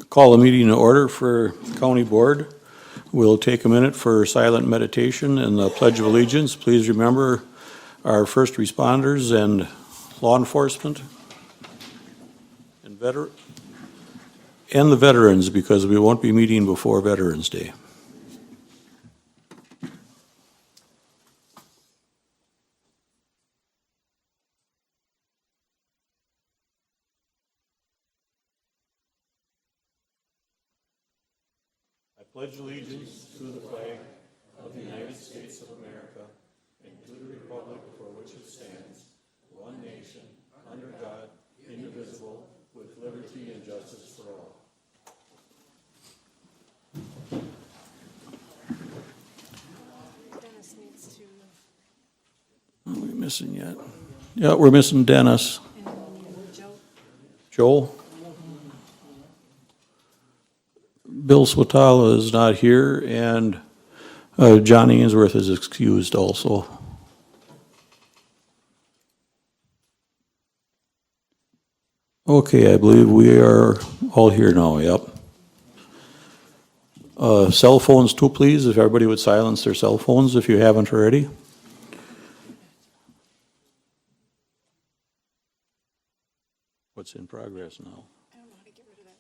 Call the meeting to order for County Board. We'll take a minute for silent meditation and the Pledge of Allegiance. Please remember our first responders and law enforcement and the veterans, because we won't be meeting before Veterans Day. I pledge allegiance to the flag of the United States of America and to the republic for which it stands, one nation, under God, indivisible, with liberty and justice for all. Dennis needs to. Are we missing yet? Yeah, we're missing Dennis. And Joe. Joel? Bill Swatala is not here, and John Ainsworth is excused also. Okay, I believe we are all here now, yep. Cell phones too, please, if everybody would silence their cell phones if you haven't already. What's in progress now? I don't know how to get rid of that.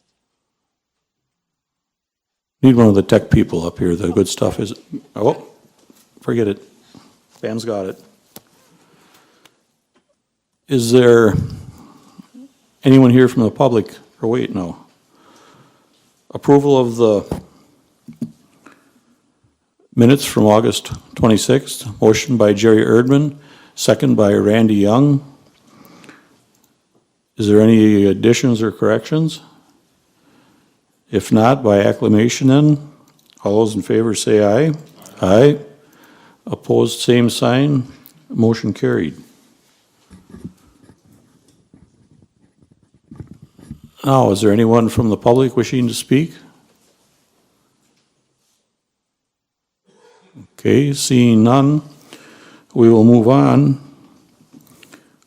Need one of the tech people up here. The good stuff is, oh, forget it. Pam's got it. Is there anyone here from the public? Or wait, no. Approval of the minutes from August 26th. Motion by Jerry Erdman, second by Randy Young. Is there any additions or corrections? If not, by acclamation then, all those in favor say aye. Aye. Opposed, same sign. Motion carried. Now, is there anyone from the public wishing to speak? Okay, seeing none, we will move on.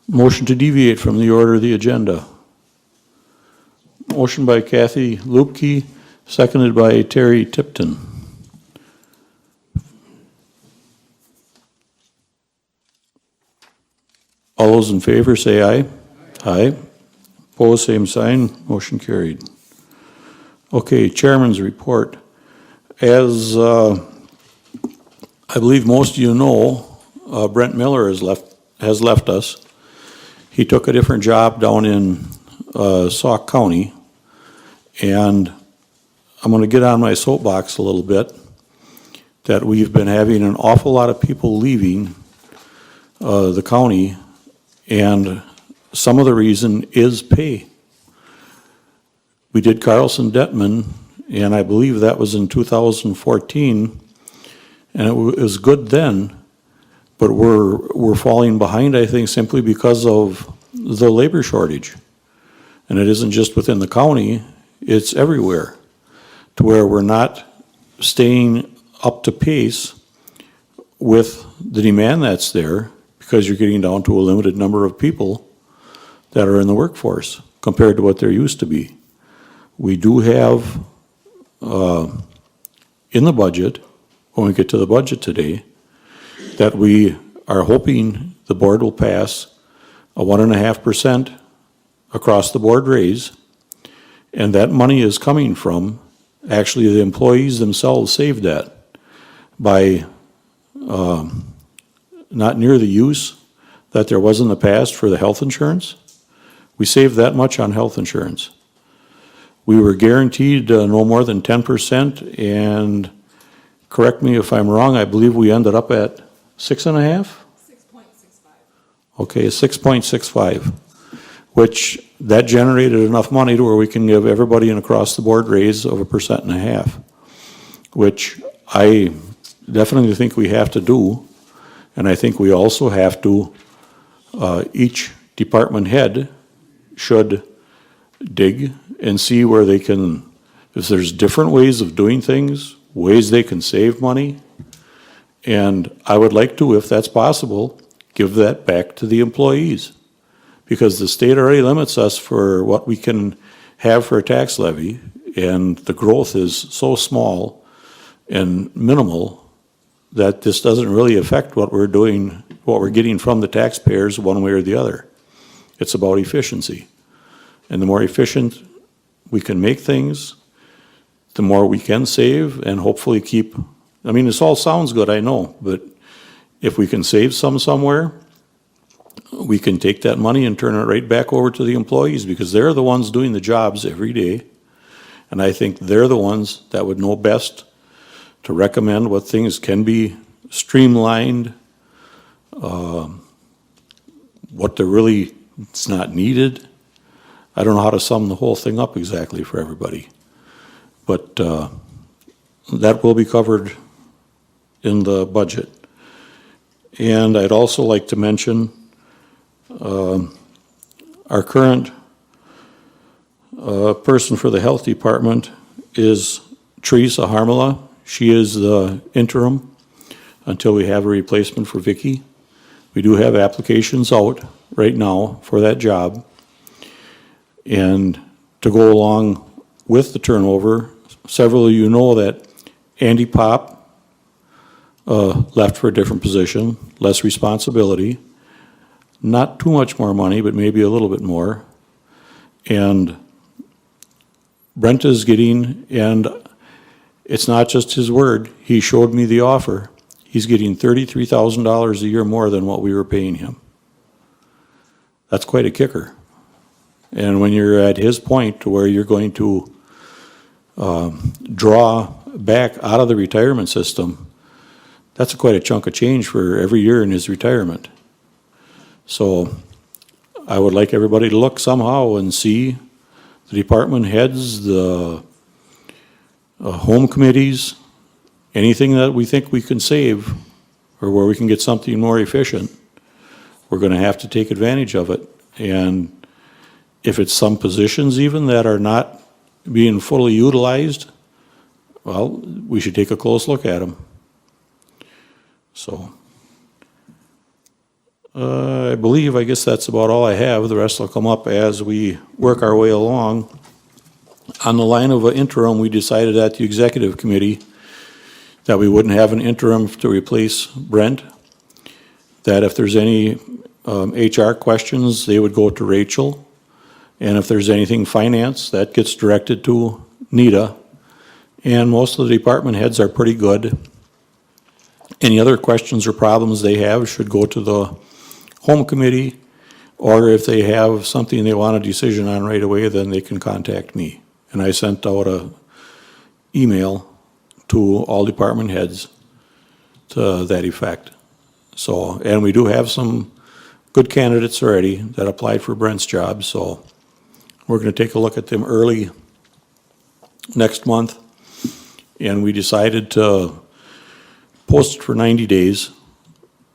Motion to deviate from the order of the agenda. Motion by Kathy Lupke, seconded by Terry Tipton. All those in favor say aye. Aye. Opposed, same sign. Motion carried. Okay, Chairman's report. As I believe most of you know, Brent Miller has left us. He took a different job down in Sauk County, and I'm going to get on my soapbox a little bit that we've been having an awful lot of people leaving the county, and some of the reason is pay. We did Carlson Detman, and I believe that was in 2014, and it was good then, but we're falling behind, I think, simply because of the labor shortage. And it isn't just within the county, it's everywhere, to where we're not staying up to pace with the demand that's there, because you're getting down to a limited number of people that are in the workforce compared to what there used to be. We do have in the budget, when we get to the budget today, that we are hoping the board will pass a 1.5% across the board raise, and that money is coming from, actually the employees themselves saved that by not near the use that there was in the past for the health insurance. We saved that much on health insurance. We were guaranteed no more than 10%, and correct me if I'm wrong, I believe we ended up at 6.5? 6.65. Okay, 6.65, which that generated enough money to where we can give everybody an across-the-board raise of 1.5%, which I definitely think we have to do, and I think we also have to, each department head should dig and see where they can, if there's different ways of doing things, ways they can save money, and I would like to, if that's possible, give that back to the employees. Because the state already limits us for what we can have for a tax levy. And the growth is so small and minimal that this doesn't really affect what we're doing, what we're getting from the taxpayers one way or the other. It's about efficiency. And the more efficient we can make things, the more we can save and hopefully keep, I mean, this all sounds good, I know, but if we can save some somewhere, we can take that money and turn it right back over to the employees because they're the ones doing the jobs every day. And I think they're the ones that would know best to recommend what things can be streamlined, what they're really, it's not needed. I don't know how to sum the whole thing up exactly for everybody. But that will be covered in the budget. And I'd also like to mention our current person for the health department is Teresa Harmala. She is the interim until we have a replacement for Vicky. We do have applications out right now for that job. And to go along with the turnover, several of you know that Andy Pop left for a different position, less responsibility, not too much more money, but maybe a little bit more. And Brent is getting, and it's not just his word, he showed me the offer. He's getting $33,000 a year more than what we were paying him. That's quite a kicker. And when you're at his point to where you're going to draw back out of the retirement system, that's quite a chunk of change for every year in his retirement. So I would like everybody to look somehow and see the department heads, the home committees, anything that we think we can save or where we can get something more efficient, we're going to have to take advantage of it. And if it's some positions even that are not being fully utilized, well, we should take a close look at them. So I believe, I guess that's about all I have. The rest will come up as we work our way along. On the line of an interim, we decided at the executive committee that we wouldn't have an interim to replace Brent, that if there's any HR questions, they would go to Rachel. And if there's anything finance, that gets directed to Nita. And most of the department heads are pretty good. Any other questions or problems they have should go to the home committee, or if they have something they want a decision on right away, then they can contact me. And I sent out a email to all department heads to that effect. So, and we do have some good candidates already that applied for Brent's job, so we're going to take a look at them early next month. And we decided to post it for 90 days.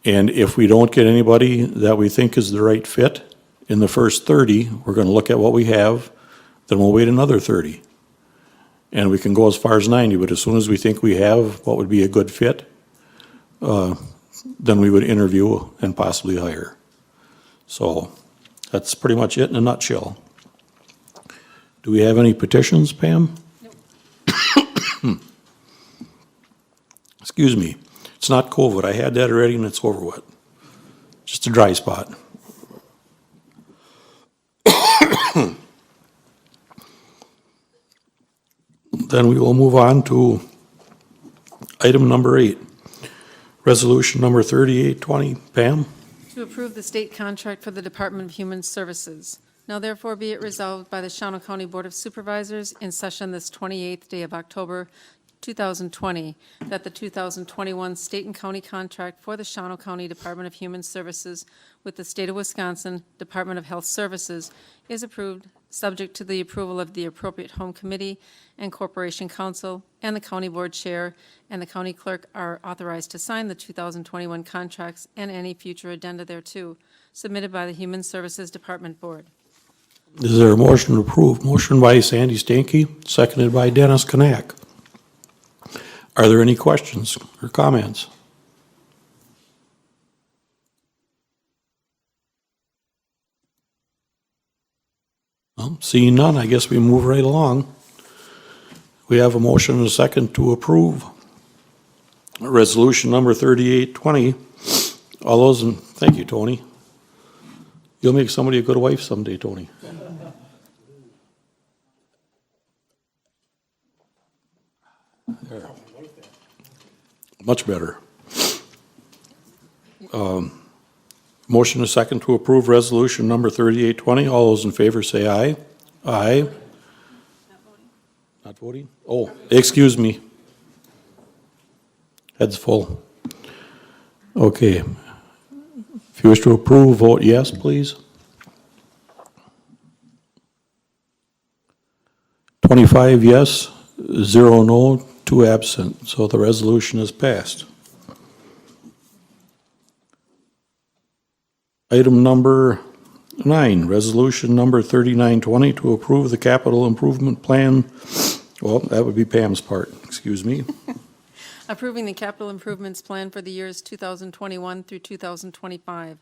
And if we don't get anybody that we think is the right fit in the first 30, we're going to look at what we have, then we'll wait another 30. And we can go as far as 90, but as soon as we think we have what would be a good fit, then we would interview and possibly hire. So that's pretty much it in a nutshell. Do we have any petitions, Pam? Nope. Excuse me. It's not COVID. I had that already and it's over with. Just a dry spot. Then we will move on to item number 8. Resolution number 3820. Pam? To approve the state contract for the Department of Human Services. Now therefore be it resolved by the Shawano County Board of Supervisors in session this 28th day of October 2020, that the 2021 state and county contract for the Shawano County Department of Human Services with the State of Wisconsin Department of Health Services is approved, subject to the approval of the appropriate home committee and corporation council, and the county board chair and the county clerk are authorized to sign the 2021 contracts and any future addenda thereto, submitted by the Human Services Department Board. Is there a motion to approve? Motion by Sandy Stanky, seconded by Dennis Knack. Are there any questions or comments? Well, seeing none, I guess we move right along. We have a motion and a second to approve resolution number 3820. All those in, thank you, Tony. You'll make somebody a good wife someday, Tony. There. Much better. Motion and a second to approve resolution number 3820. All those in favor say aye. Aye. Not voting? Oh, excuse me. Head's full. Okay. If you wish to approve, vote yes, please. 25 yes, 0 no, 2 absent. So the resolution is passed. Item number 9, resolution number 3920 to approve the capital improvement plan. Well, that would be Pam's part, excuse me. Approving the capital improvements plan for the years 2021 through 2025.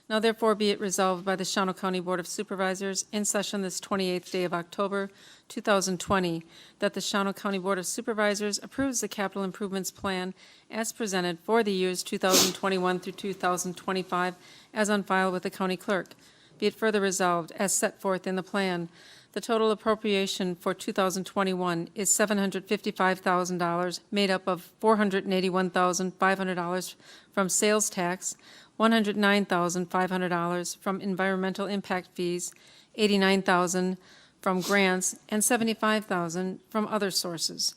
Now therefore be it resolved by the Shawano County Board of Supervisors in session this 28th day of October 2020 that the Shawano County Board of Supervisors approves the capital improvements plan as presented for the years 2021 through 2025 as on file with the county clerk. Be it further resolved as set forth in the plan. The total appropriation for 2021 is $755,000, made up of $481,500 from sales tax, $109,500 from environmental impact fees, $89,000 from grants, and $75,000 from other sources.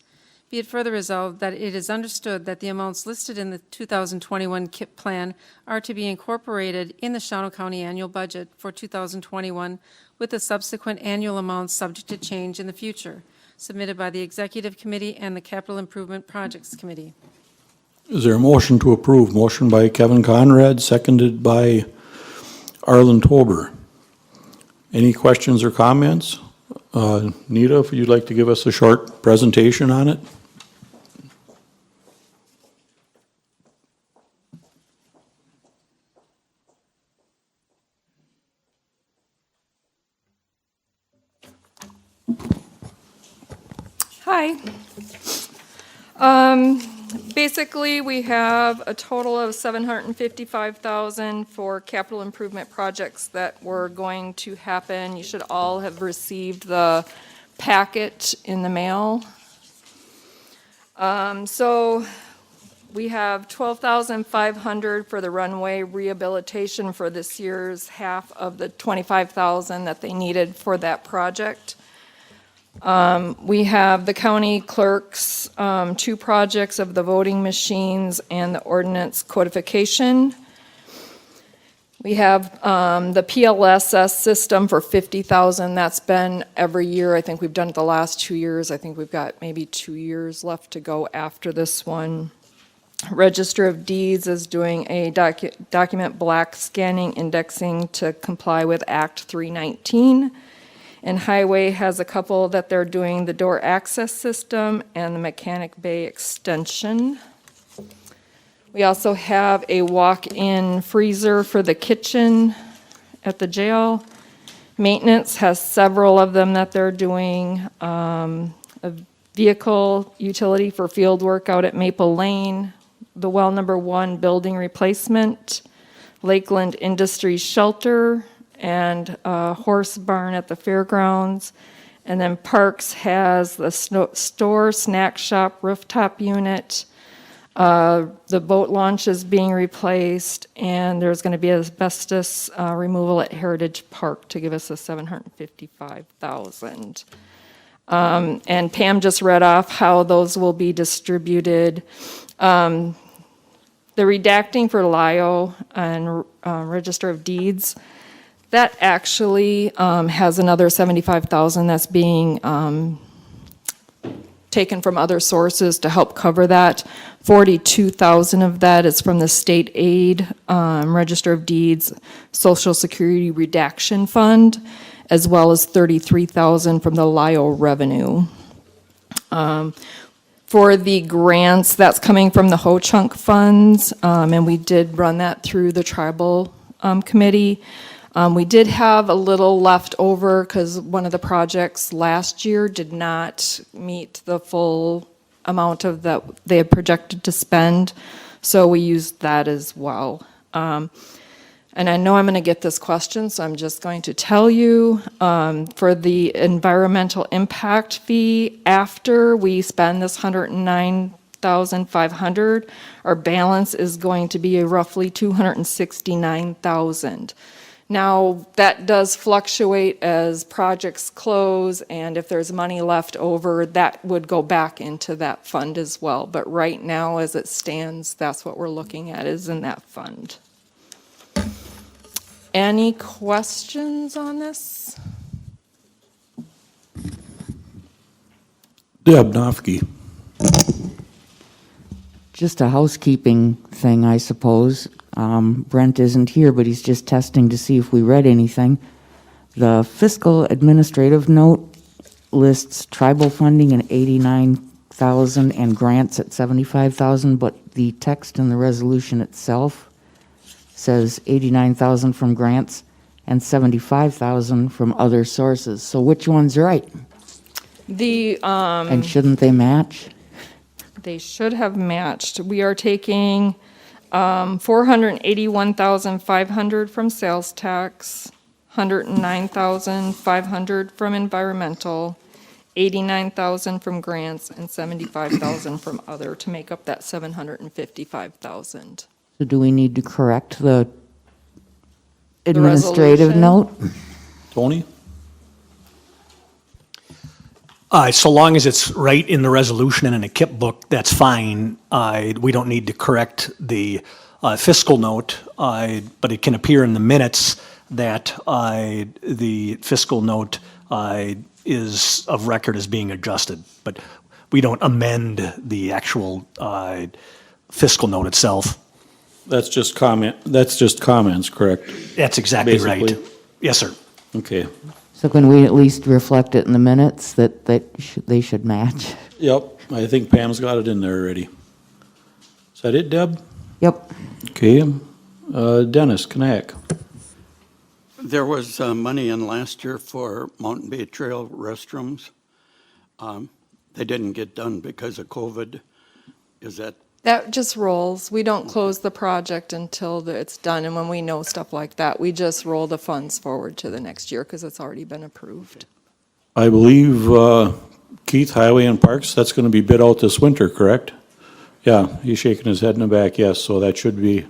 Be it further resolved that it is understood that the amounts listed in the 2021 KIP plan are to be incorporated in the Shawano County annual budget for 2021 with the subsequent annual amounts subject to change in the future, submitted by the Executive Committee and the Capital Improvement Projects Committee. Is there a motion to approve? Motion by Kevin Conrad, seconded by Arlen Tober. Any questions or comments? Nita, if you'd like to give us a short presentation on it? Hi. Basically, we have a total of $755,000 for capital improvement projects that were going to happen. You should all have received the packet in the mail. So we have $12,500 for the runway rehabilitation for this year's half of the $25,000 that they needed for that project. We have the county clerk's 2 projects of the voting machines and the ordinance codification. We have the PLSS system for $50,000. That's been every year. I think we've done it the last 2 years. I think we've got maybe 2 years left to go after this one. Register of Deeds is doing a document black scanning indexing to comply with Act 319. And Highway has a couple that they're doing, the door access system and the Mechanic Bay extension. We also have a walk-in freezer for the kitchen at the jail. Maintenance has several of them that they're doing. A vehicle utility for field work out at Maple Lane, the well number 1 building replacement, Lakeland Industries Shelter, and a horse barn at the fairgrounds. And then Parks has the store, snack shop, rooftop unit. The boat launch is being replaced, and there's going to be asbestos removal at Heritage Park to give us a $755,000. And Pam just read off how those will be distributed. The redacting for LIO and Register of Deeds, that actually has another $75,000 that's being taken from other sources to help cover that. $42,000 of that is from the state aid, Register of Deeds, Social Security Redaction Fund, as well as $33,000 from the LIO revenue. For the grants, that's coming from the Ho-Chunk funds, and we did run that through the tribal committee. We did have a little left over because one of the projects last year did not meet the full amount of that they had projected to spend, so we used that as well. And I know I'm going to get this question, so I'm just going to tell you, for the environmental impact fee, after we spend this $109,500, our balance is going to be roughly $269,000. Now, that does fluctuate as projects close, and if there's money left over, that would go back into that fund as well. But right now, as it stands, that's what we're looking at, is in that fund. Any questions on this? Deb Nofke. Just a housekeeping thing, I suppose. Brent isn't here, but he's just testing to see if we read anything. The fiscal administrative note lists tribal funding at 89,000 and grants at 75,000, but the text in the resolution itself says 89,000 from grants and 75,000 from other sources. So which one's right? And shouldn't they match? They should have matched. We are taking 481,500 from sales tax, 109,500 from environmental, 89,000 from grants, and 75,000 from other to make up that 755,000. So do we need to correct the administrative resolution? note? Tony? So long as it's right in the resolution and in a KIP book, that's fine. We don't need to correct the fiscal note, but it can appear in the minutes that the fiscal note is of record as being adjusted. But we don't amend the actual fiscal note itself. That's just comments, correct? That's exactly right. Basically. Yes, sir. Okay. So can we at least reflect it in the minutes that they should match? Yep, I think Pam's got it in there already. Is that it, Deb? Yep. Okay. Dennis Knack. There was money in last year for Mountain Bay Trail restrooms. They didn't get done because of COVID. Is that? That just rolls. We don't close the project until it's done, and when we know stuff like that, we just roll the funds forward to the next year because it's already been approved. I believe Keith, Highway and Parks, that's going to be bid out this winter, correct? Yeah, he's shaking his head in the back, yes, so that should be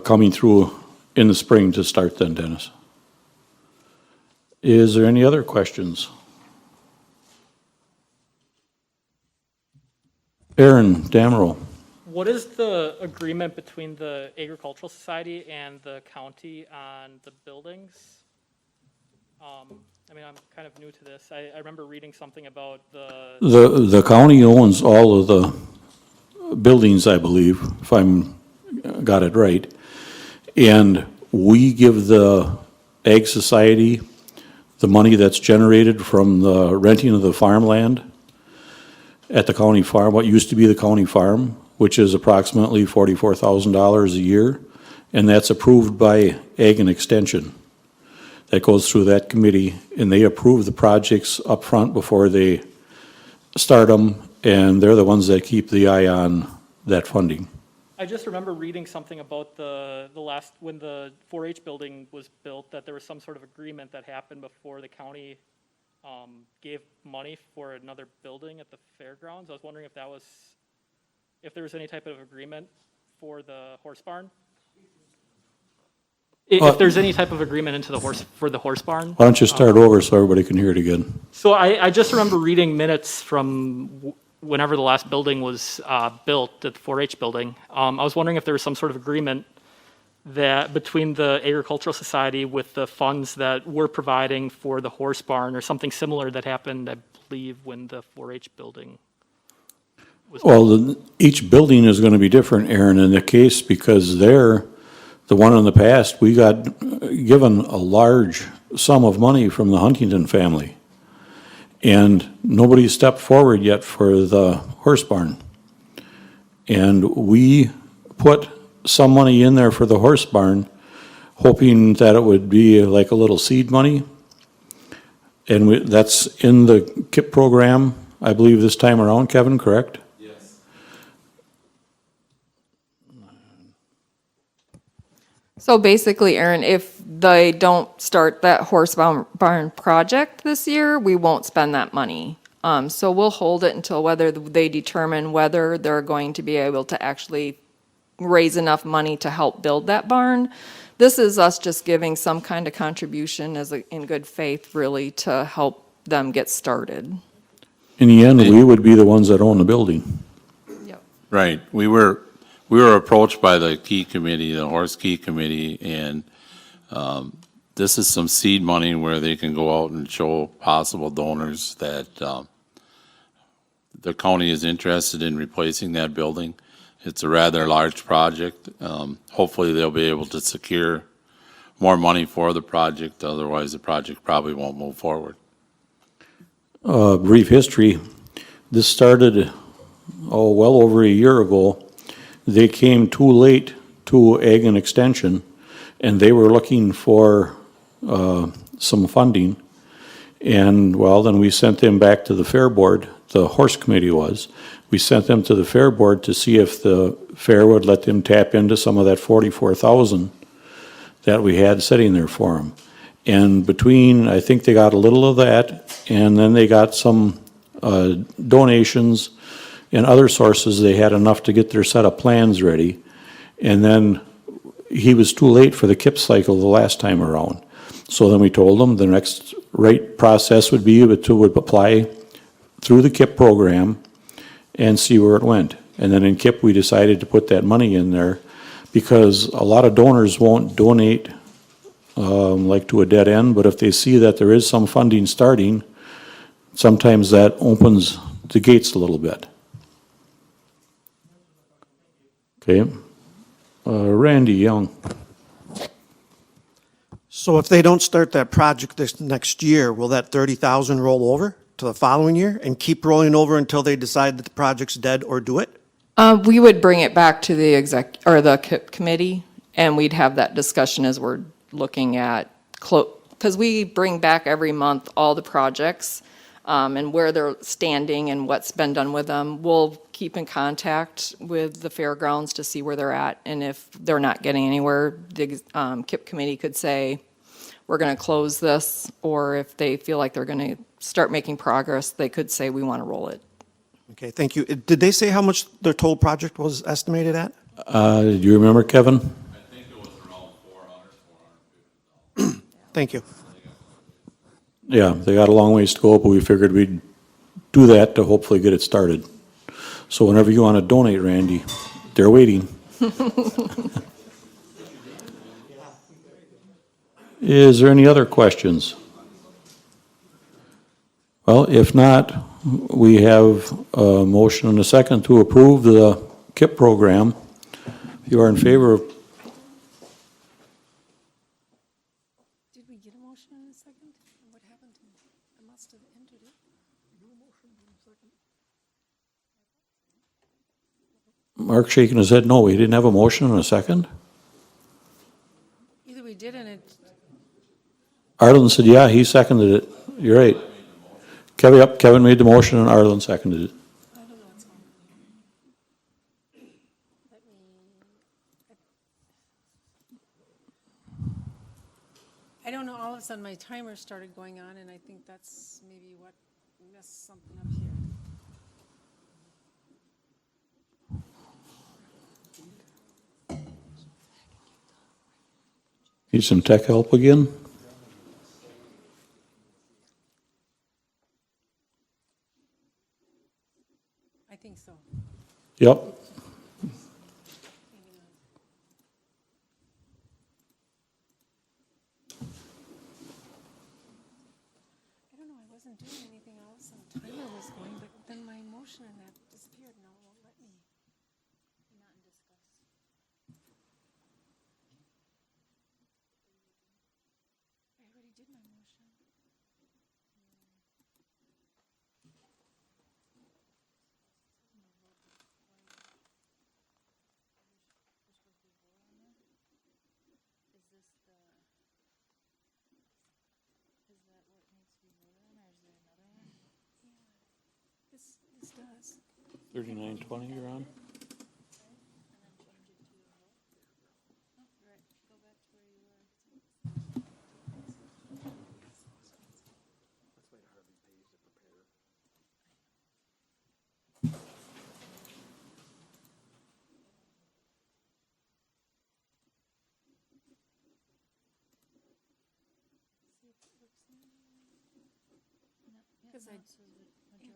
coming through in the spring to start then, Dennis. Is there any other questions? Aaron Damerl. What is the agreement between the Agricultural Society and the county on the buildings? I mean, I'm kind of new to this. I remember reading something about The county owns all of the buildings, I believe, if got it right. And we give the Ag Society the money that's generated from the renting of the farmland at the county farm, what used to be the county farm, which is approximately $44,000 a year, and that's approved by Ag and Extension. That goes through that committee, and they approve the projects up front before they start them, and they're the ones that keep the eye on that funding. I just remember reading something about the last, when the 4-H building was built, that there was some sort of agreement that happened before the county gave money for another building at the fairgrounds. I was wondering if there was any type of agreement for the horse barn? If there's any type of agreement for the horse barn? Why don't you start over so everybody can hear it again? So I just remember reading minutes from whenever the last building was built, at the 4-H building. I was wondering if there was some sort of agreement that between the Agricultural Society with the funds that we're providing for the horse barn or something similar that happened, I believe, when the 4-H building was built. Well, each building is going to be different, Aaron, in the case, because the one in the past, we got given a large sum of money from the Huntington family. And nobody stepped forward yet for the horse barn. And we put some money in there for the horse barn hoping that it would be like a little seed money. And that's in the KIP program, I believe this time around, Kevin, correct? So basically, Aaron, if they don't start that horse barn project this year, we won't spend that money. So we'll hold it until whether they determine whether they're going to be able to actually raise enough money to help build that barn. This is us just giving some kind of contribution in good faith, really, to help them get started. In the end, we would be the ones that own the building. Yep. Right. We were approached by the Key Committee, the Horse Key Committee, and this is some seed money where they can go out and show possible donors that the county is interested in replacing that building. It's a rather large project. Hopefully, they'll be able to secure more money for the project. Otherwise, the project probably won't move forward. Brief history, this started, well over a year ago. They came too late to Ag and Extension, and they were looking for some funding. And, well, then we sent them back to the Fair Board, the Horse Committee was. We sent them to the Fair Board to see if the Fair would let them tap into some of that 44,000 that we had sitting there for them. And between, I think they got a little of that, and then they got some donations and other sources. They had enough to get their set of plans ready. And then he was too late for the KIP cycle the last time around. So then we told him the next right process would be to apply through the KIP program and see where it went. And then in KIP, we decided to put that money in there because a lot of donors won't donate like to a dead end, but if they see that there is some funding starting, sometimes that opens the gates a little bit. Okay. Randy Young. So if they don't start that project this next year, will that 30,000 roll over to the following year and keep rolling over until they decide that the project's dead or do it? We would bring it back to the KIP committee, and we'd have that discussion as we're looking at, because we bring back every month all the projects and where they're standing and what's been done with them. We'll keep in contact with the fairgrounds to see where they're at, and if they're not getting anywhere, the KIP committee could say, we're going to close this, or if they feel like they're going to start making progress, they could say, we want to roll it. Okay, thank you. Did they say how much their total project was estimated at? Do you remember, Kevin? I think it was around 400. Thank you. Yeah, they got a long ways to go, but we figured we'd do that to hopefully get it started. So whenever you want to donate, Randy, they're waiting. Is there any other questions? Well, if not, we have a motion and a second to approve the KIP program. If you are in favor of. Did we get a motion in a second? What happened to me? I must have entered it. Mark shaking his head, no, we didn't have a motion and a second? Either we did and it, Arlen said, yeah, he seconded it. You're right. Kevin made the motion and Arlen seconded it. I don't know what's going on. Let me, I don't know, all of a sudden my timer started going on and I think that's maybe what messed something up here. Need some tech help again? I think so. Yep. I don't know, I wasn't doing anything else and the timer was going, but then my motion and that disappeared. Now it won't let me. Not in discuss. I already did my motion. Is this the This does. 3920 you're on?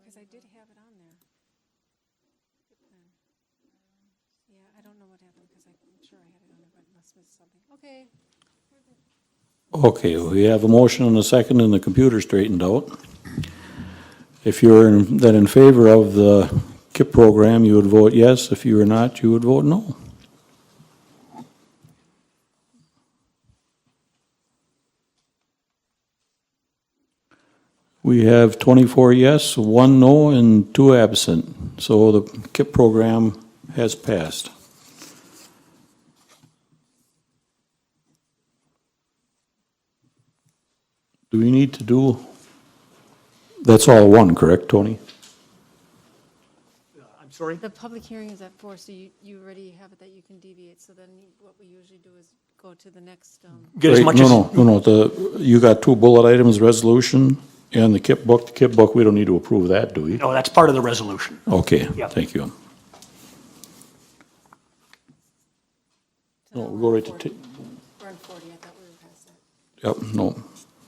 Because I did have it on there. Yeah, I don't know what happened, because I'm sure I had it on there, but I must have missed something. Okay. Okay, we have a motion and a second and the computer straightened out. If you're then in favor of the KIP program, you would vote yes. If you are not, you would vote no. We have 24 yes, 1 no, and 2 absent. So the KIP program has passed. Do we need to do, that's all one, correct, Tony? I'm sorry? The public hearing is at 4, so you already have it that you can deviate, so then what we usually do is go to the next, Get as Right, much as. you got 2 bullet items, resolution and the KIP book. The KIP book, we don't need to approve that, do we? No, that's part of the resolution. Okay, Yep. thank you. No, we'll go right to, we're on 40, I thought we were past that. yep, no.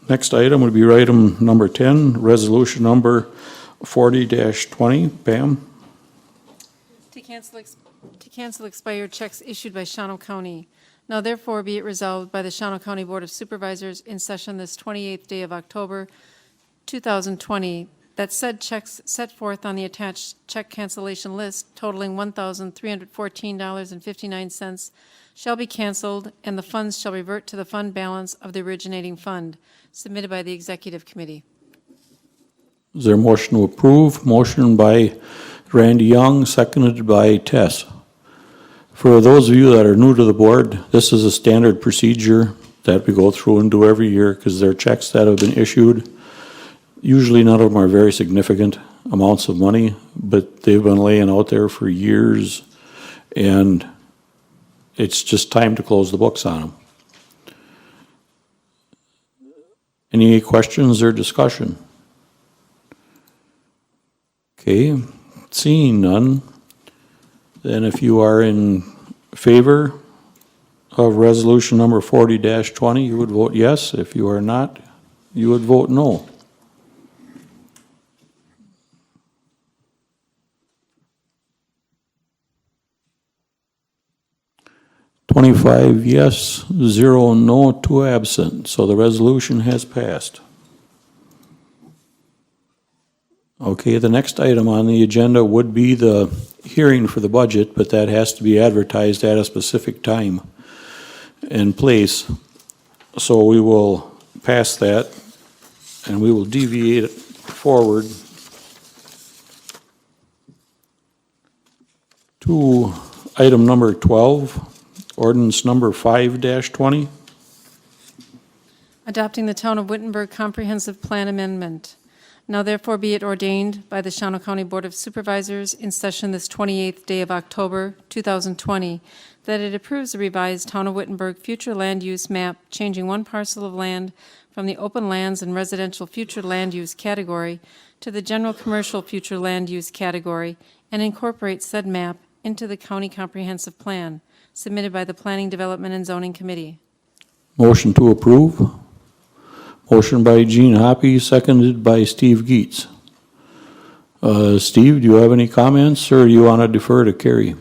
Next item would be item number 10, resolution number 40-20. Pam? To cancel expired checks issued by Shawano County. Now therefore be it resolved by the Shawano County Board of Supervisors in session this 28th day of October, 2020, that said checks set forth on the attached check cancellation list totaling $1,314.59 shall be canceled, and the funds shall revert to the fund balance of the originating fund, submitted by the Executive Committee. Is there a motion to approve? Motion by Randy Young, seconded by Tess. For those of you that are new to the board, this is a standard procedure that we go through and do every year because they're checks that have been issued. Usually none of them are very significant amounts of money, but they've been laying out there for years, and it's just time to close the books on them. Any questions or discussion? Okay, seeing none, then if you are in favor of resolution number 40-20, you would vote yes. If you are not, you would vote no. $25 yes, 0 no, 2 absent. So the resolution has passed. Okay, the next item on the agenda would be the hearing for the budget, but that has to be advertised at a specific time and place. So we will pass that, and we will deviate it forward to item number 12. Ordinance number 5-20. Adopting the Town of Wittenberg Comprehensive Plan Amendment. Now therefore be it ordained by the Shawano County Board of Supervisors in session this 28th day of October, 2020, that it approves the revised Town of Wittenberg future land use map, changing one parcel of land from the open lands and residential future land use category to the general commercial future land use category, and incorporate said map into the county comprehensive plan, submitted by the Planning, Development, and Zoning Committee. Motion to approve. Motion by Gene Hoppy, seconded by Steve Geetz. Steve, do you have any comments, or do you want to defer to Kerry?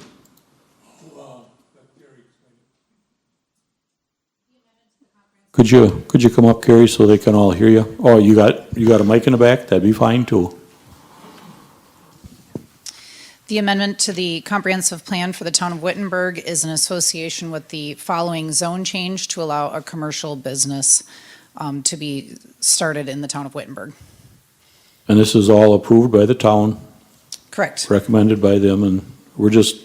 Could you come up, Kerry, so they can all hear you? Oh, you got a mic in the back? That'd be fine, too. The amendment to the comprehensive plan for the town of Wittenberg is in association with the following zone change to allow a commercial business to be started in the town of Wittenberg. And this is all approved by the town, Correct. recommended by them, and we're just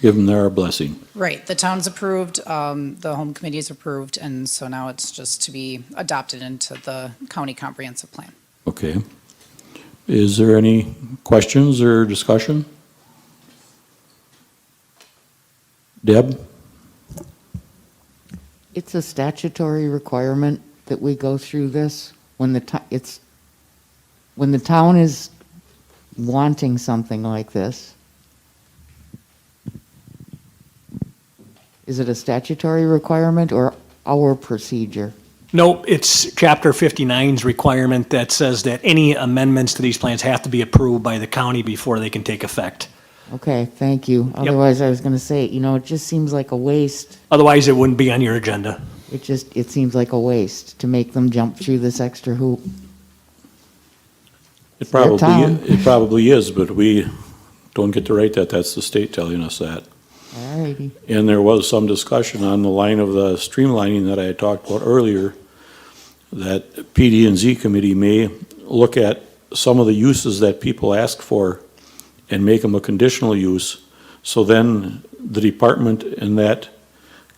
giving their blessing. Right. The town's approved, the home committee's approved, and so now it's just to be adopted into the county comprehensive plan. Okay. Is there any questions or discussion? Deb? It's a statutory requirement that we go through this when when the town is wanting something like this. Is it a statutory requirement or our procedure? No, it's Chapter 59's requirement that says that any amendments to these plans have to be approved by the county before they can take effect. Okay, thank you. Otherwise, I was gonna say, it just seems like a waste. Otherwise, it wouldn't be on your agenda. It seems like a waste to make them jump through this extra hoop. It their town. probably is, but we don't get to write that. That's the state telling us that. Alrighty. And there was some discussion on the line of the streamlining that I had talked about earlier, that PD&Z committee may look at some of the uses that people ask for and make them a conditional use. So then the department and that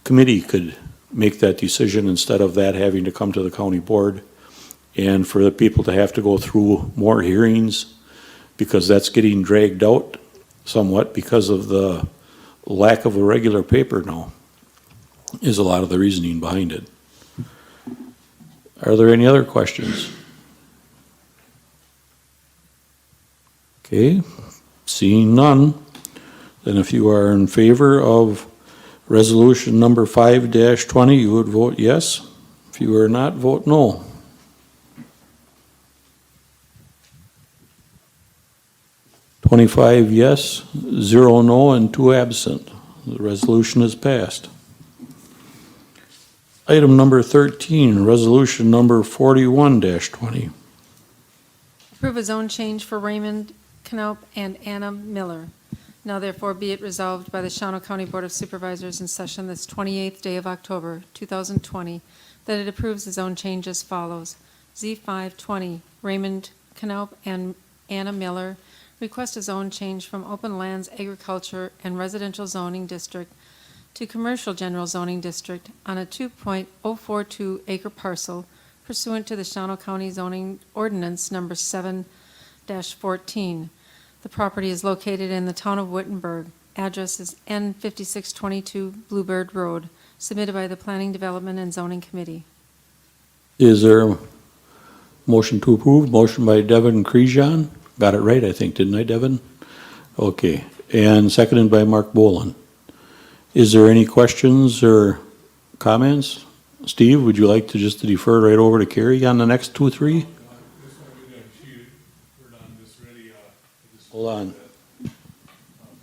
committee could make that decision instead of that having to come to the county board. And for the people to have to go through more hearings, because that's getting dragged out somewhat because of the lack of a regular paper now, is a lot of the reasoning behind it. Are there any other questions? Okay, seeing none, then if you are in favor of resolution number 5-20, you would vote yes. If you are not, vote no. "25 yes, 0 no, and 2 absent. The resolution is passed. Item number 13, resolution number 41-20. Approve a zone change for Raymond Knoop and Anna Miller. Now therefore be it resolved by the Shawano County Board of Supervisors in session this 28th day of October, 2020, that it approves the zone change as follows. Z520, Raymond Knoop and Anna Miller request a zone change from open lands, agriculture, and residential zoning district to commercial general zoning district on a 2.042 acre parcel pursuant to the Shawano County zoning ordinance number 7-14. The property is located in the town of Wittenberg. Address is N5622 Bluebird Road, submitted by the Planning Development and Zoning Committee. Is there a motion to approve? Motion by Devin Crejan. Got it right, I think, didn't I, Devin? Okay, and seconded by Mark Boland. Is there any questions or comments? Steve, would you like to just defer right over to Carrie on the next 2, 3? Hold on.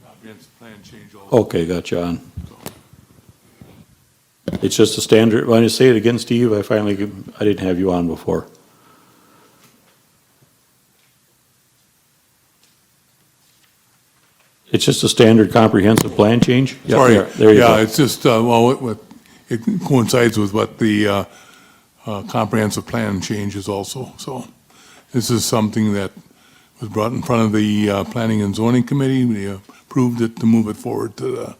Comprehensive plan change all. Okay, got you on. It's just a standard, when you say it again, Steve, I didn't have you on before. It's just a standard comprehensive plan change? Yeah, Sorry, there you yeah, go. it's just, it coincides with what the comprehensive plan changes also. So this is something that was brought in front of the Planning and Zoning Committee. We approved it to move it forward to the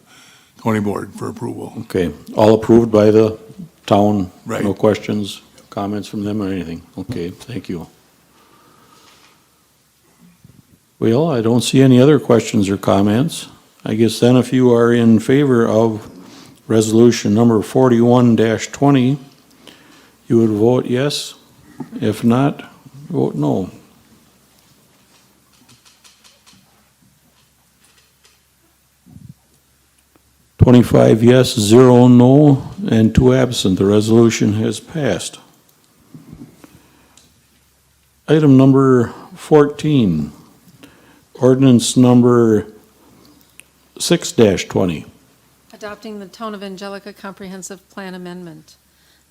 county board for approval. Okay, all approved by the town? Right. No questions, comments from them or anything? Okay, thank you. Well, I don't see any other questions or comments. I guess then if you are in favor of resolution number 41-20, you would vote yes. If not, vote no. "25 yes, 0 no, and 2 absent. The resolution has passed. Item number 14, ordinance number 6-20. Adopting the Town of Angelica Comprehensive Plan Amendment.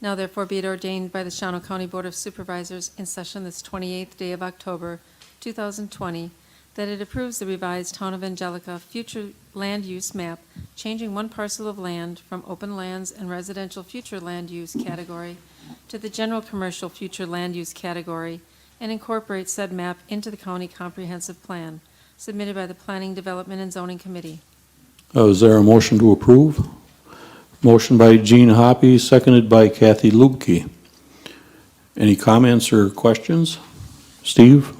Now therefore be it ordained by the Shawano County Board of Supervisors in session this 28th day of October, 2020, that it approves the revised Town of Angelica future land use map, changing one parcel of land from open lands and residential future land use category to the general commercial future land use category, and incorporate said map into the county comprehensive plan, submitted by the Planning, Development, and Zoning Committee. Is there a motion to approve? Motion by Gene Hoppy, seconded by Kathy Lubke. Any comments or questions? Steve?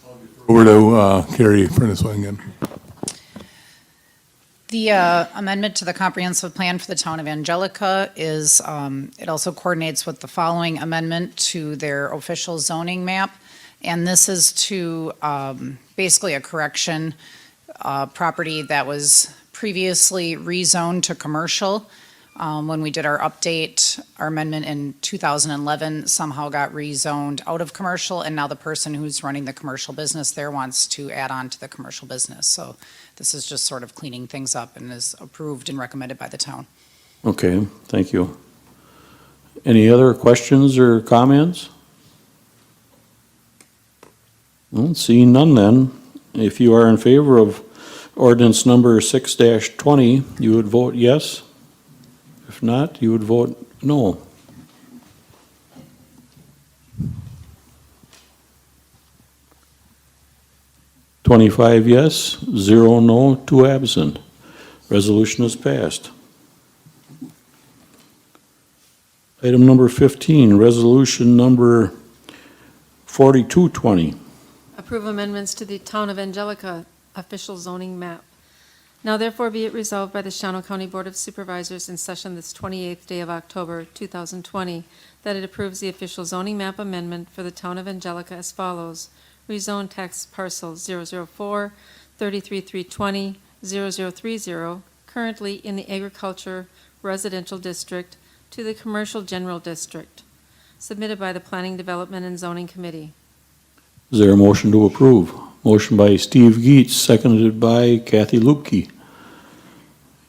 I'll Over to Carrie for this one again. The amendment to the comprehensive plan for the town of Angelica is, it also coordinates with the following amendment to their official zoning map. And this is to basically a correction, property that was previously rezoned to commercial. When we did our update, our amendment in 2011 somehow got rezoned out of commercial, and now the person who's running the commercial business there wants to add on to the commercial business. So this is just sort of cleaning things up and is approved and recommended by the town. Okay, thank you. Any other questions or comments? Well, seeing none then, if you are in favor of ordinance number 6-20, you would vote yes. If not, you would vote no. "25 yes, 0 no, 2 absent. Resolution is passed. Item number 15, resolution number 4220. Approve amendments to the Town of Angelica official zoning map. Now therefore be it resolved by the Shawano County Board of Supervisors in session this 28th day of October, 2020, that it approves the official zoning map amendment for the Town of Angelica as follows. Rezone tax parcel 004, 33320, 0030, currently in the Agriculture Residential District, to the Commercial General District. Submitted by the Planning Development and Zoning Committee. Is there a motion to approve? Motion by Steve Geetz, seconded by Kathy Lupke.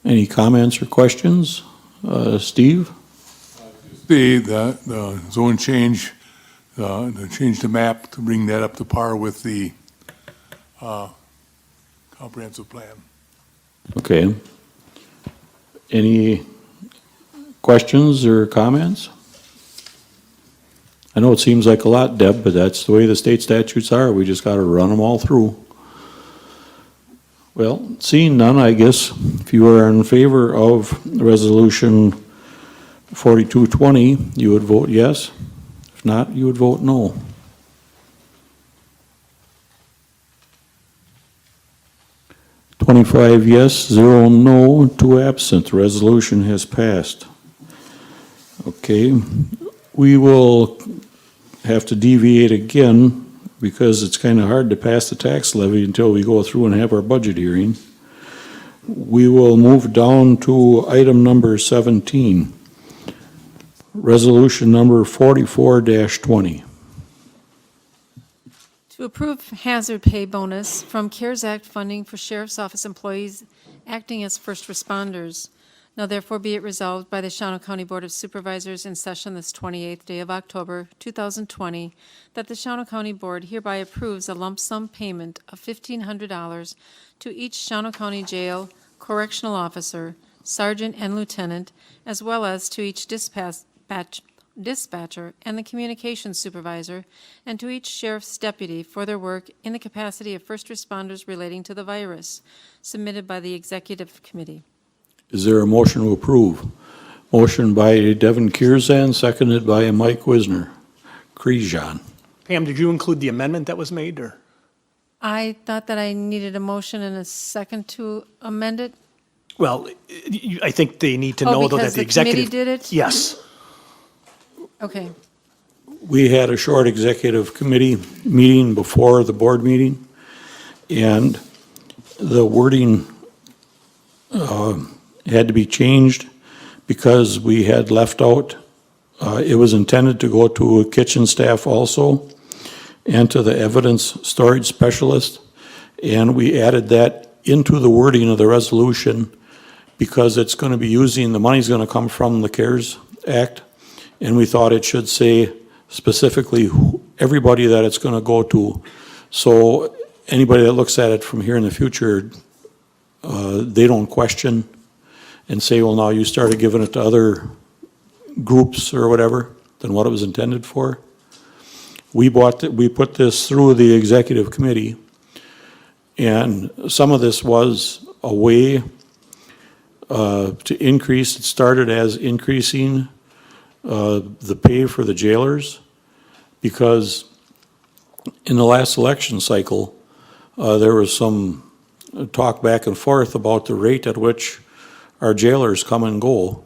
Any comments or questions? Steve? The zone change, change the map to bring that up to par with the comprehensive plan. Okay. Any questions or comments? I know it seems like a lot, Deb, but that's the way the state statutes are. We just got to run them all through. Well, seeing none, I guess if you are in favor of resolution 4220, you would vote yes. If not, you would vote no. "25 yes, 0 no, 2 absent. The resolution has passed. Okay, we will have to deviate again because it's kind of hard to pass the tax levy until we go through and have our budget hearing. We will move down to item number 17, resolution number 44-20. To approve hazard pay bonus from CARES Act funding for Sheriff's Office employees acting as first responders. Now therefore be it resolved by the Shawano County Board of Supervisors in session this 28th day of October, 2020, that the Shawano County Board hereby approves a lump sum payment of $1,500 to each Shawano County Jail correctional officer, sergeant, and lieutenant, as well as to each dispatcher and the communications supervisor, and to each sheriff's deputy for their work in the capacity of first responders relating to the virus, submitted by the Executive Committee. Is there a motion to approve? Motion by Devin Kierzan, seconded by Mike Wisner. Kreejan. Pam, did you include the amendment that was made, or? I thought that I needed a motion and a second to amend it. Well, I think they need to Oh, know, though, that because the the committee executive. did it? Yes. Okay. We had a short executive committee meeting before the board meeting, and the wording had to be changed because we had left out, it was intended to go to a kitchen staff also and to the evidence storage specialist, and we added that into the wording of the resolution because it's going to be using, the money's going to come from the CARES Act, and we thought it should say specifically everybody that it's going to go to. So anybody that looks at it from here in the future, they don't question and say, well, now you started giving it to other groups or whatever than what it was intended for. We put this through the executive committee, and some of this was a way to increase. It started as increasing the pay for the jailers, because in the last election cycle, there was some talk back and forth about the rate at which our jailers come and go.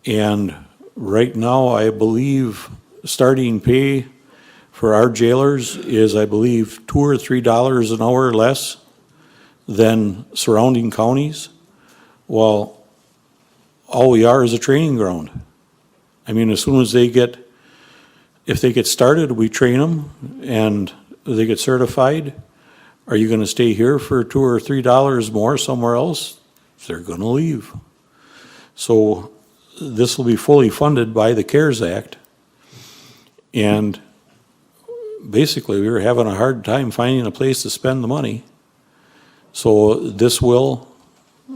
And right now, I believe starting pay for our jailers is, I believe, $2 or $3 an hour less than surrounding counties. Well, all we are is a training ground. I mean, as soon as if they get started, we train them and they get certified. Are you gonna stay here for $2 or $3 more somewhere else? They're gonna leave. So this will be fully funded by the CARES Act. And basically, we were having a hard time finding a place to spend the money. So this will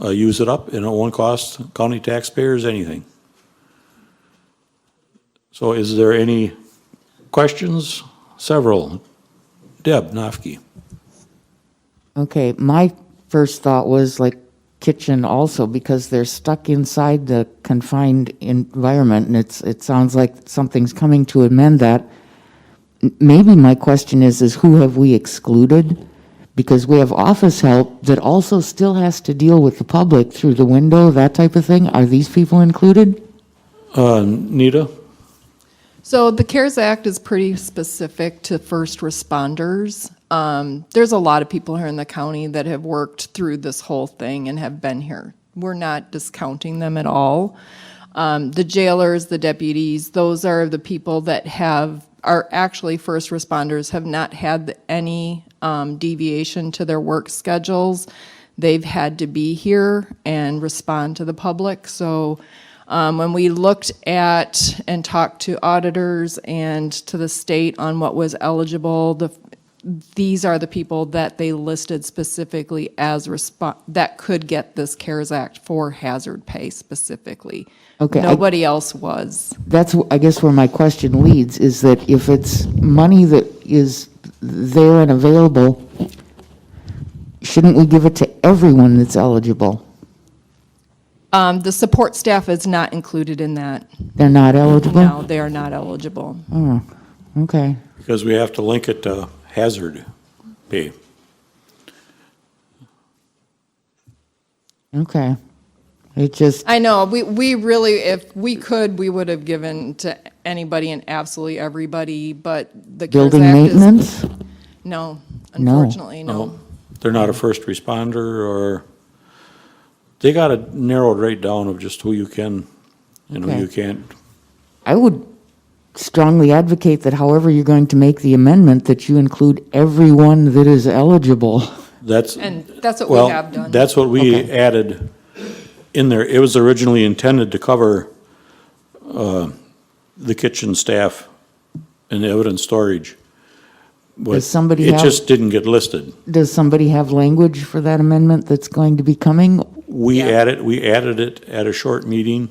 use it up, and it won't cost county taxpayers anything. So is there any questions? Several. Deb Nofke. Okay, my first thought was like kitchen also, because they're stuck inside the confined environment, and it sounds like something's coming to amend that. Maybe my question is who have we excluded? Because we have office help that also still has to deal with the public through the window, that type of thing. Are these people included? Nita? So the CARES Act is pretty specific to first responders. There's a lot of people here in the county that have worked through this whole thing and have been here. We're not discounting them at all. The jailers, the deputies, those are the people that are actually first responders, have not had any deviation to their work schedules. They've had to be here and respond to the public. So when we looked at and talked to auditors and to the state on what was eligible, these are the people that they listed specifically as that could get this CARES Act for hazard pay specifically. Okay, Nobody else was. That's, I guess, where my question leads, is that if it's money that is there and available, shouldn't we give it to everyone that's eligible? The support staff is not included in that. They're not eligible? No, they are not eligible. Oh, okay. Because we have to link it to hazard pay. Okay. It just, I know, we really, if we could, we would have given to anybody and absolutely everybody, but the CARES building Act is. maintenance? No, unfortunately, no. They're not a first responder, or they got it narrowed right down of just who you can and who Okay. you can't. I would strongly advocate that however you're going to make the amendment, that you include everyone that is eligible. That's. And that's what Well, we have done. that's what we Okay. added in there. It was originally intended to cover the kitchen staff and the evidence storage. But Does somebody it have- just didn't get listed. Does somebody have language for that amendment that's going to be coming? We added it at a short meeting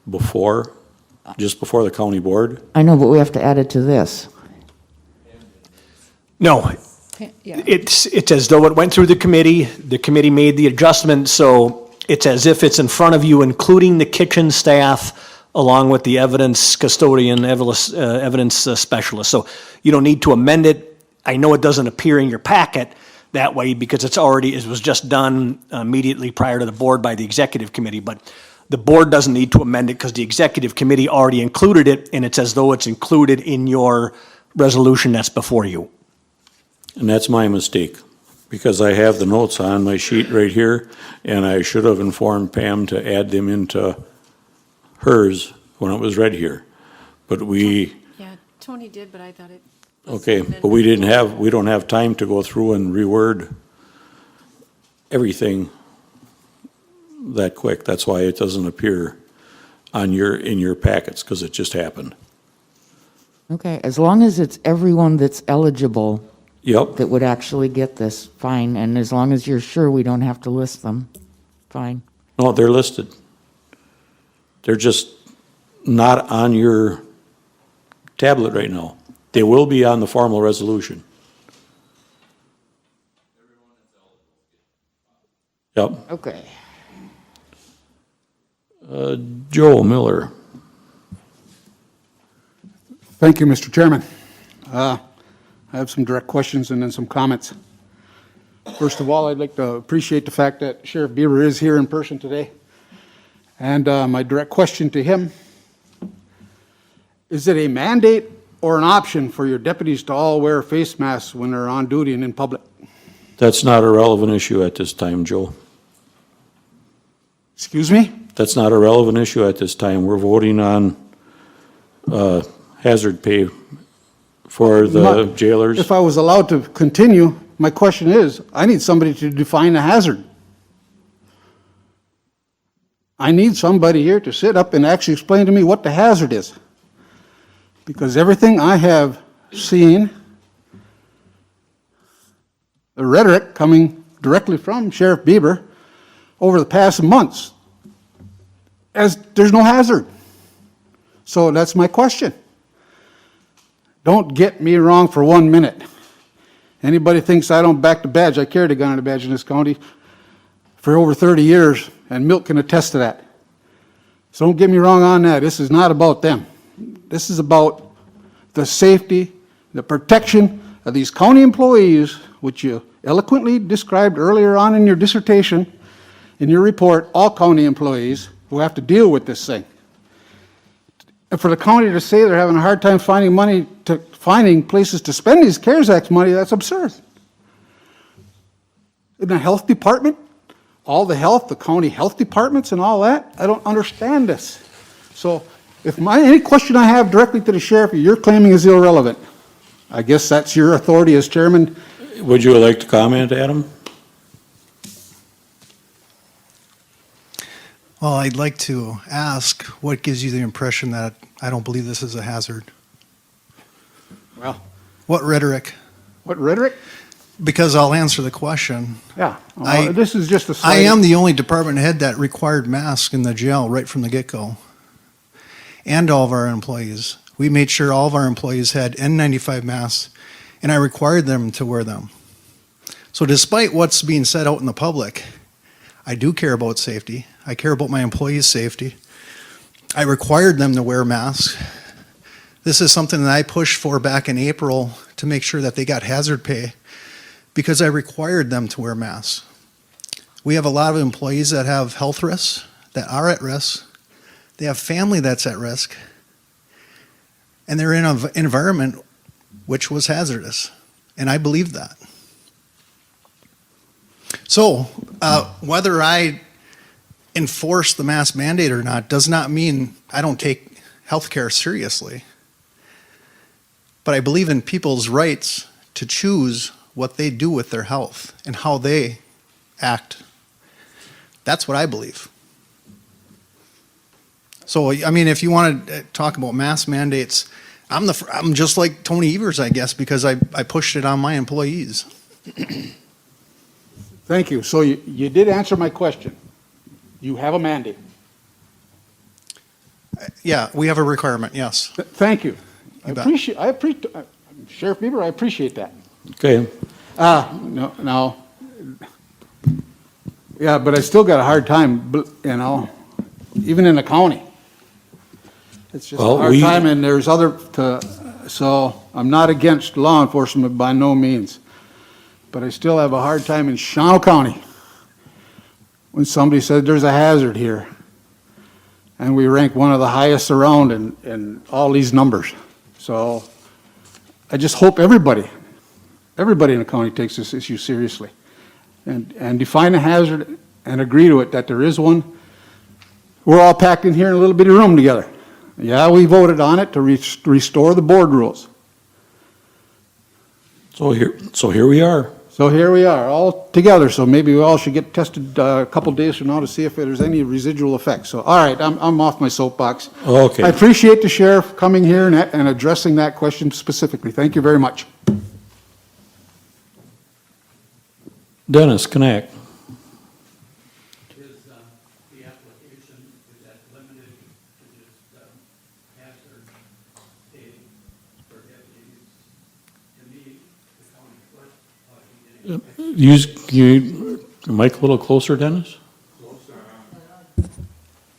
before, just before the county board. I know, but we have to add it to this. No, Yeah. it's as though it went through the committee made the adjustment, so it's as if it's in front of you, including the kitchen staff, along with the evidence custodian, evidence specialist. So you don't need to amend it. I know it doesn't appear in your packet that way because it was just done immediately prior to the board by the executive committee, but the board doesn't need to amend it because the executive committee already included it, and it's as though it's included in your resolution that's before you. And that's my mistake, because I have the notes on my sheet right here, and I should have informed Pam to add them into hers when it was read here. But Yeah, Tony did, but I thought it was. okay, but we don't have time to go through and reword everything that quick. That's why it doesn't appear in your packets, because it just happened. Okay, as long as it's everyone that's eligible Yep, that would actually get this, fine. And as long as you're sure we don't have to list them, fine. no, they're listed. They're just not on your tablet right now. They will be on the formal resolution. Yep. Okay. Joe Miller. Thank you, Mr. Chairman. I have some direct questions and then some comments. First of all, I'd like to appreciate the fact that Sheriff Bieber is here in person today. And my direct question to him, is it a mandate or an option for your deputies to all wear face masks when they're on duty and in public? That's not a relevant issue at this time, Joe. Excuse me? That's not a relevant issue at this time. We're voting on hazard pay for the jailers. If I was allowed to continue, my question is, I need somebody to define a hazard. I need somebody here to sit up and actually explain to me what the hazard is. Because everything I have seen, the rhetoric coming directly from Sheriff Bieber over the past months, as there's no hazard. So that's my question. Don't get me wrong for 1 minute. Anybody thinks I don't back the badge, I carried a gun and a badge in this county for over 30 years, and Milt can attest to that. So don't get me wrong on that. This is not about them. This is about the safety, the protection of these county employees, which you eloquently described earlier on in your dissertation, in your report, all county employees who have to deal with this thing. And for the county to say they're having a hard time finding places to spend these CARES Act money, that's absurd. In the health department, all the health, the county health departments and all that, I don't understand this. So if any question I have directly to the sheriff you're claiming is irrelevant, I guess that's your authority as chairman. Would you like to comment, Adam? Well, I'd like to ask, what gives you the impression that I don't believe this is a hazard? Well, What rhetoric? what rhetoric? Because I'll answer the question. Yeah, this is just a I slight. am the only department head that required masks in the jail right from the get-go. And all of our employees. We made sure all of our employees had N95 masks, and I required them to wear them. So despite what's being said out in the public, I do care about safety. I care about my employees' safety. I required them to wear masks. This is something that I pushed for back in April to make sure that they got hazard pay because I required them to wear masks. We have a lot of employees that have health risks, that are at risk. They have family that's at risk. And they're in an environment which was hazardous. And I believe that. So, whether I enforce the mask mandate or not does not mean I don't take healthcare seriously. But I believe in people's rights to choose what they do with their health and how they act. That's what I believe. So, I mean, if you want to talk about mask mandates, I'm just like Tony Evers, I guess, because I pushed it on my employees. Thank you. So you did answer my question. You have a mandate. Yeah, we have a requirement, yes. Thank you. You bet. Sheriff Bieber, I appreciate that. Okay. No. Yeah, but I still got a hard time, even in the county. It's just a Well, hard time, and there's so I'm not against law enforcement by no means. But I still have a hard time in Shawano County when somebody said there's a hazard here. And we rank one of the highest around in all these numbers. So I just hope everybody in the county takes this issue seriously and define a hazard and agree to it, that there is one. We're all packed in here in a little bitty room together. Yeah, we voted on it to restore the board rules. So here we are. So here we are, all together, so maybe we all should get tested a couple days from now to see if there's any residual effects. So, all right, I'm off my soapbox. Okay. I appreciate the sheriff coming here and addressing that question specifically. Thank you very much. Dennis Knack. Is the application, is that limited to just hazard pay for deputies? To me, the county clerk ought to be getting Use your mic a little closer, Dennis?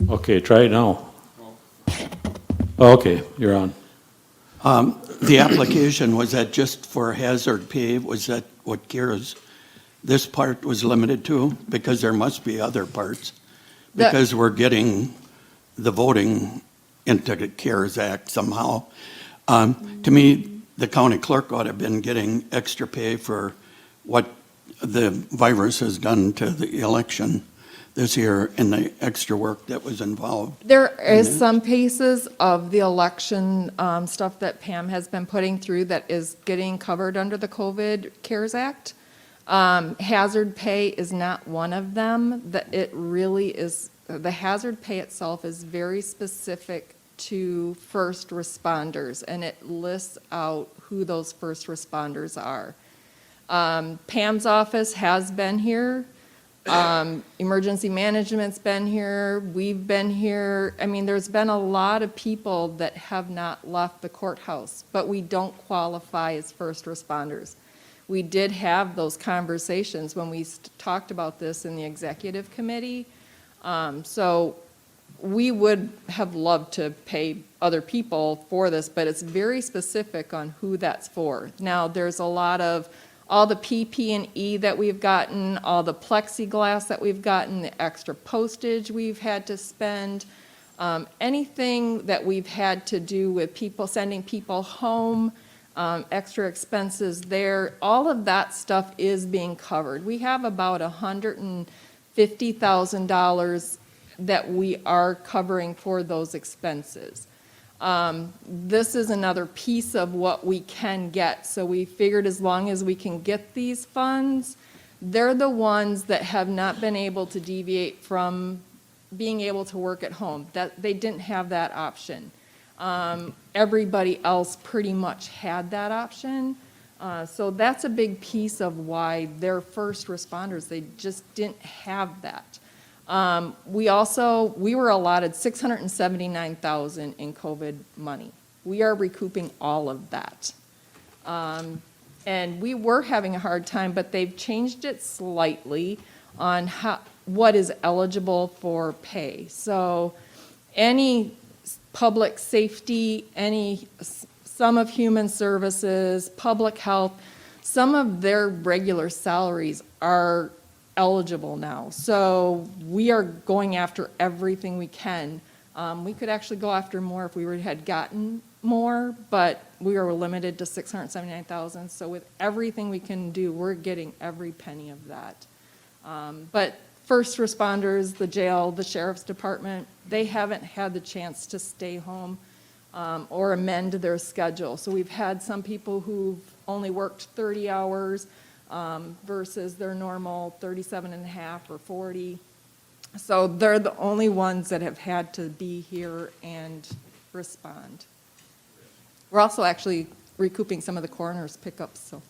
Okay, try it now. Okay, you're on. The application, was that just for hazard pay? Was that what CARES this part was limited to? Because there must be other parts. That- Because we're getting the voting into the CARES Act somehow. To me, the county clerk ought to have been getting extra pay for what the virus has done to the election this year and the extra work that was involved. There is some pieces of the election stuff that Pam has been putting through that is getting covered under the COVID CARES Act. Hazard pay is not one of them. That it really is, the hazard pay itself is very specific to first responders, and it lists out who those first responders are. Pam's office has been here. Emergency management's been here. We've been here. I mean, there's been a lot of people that have not left the courthouse, but we don't qualify as first responders. We did have those conversations when we talked about this in the executive committee. So we would have loved to pay other people for this, but it's very specific on who that's for. Now, there's a lot of all the PP&E that we've gotten, all the plexiglass that we've gotten, the extra postage we've had to spend, anything that we've had to do with people, sending people home, extra expenses there, all of that stuff is being covered. We have about $150,000 that we are covering for those expenses. This is another piece of what we can get. So we figured as long as we can get these funds, they're the ones that have not been able to deviate from being able to work at home. That they didn't have that option. Everybody else pretty much had that option. So that's a big piece of why they're first responders. They just didn't have that. We were allotted $679,000 in COVID money. We are recouping all of that. And we were having a hard time, but they've changed it slightly on what is eligible for pay. So any public safety, some of human services, public health, some of their regular salaries are eligible now. So we are going after everything we can. We could actually go after more if we had gotten more, but we are limited to $679,000. So with everything we can do, we're getting every penny of that. But first responders, the jail, the sheriff's department, they haven't had the chance to stay home or amend their schedule. So we've had some people who've only worked 30 hours versus their normal 37 and a half or 40. So they're the only ones that have had to be here and respond. We're also actually recouping some of the coroner's pickups, so,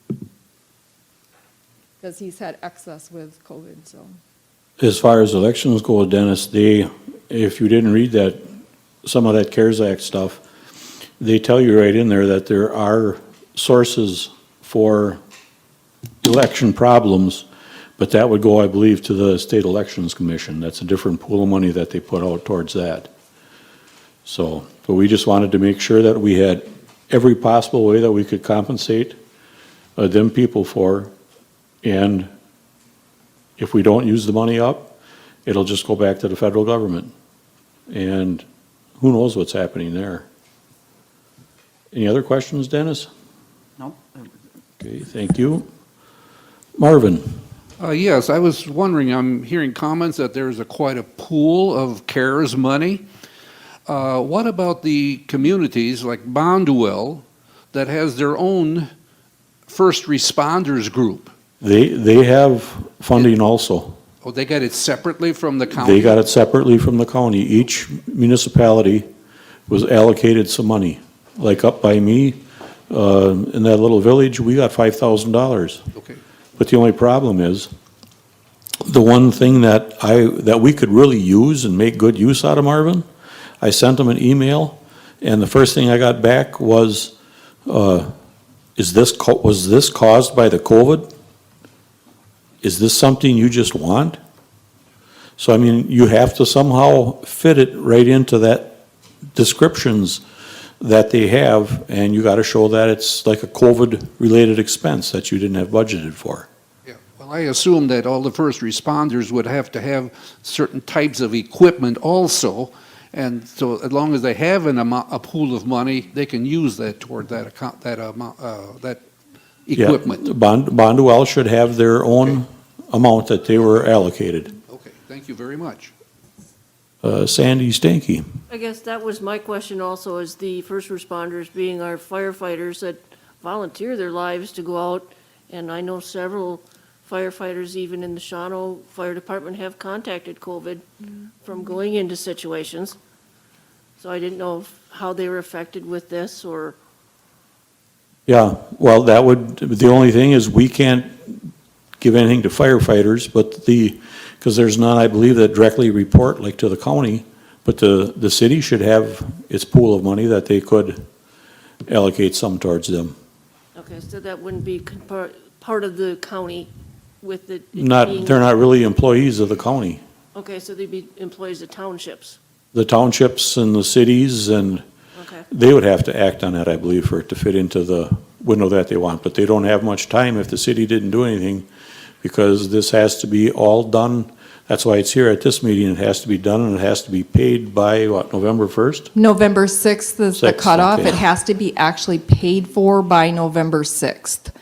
because he's had excess with COVID, so. As far as elections go, Dennis, if you didn't read that, some of that CARES Act stuff, they tell you right in there that there are sources for election problems, but that would go, I believe, to the State Elections Commission. That's a different pool of money that they put out towards that. So, but we just wanted to make sure that we had every possible way that we could compensate them people for, and if we don't use the money up, it'll just go back to the federal government. And who knows what's happening there. Any other questions, Dennis? No. Okay, thank you. Marvin? Yes, I was wondering, I'm hearing comments that there's quite a pool of CARES money. What about the communities like Bondwell that has their own first responders group? They have funding also. Oh, they got it separately from the county? They got it separately from the county. Each municipality was allocated some money. Like up by me, in that little village, we got $5,000. Okay. But the only problem is, the one thing that we could really use and make good use out of, Marvin, I sent them an email, and the first thing I got back was was this caused by the COVID? Is this something you just want? So, I mean, you have to somehow fit it right into that descriptions that they have, and you gotta show that it's like a COVID-related expense that you didn't have budgeted for. Yeah, well, I assume that all the first responders would have to have certain types of equipment also, and so as long as they have a pool of money, they can use that toward that account, that amount, that Yeah, equipment. Bondwell should have their own amount that they were allocated. Okay, thank you very much. Sandy Stanky. I guess that was my question also, is the first responders being our firefighters that volunteer their lives to go out. And I know several firefighters, even in the Shawano Fire Department, have contacted COVID from going into situations. So I didn't know how they were affected with this, or, Yeah, well, that would, the only thing is we can't give anything to firefighters, but because there's none, I believe, that directly report like to the county, but the city should have its pool of money that they could allocate some towards them. okay, so that wouldn't be part of the county with it being. They're not really employees of the county. Okay, so they'd be employees of townships. The townships and the cities, and Okay, they would have to act on that, I believe, for it to fit into the window that they want. But they don't have much time if the city didn't do anything, because this has to be all done. That's why it's here at this meeting. It has to be done, and it has to be paid by, what, November 1st? November 6th is the 6th, cutoff. okay. It has to be actually paid for by November 6th.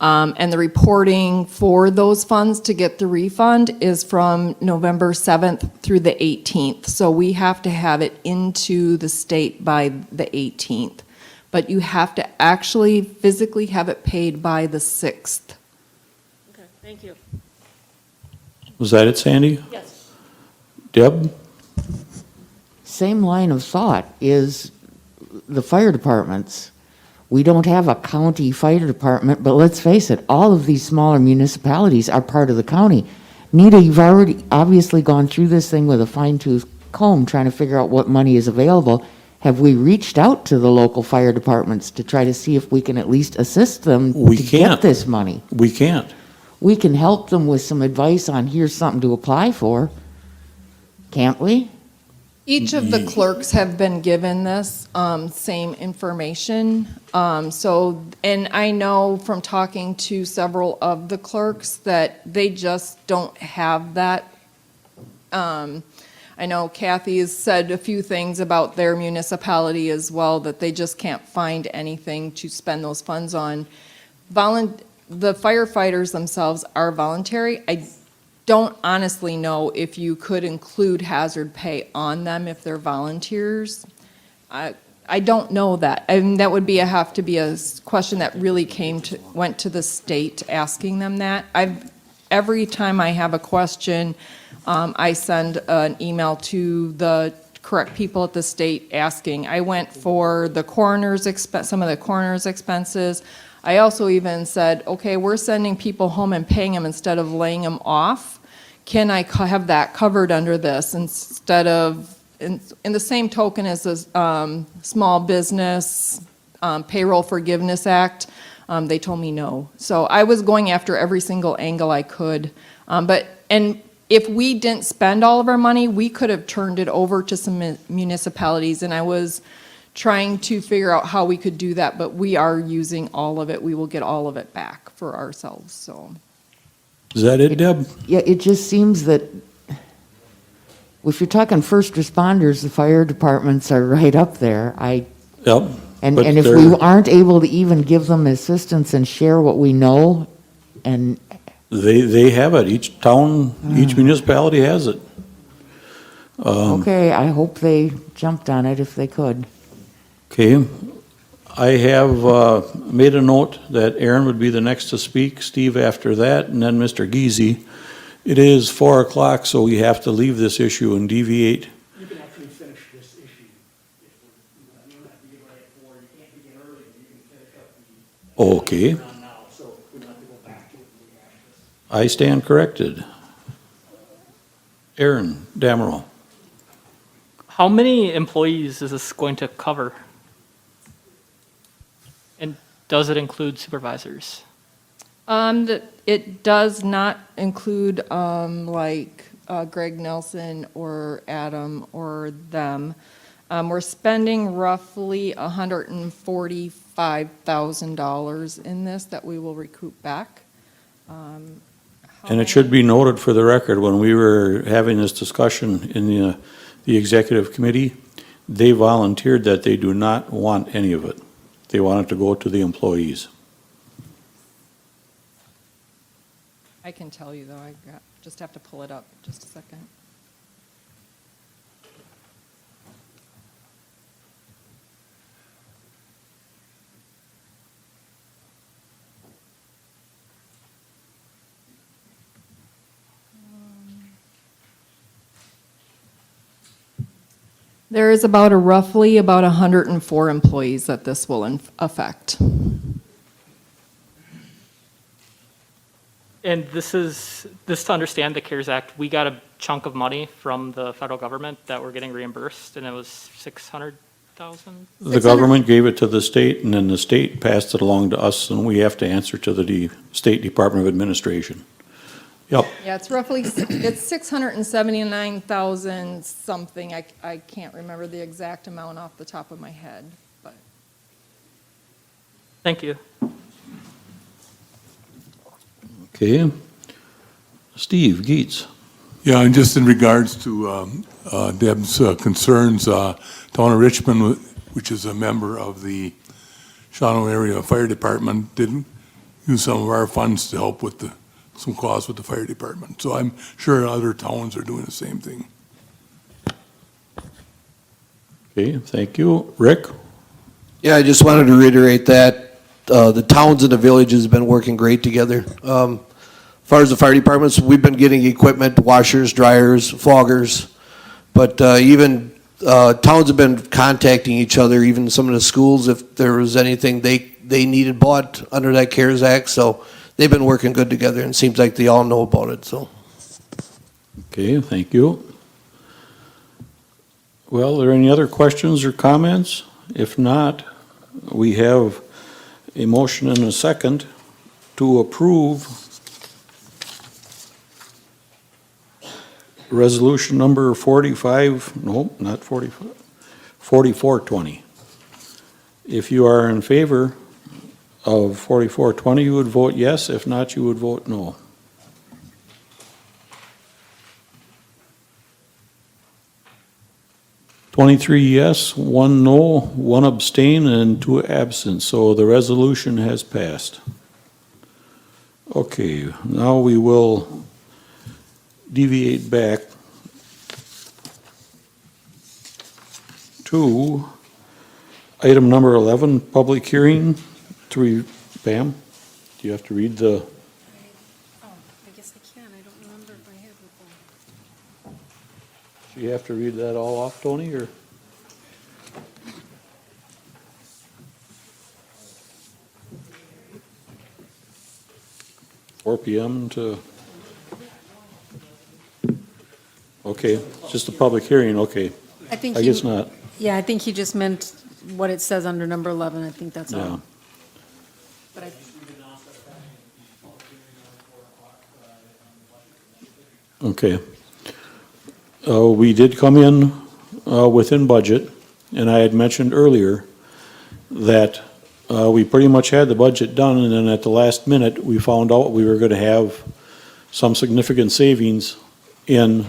And the reporting for those funds to get the refund is from November 7th through the 18th. So we have to have it into the state by the 18th. But you have to actually physically have it paid by the 6th. okay, thank you. Was that it, Sandy? Yes. Deb? Same line of thought is the fire departments. We don't have a county fire department, but let's face it, all of these smaller municipalities are part of the county. Nita, you've already obviously gone through this thing with a fine-tooth comb trying to figure out what money is available. Have we reached out to the local fire departments to try to see if we can at least assist them We to can't. get this money? We can't. We can help them with some advice on here's something to apply for, can't we? Each of the clerks have been given this same information. And I know from talking to several of the clerks that they just don't have that. I know Kathy has said a few things about their municipality as well, that they just can't find anything to spend those funds on. The firefighters themselves are voluntary. I don't honestly know if you could include hazard pay on them if they're volunteers. I don't know that. And that would have to be a question that really went to the state asking them that. Every time I have a question, I send an email to the correct people at the state asking. I went for the some of the coroner's expenses. I also even said, okay, we're sending people home and paying them instead of laying them off. Can I have that covered under this instead of, in the same token as the Small Business Payroll Forgiveness Act? They told me no. So I was going after every single angle I could. And if we didn't spend all of our money, we could have turned it over to some municipalities, and I was trying to figure out how we could do that, but we are using all of it. We will get all of it back for ourselves, so. Is that it, Deb? Yeah, it just seems that if you're talking first responders, the fire departments are right up there. Yep. And but if they're- we aren't able to even give them assistance and share what we know, and They have it. Each town, each municipality has it. okay, I hope they jumped on it if they could. Okay. I have made a note that Aaron would be the next to speak, Steve after that, and then Mr. Geezy. It is 4 o'clock, so we have to leave this issue and deviate. You can actually finish this issue. You don't have to get right at 4, you can't begin early, you can finish up the. Okay. we're on now, so we don't have to go back to it and rehash this. I stand corrected. Aaron Damerl. How many employees is this going to cover? And does it include supervisors? It does not include Greg Nelson or Adam or them. We're spending roughly $145,000 in this that we will recoup back. And it should be noted for the record, when we were having this discussion in the executive committee, they volunteered that they do not want any of it. They want it to go to the employees. I can tell you, though, just have to pull it up, just a second. There is roughly about 104 employees that this will affect. And this to understand the CARES Act, we got a chunk of money from the federal government that we're getting reimbursed, and it was 600,000? The government gave it to the state, and then the state passed it along to us, and we have to answer to the State Department of Administration. Yep. Yeah, it's roughly, it's 679,000 something. I can't remember the exact amount off the top of my head, but. Thank you. Okay. Steve Geets. Yeah, and just in regards to Deb's concerns, Town of Richmond, which is a member of the Shawano Area Fire Department, did use some of our funds to help with some costs with the fire department. So I'm sure other towns are doing the same thing. Okay, thank you. Rick? Yeah, I just wanted to reiterate that the towns and the villages have been working great together. As far as the fire departments, we've been getting equipment, washers, dryers, foggers, but even towns have been contacting each other, even some of the schools, if there was anything they needed bought under that CARES Act. So they've been working good together, and it seems like they all know about it, so. Okay, thank you. Well, are there any other questions or comments? If not, we have a motion and a second to approve resolution number 4420. If you are in favor of 4420, you would vote yes. If not, you would vote no. Twenty-three yes, 1 no, 1 abstain, and 2 absent. So the resolution has passed. Okay, now we will deviate back to item number 11, public hearing. Pam, do you have to read the? Oh, I guess I can. I don't remember if I have it though. Do you have to read that all off, Tony, or? Four PM to? Okay, just a public hearing, okay. I think I guess not, Yeah, I think he just meant what it says under number 11. I think that's yeah. all. But I, Okay. We did come in within budget, and I had mentioned earlier that we pretty much had the budget done, and then at the last minute, we found out we were going to have some significant savings in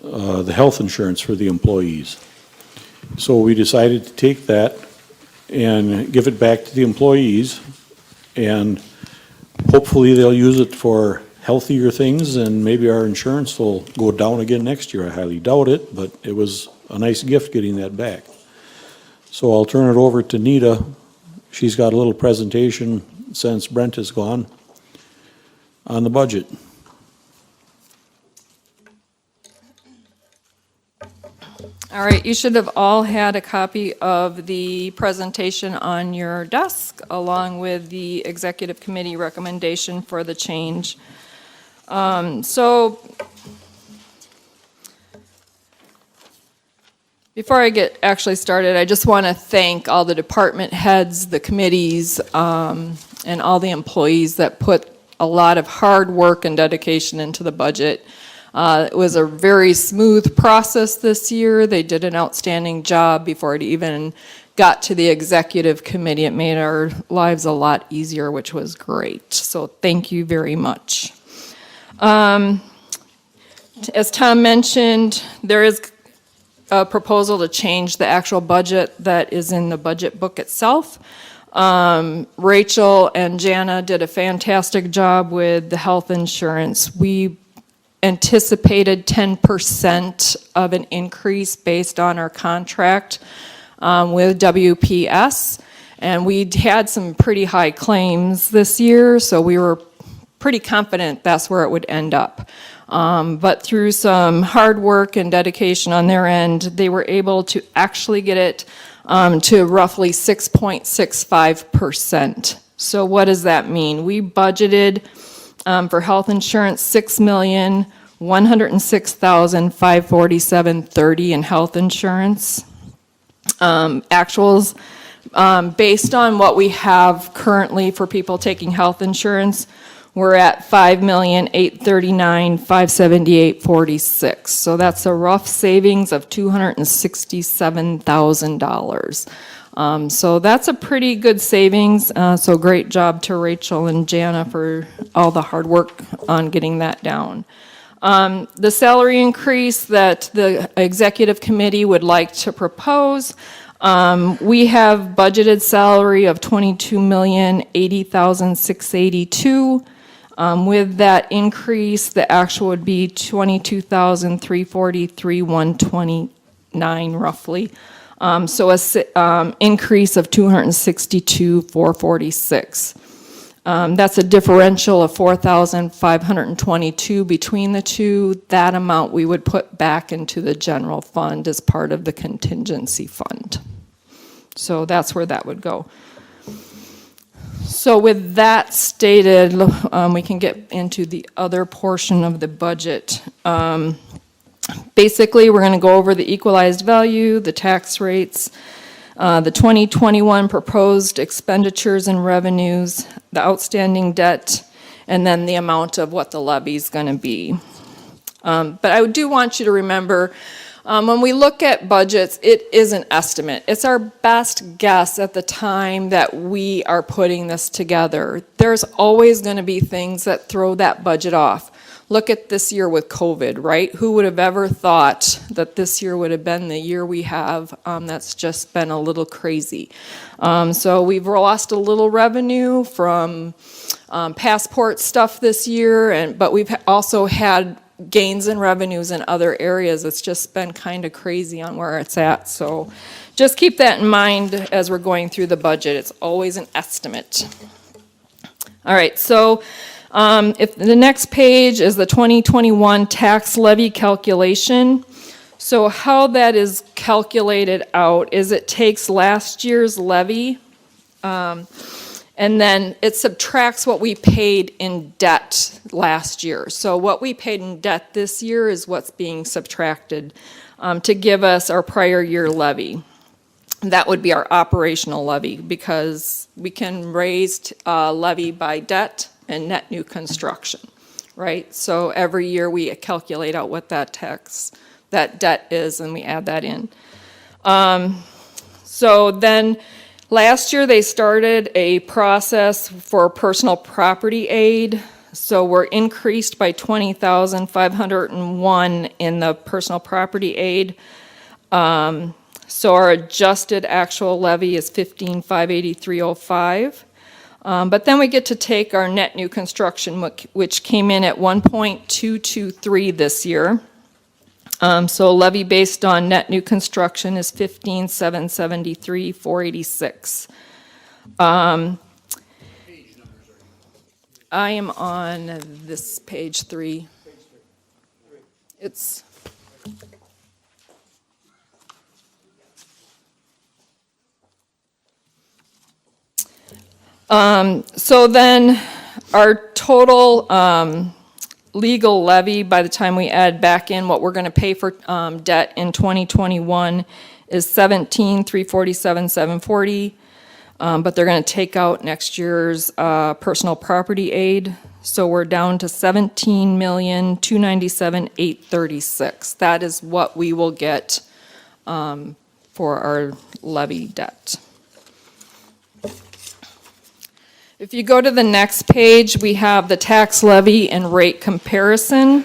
the health insurance for the employees. So we decided to take that and give it back to the employees, and hopefully they'll use it for healthier things, and maybe our insurance will go down again next year. I highly doubt it, but it was a nice gift getting that back. So I'll turn it over to Nita. She's got a little presentation since Brent is gone on the budget. All right, you should have all had a copy of the presentation on your desk, along with the executive committee recommendation for the change. So, before I get actually started, I just want to thank all the department heads, the committees, and all the employees that put a lot of hard work and dedication into the budget. It was a very smooth process this year. They did an outstanding job before it even got to the executive committee. It made our lives a lot easier, which was great. So thank you very much. As Tom mentioned, there is a proposal to change the actual budget that is in the budget book itself. Rachel and Jana did a fantastic job with the health insurance. We anticipated 10% of an increase based on our contract with WPS, and we had some pretty high claims this year, so we were pretty confident that's where it would end up. But through some hard work and dedication on their end, they were able to actually get it to roughly 6.65%. So what does that mean? We budgeted for health insurance $6,106,547.30 in health insurance. Actuals, based on what we have currently for people taking health insurance, we're at $5,839,578.46. So that's a rough savings of $267,000. So that's a pretty good savings. So great job to Rachel and Jana for all the hard work on getting that down. The salary increase that the executive committee would like to propose, we have budgeted salary of $22,080,682. With that increase, the actual would be $22,343,129 roughly. So a increase of $262,446. That's a differential of $4,522 between the two. That amount we would put back into the general fund as part of the contingency fund. So that's where that would go. So with that stated, we can get into the other portion of the budget. Basically, we're going to go over the equalized value, the tax rates, the 2021 proposed expenditures and revenues, the outstanding debt, and then the amount of what the levy is going to be. But I do want you to remember, when we look at budgets, it is an estimate. It's our best guess at the time that we are putting this together. There's always going to be things that throw that budget off. Look at this year with COVID, right? Who would have ever thought that this year would have been the year we have? That's just been a little crazy. So we've lost a little revenue from passport stuff this year, but we've also had gains in revenues in other areas. It's just been kind of crazy on where it's at. So just keep that in mind as we're going through the budget. It's always an estimate. All right, so if the next page is the 2021 tax levy calculation. So how that is calculated out is it takes last year's levy and then it subtracts what we paid in debt last year. So what we paid in debt this year is what's being subtracted to give us our prior year levy. That would be our operational levy because we can raise levy by debt and net new construction, right? So every year we calculate out what that debt is and we add that in. So then last year they started a process for personal property aid. So we're increased by $20,501 in the personal property aid. So our adjusted actual levy is $15,583.05. But then we get to take our net new construction, which came in at 1.223 this year. So levy based on net new construction is $15,773,486. I am on this page 3. It's so then our total legal levy, by the time we add back in what we're going to pay for debt in 2021, is $17,347,740. But they're going to take out next year's personal property aid. So we're down to $17,297,836. That is what we will get for our levy debt. If you go to the next page, we have the tax levy and rate comparison.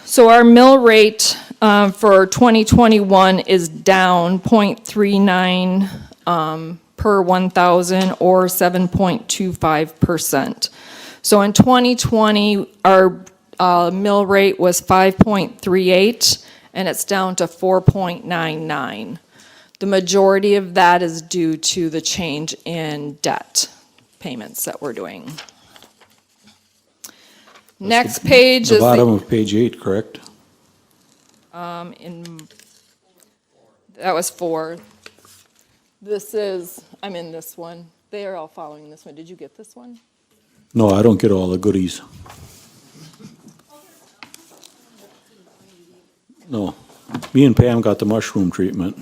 So our mill rate for 2021 is down 0.39 per 1,000 or 7.25%. So in 2020, our mill rate was 5.38 and it's down to 4.99. The majority of that is due to the change in debt payments that we're doing. Next page The is bottom of page 8, correct? that was 4. This is, I'm in this one. They are all following this one. Did you get this one? No, I don't get all the goodies. No, me and Pam got the mushroom treatment.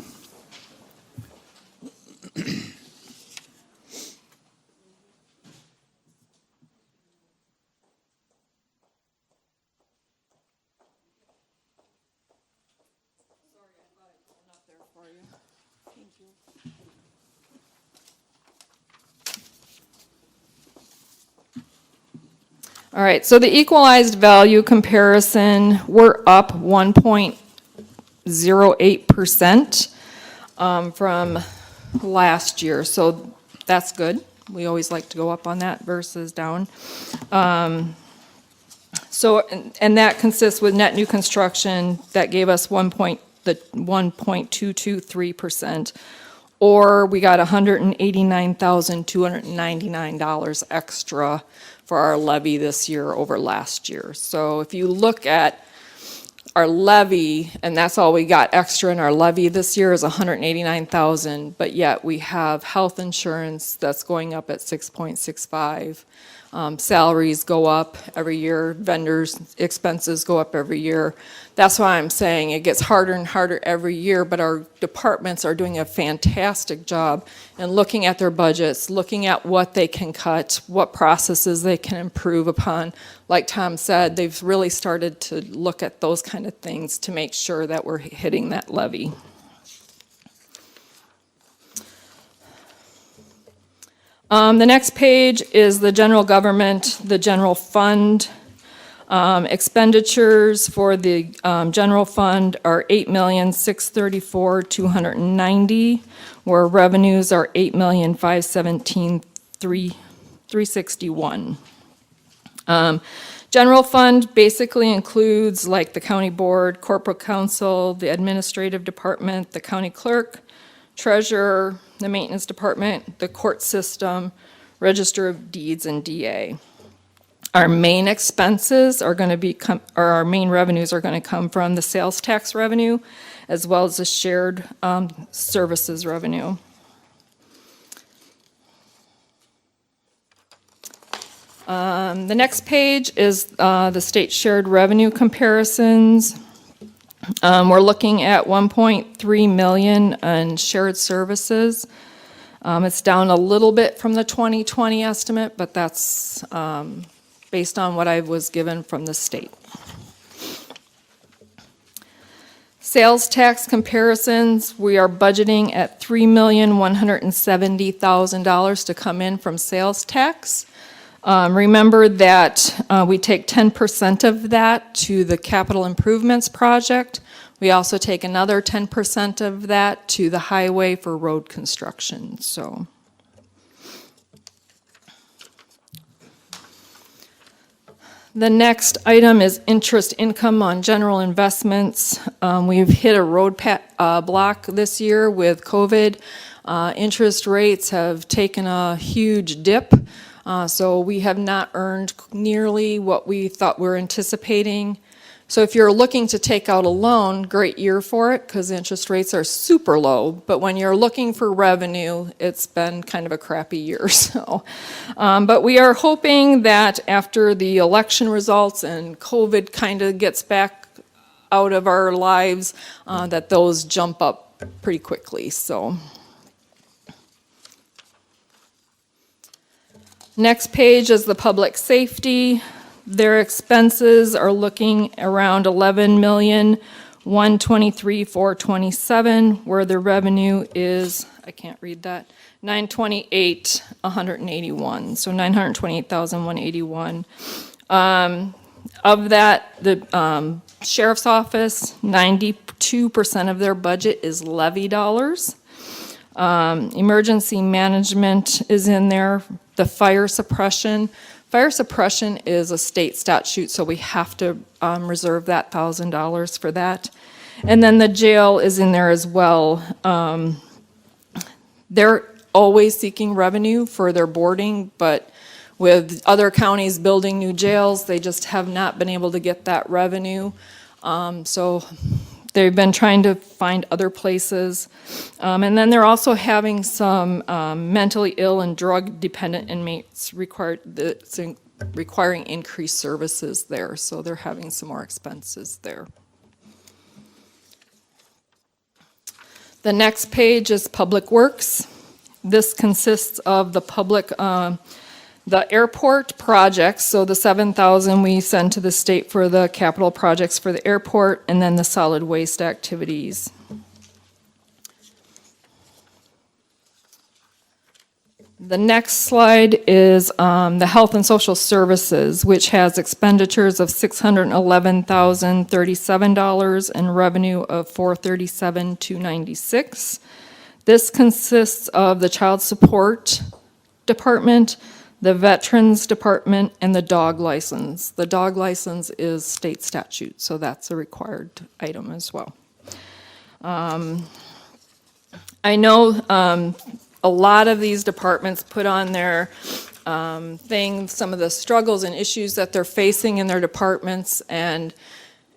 All right, so the equalized value comparison, we're up 1.08% from last year, so that's good. We always like to go up on that versus down. So, and that consists with net new construction, that gave us 1.223%, or we got $189,299 extra for our levy this year over last year. So if you look at our levy, and that's all we got extra in our levy this year is $189,000, but yet we have health insurance that's going up at 6.65. Salaries go up every year, vendors' expenses go up every year. That's why I'm saying it gets harder and harder every year, but our departments are doing a fantastic job in looking at their budgets, looking at what they can cut, what processes they can improve upon. Like Tom said, they've really started to look at those kind of things to make sure that we're hitting that levy. The next page is the general government, the general fund. Expenditures for the general fund are $8,634,290, where revenues are $8,517,361. General fund basically includes like the county board, corporate council, the administrative department, the county clerk, treasurer, the maintenance department, the court system, register of deeds, and DA. Our main expenses are going to be, or our main revenues are going to come from the sales tax revenue, as well as the shared services revenue. The next page is the state shared revenue comparisons. We're looking at 1.3 million in shared services. It's down a little bit from the 2020 estimate, but that's based on what I was given from the state. Sales tax comparisons, we are budgeting at $3,170,000 to come in from sales tax. Remember that we take 10% of that to the capital improvements project. We also take another 10% of that to the highway for road construction. So, the next item is interest income on general investments. We've hit a road block this year with COVID. Interest rates have taken a huge dip. So we have not earned nearly what we thought we were anticipating. So if you're looking to take out a loan, great year for it because interest rates are super low. But when you're looking for revenue, it's been kind of a crappy year. So, but we are hoping that after the election results and COVID kind of gets back out of our lives, that those jump up pretty quickly. So. Next page is the public safety. Their expenses are looking around 11 million, 123,427, where the revenue is, I can't read that, 928,181, so 928,181. Of that, the sheriff's office, 92% of their budget is levy dollars. Emergency management is in there. The fire suppression is a state statute, so we have to reserve that $1,000 for that. And then the jail is in there as well. They're always seeking revenue for their boarding, but with other counties building new jails, they just have not been able to get that revenue. So they've been trying to find other places. And then they're also having some mentally ill and drug-dependent inmates requiring increased services there. So they're having some more expenses there. The next page is Public Works. This consists of the the airport projects, so the $7,000 we send to the state for the capital projects for the airport, and then the solid waste activities. The next slide is the Health and Social Services, which has expenditures of $611,037 and revenue of $437,296. This consists of the Child Support Department, the Veterans Department, and the dog license. The dog license is state statute, so that's a required item as well. I know a lot of these departments put on their thing some of the struggles and issues that they're facing in their departments, and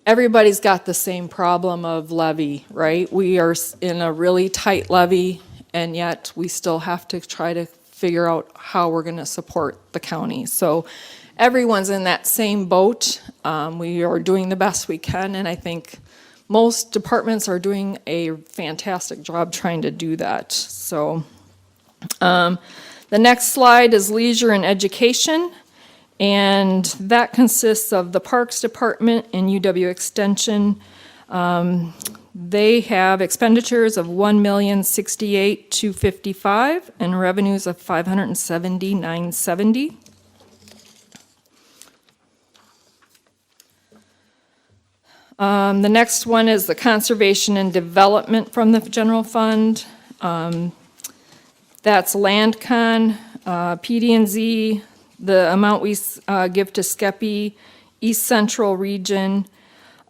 everybody's got the same problem of levy, right? We are in a really tight levy, and yet we still have to try to figure out how we're going to support the county. So everyone's in that same boat. We are doing the best we can, and I think most departments are doing a fantastic job trying to do that. So the next slide is leisure and education, and that consists of the Parks Department and UW Extension. They have expenditures of $1,068,255 and revenues of $570,970. The next one is the conservation and development from the general fund. That's LandCon, PD&Z, the amount we give to SCEPI, East Central Region,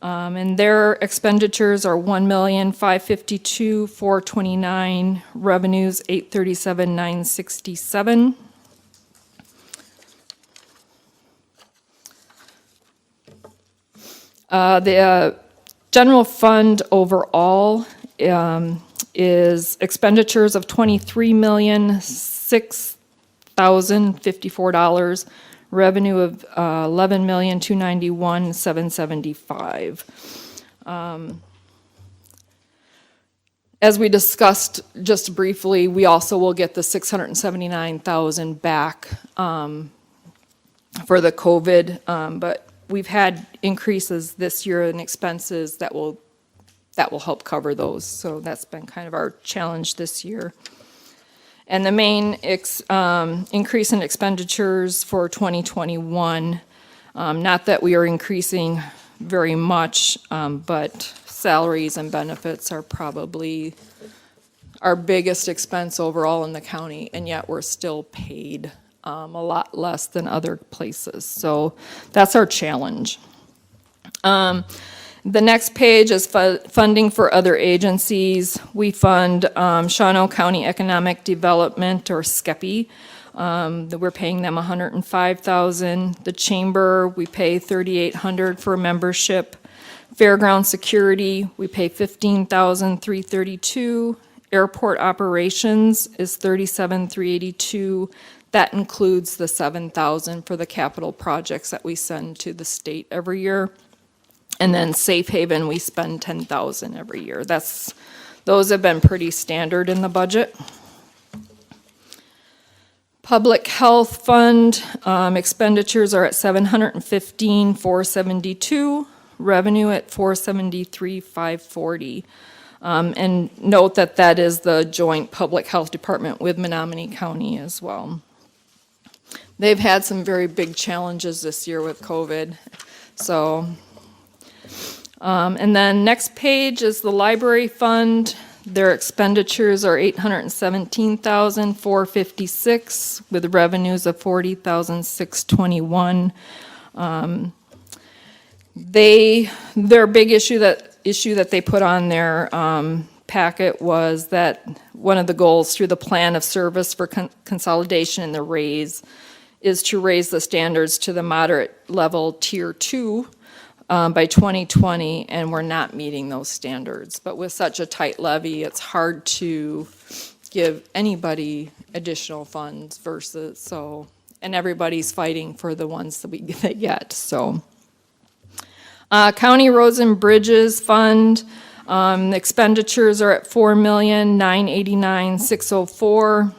and their expenditures are $1,552,429, revenues $837,967. The general fund overall is expenditures of $23,006,054, revenue of $11,291,775. As we discussed just briefly, we also will get the $679,000 back for the COVID, but we've had increases this year in expenses that will help cover those. So that's been kind of our challenge this year. And the main increase in expenditures for 2021, not that we are increasing very much, but salaries and benefits are probably our biggest expense overall in the county, and yet we're still paid a lot less than other places. So that's our challenge. The next page is funding for other agencies. We fund Shawano County Economic Development, or SCEPI. We're paying them $105,000. The chamber, we pay $3,800 for membership. Fairground security, we pay $15,332. Airport operations is $37,382. That includes the $7,000 for the capital projects that we send to the state every year. And then Safe Haven, we spend $10,000 every year. Those have been pretty standard in the budget. Public Health Fund expenditures are at $715,472. revenue at 473,540. And note that that is the joint public health department with Menominee County as well. They've had some very big challenges this year with COVID, so. And then next page is the library fund. Their expenditures are $817,456 with revenues of $40,621. Their big issue that they put on their packet was that one of the goals through the plan of service for consolidation and the raise is to raise the standards to the moderate level tier 2 by 2020, and we're not meeting those standards. But with such a tight levy, it's hard to give anybody additional funds versus so, and everybody's fighting for the ones that they get. So, County Roads and Bridges Fund expenditures are at $4,989,604.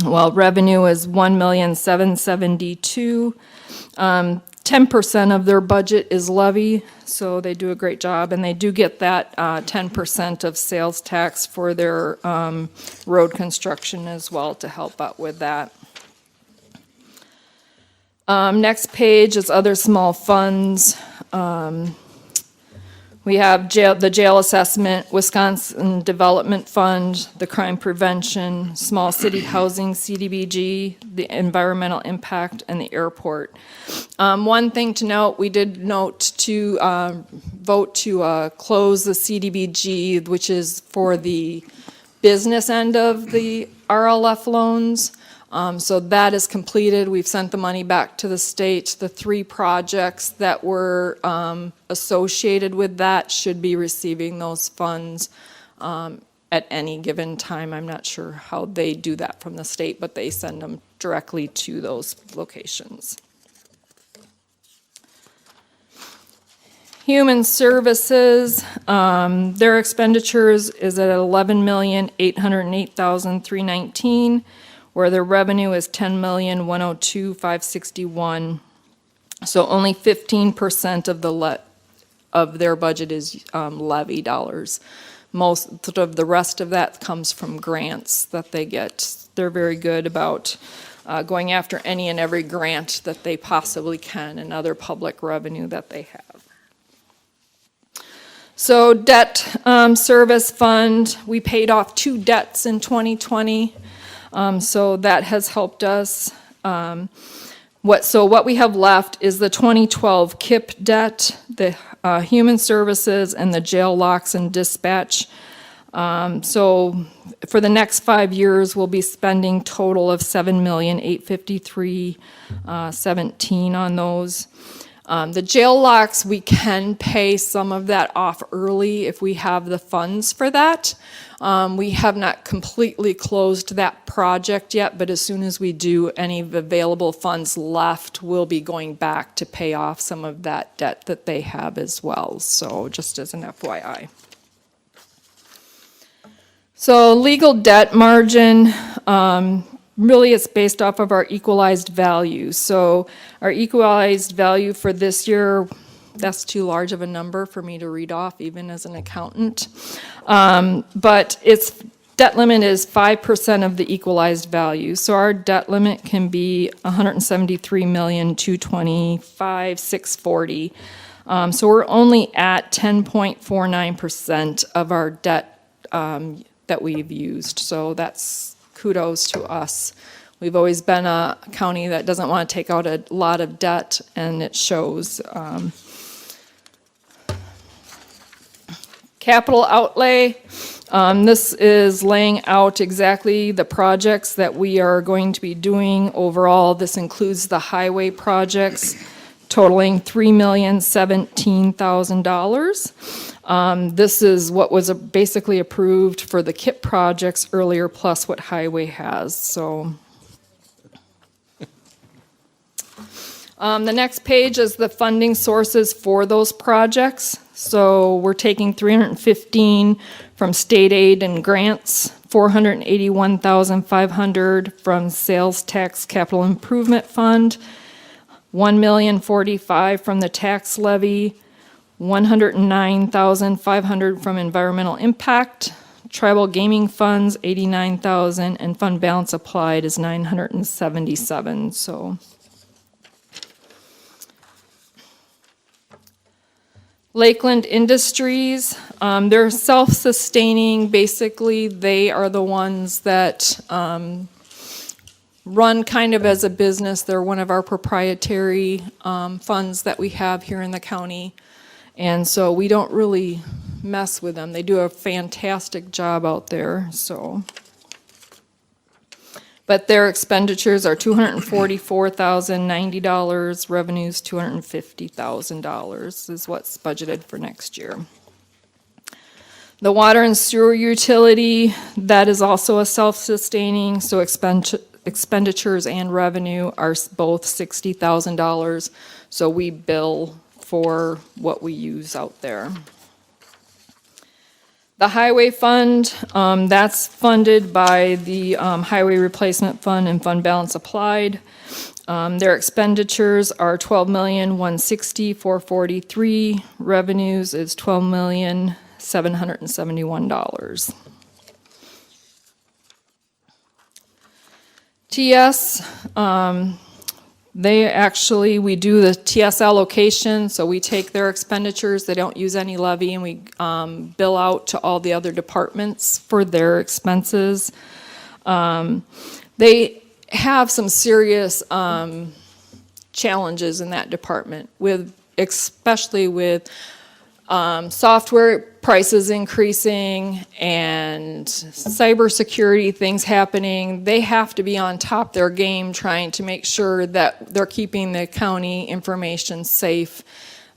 Well, revenue is $1,772,000. 10% of their budget is levy, so they do a great job, and they do get that 10% of sales tax for their road construction as well to help out with that. Next page is other small funds. We have the jail assessment, Wisconsin Development Fund, the crime prevention, small city housing, CDBG, the environmental impact, and the airport. One thing to note, we did vote to close the CDBG, which is for the business end of the RLF loans. So that is completed. We've sent the money back to the state. The 3 projects that were associated with that should be receiving those funds at any given time. I'm not sure how they do that from the state, but they send them directly to those locations. Human Services, their expenditures is at $11,808,319. where their revenue is $10,102,561. So only 15% of their budget is levy dollars. Most of the rest of that comes from grants that they get. They're very good about going after any and every grant that they possibly can and other public revenue that they have. So debt service fund, we paid off 2 debts in 2020. So that has helped us. What we have left is the 2012 KIP debt, the Human Services, and the jail locks and dispatch. So for the next 5 years, we'll be spending total of $7,853,17 on those. The jail locks, we can pay some of that off early if we have the funds for that. We have not completely closed that project yet, but as soon as we do, any available funds left will be going back to pay off some of that debt that they have as well. So just as an FYI. So legal debt margin, really it's based off of our equalized value. So our equalized value for this year, that's too large of a number for me to read off even as an accountant. But its debt limit is 5% of the equalized value. So our debt limit can be $173,225,640. So we're only at 10.49% of our debt that we've used. So that's kudos to us. We've always been a county that doesn't want to take out a lot of debt, and it shows. Capital outlay, this is laying out exactly the projects that we are going to be doing overall. This includes the highway projects totaling $3,017,000. This is what was basically approved for the KIP projects earlier, plus what highway has. So the next page is the funding sources for those projects. So we're taking $315 from state aid and grants, $481,500 from sales tax capital improvement fund, $1,045,000 from the tax levy, $109,500 from environmental impact, tribal gaming funds, $89,000, and fund balance applied is $977, so. Lakeland Industries, they're self-sustaining. Basically, they are the ones that run kind of as a business. They're one of our proprietary funds that we have here in the county. And so we don't really mess with them. They do a fantastic job out there, so. But their expenditures are $244,090, revenues $250,000 is what's budgeted for next year. The water and sewer utility, that is also a self-sustaining, so expenditures and revenue are both $60,000, so we bill for what we use out there. The highway fund, that's funded by the highway replacement fund and fund balance applied. Their expenditures are $12,160,443. Revenues is $12,771. TS, we do the TS allocation, so we take their expenditures, they don't use any levy, and we bill out to all the other departments for their expenses. They have some serious challenges in that department, especially with software prices increasing and cybersecurity things happening. They have to be on top of their game trying to make sure that they're keeping the county information safe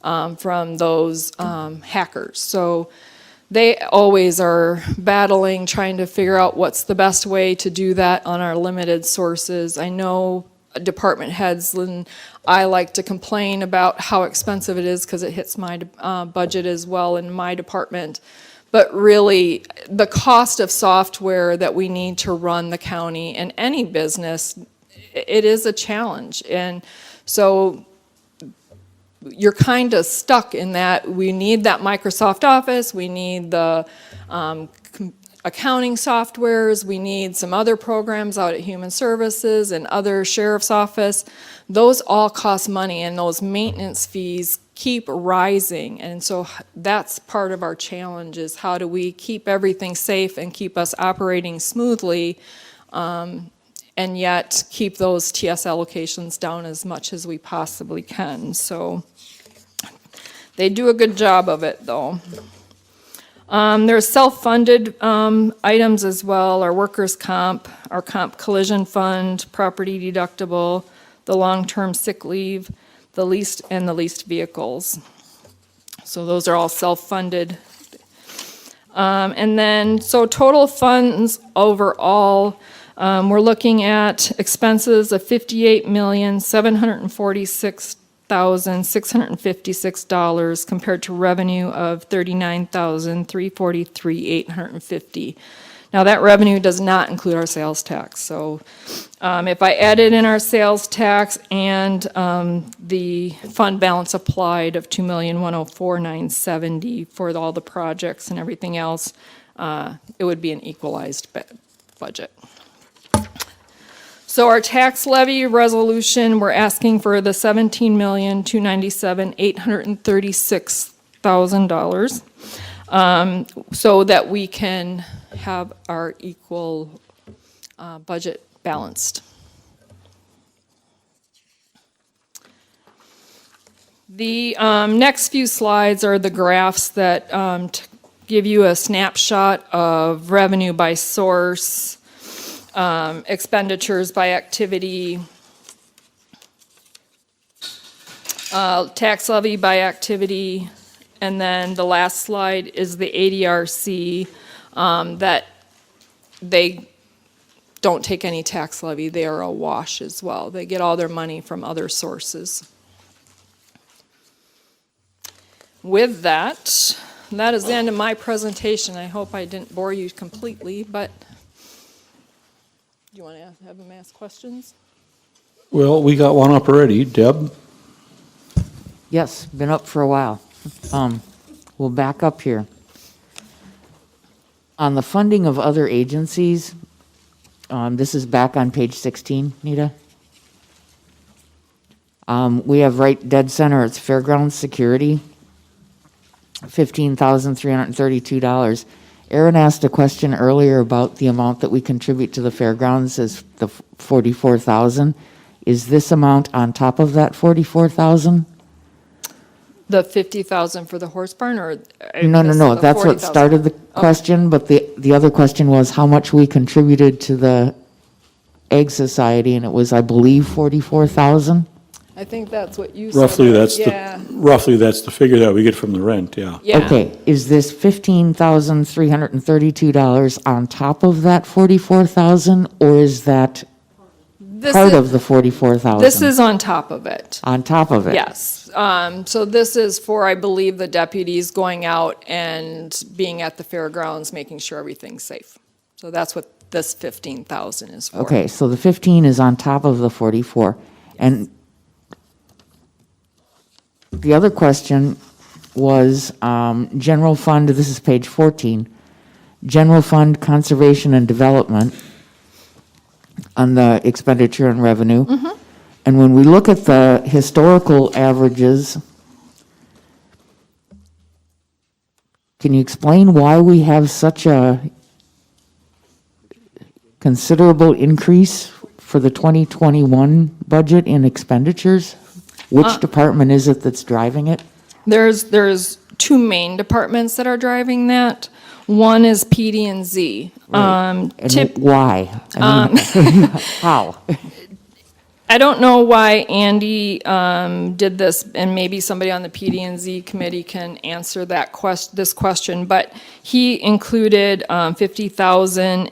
from those hackers. So they always are battling, trying to figure out what's the best way to do that on our limited sources. I know department heads and I like to complain about how expensive it is because it hits my budget as well in my department. But really, the cost of software that we need to run the county and any business, it is a challenge. And so you're kind of stuck in that. We need that Microsoft Office, we need the accounting softwares, we need some other programs out at Human Services and other sheriff's office. Those all cost money, and those maintenance fees keep rising. And so that's part of our challenge, is how do we keep everything safe and keep us operating smoothly, and yet keep those TS allocations down as much as we possibly can. So they do a good job of it, though. There's self-funded items as well, our workers' comp, our comp collision fund, property deductible, the long-term sick leave, the leased vehicles. So those are all self-funded. And then, so total funds overall, we're looking at expenses of $58,746,656 compared to revenue of $39,343,850. Now that revenue does not include our sales tax. So if I added in our sales tax and the fund balance applied of $2,104,970 for all the projects and everything else, it would be an equalized budget. So our tax levy resolution, we're asking for the $17,297,836,000 so that we can have our equal budget balanced. The next few slides are the graphs that give you a snapshot of revenue by source, expenditures by activity, tax levy by activity, and then the last slide is the ADRC, that they don't take any tax levy. They are a wash as well. They get all their money from other sources. With that, that is the end of my presentation. I hope I didn't bore you completely, but do you want to have them ask questions? Well, we got one up already. Deb? Yes, been up for a while. We'll back up here. On the funding of other agencies, this is back on page 16, Nita. We have right dead center, it's fairgrounds security, $15,332. Aaron asked a question earlier about the amount that we contribute to the fairgrounds is the 44,000. Is this amount on top of that 44,000? The 50,000 for the horse barn, or? No, the that's what 40,000? started the question, but the other question was how much we contributed to the Egg Society, and it was, I believe, 44,000? I think that's what you said. Roughly, right? that's Yeah. the figure that we get from the rent, yeah. Yeah. Okay, is this $15,332 on top of that 44,000, or is that This part is- of the 44,000? This is on top of it. On top of it? Yes. So this is for, I believe, the deputies going out and being at the fairgrounds, making sure everything's safe. So that's what this 15,000 is for. Okay, so the 15 is on top of the 44. And the other question was, general fund, this is page 14, general fund conservation and development on the expenditure and revenue. And when we look at the historical averages, can you explain why we have such a considerable increase for the 2021 budget in expenditures? Which department is it that's driving it? There's two main departments that are driving that. One is PD&Z. And why? I mean, how? I don't know why Andy did this, and maybe somebody on the PD&Z committee can answer this question, but he included 50,000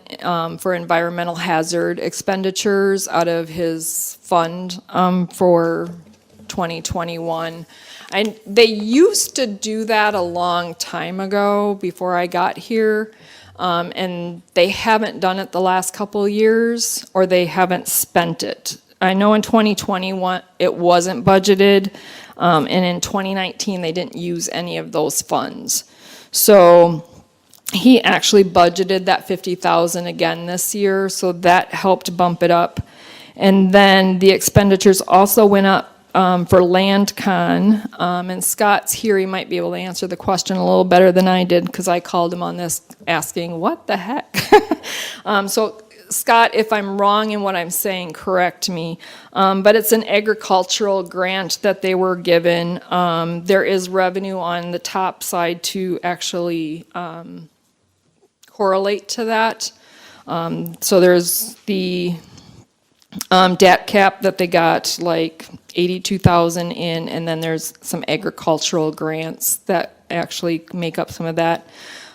for environmental hazard expenditures out of his fund for 2021. And they used to do that a long time ago before I got here. And they haven't done it the last couple of years, or they haven't spent it. I know in 2021, it wasn't budgeted, and in 2019, they didn't use any of those funds. So he actually budgeted that 50,000 again this year, so that helped bump it up. And then the expenditures also went up for LandCon, and Scott's here, he might be able to answer the question a little better than I did, because I called him on this asking, what the heck? So Scott, if I'm wrong in what I'm saying, correct me, but it's an agricultural grant that they were given. There is revenue on the top side to actually correlate to that. So there's the DAT cap that they got, like 82,000 in, and then there's some agricultural grants that actually make up some of that.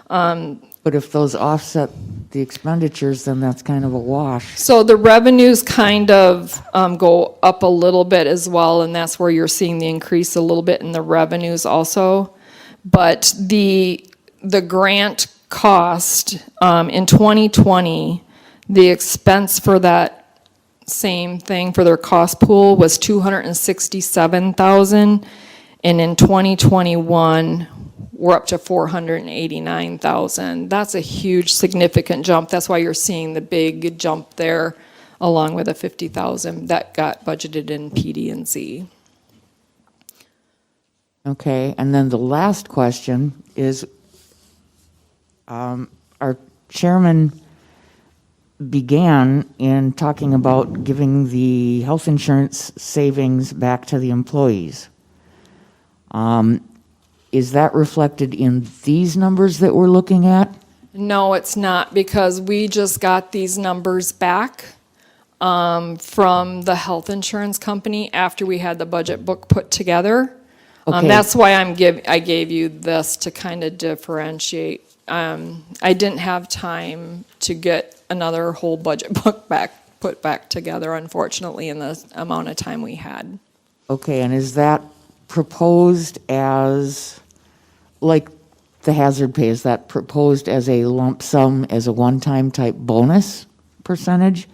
But if those offset the expenditures, then that's kind of a wash. So the revenues kind of go up a little bit as well, and that's where you're seeing the increase a little bit in the revenues also. But the grant cost in 2020, the expense for that same thing for their cost pool was $267,000, and in 2021 we're up to $489,000. That's a huge, significant jump. That's why you're seeing the big jump there, along with the 50,000 that got budgeted in PD&Z. Okay, and then the last question is, our chairman began in talking about giving the health insurance savings back to the employees. Is that reflected in these numbers that we're looking at? No, it's not, because we just got these numbers back from the health insurance company after we had the budget book put together. Okay. That's why I gave you this to kind of differentiate. I didn't have time to get another whole budget book put back together, unfortunately, in the amount of time we had. Okay, and is that proposed as, like the hazard pay, is that proposed as a lump sum, as a one-time type bonus percentage?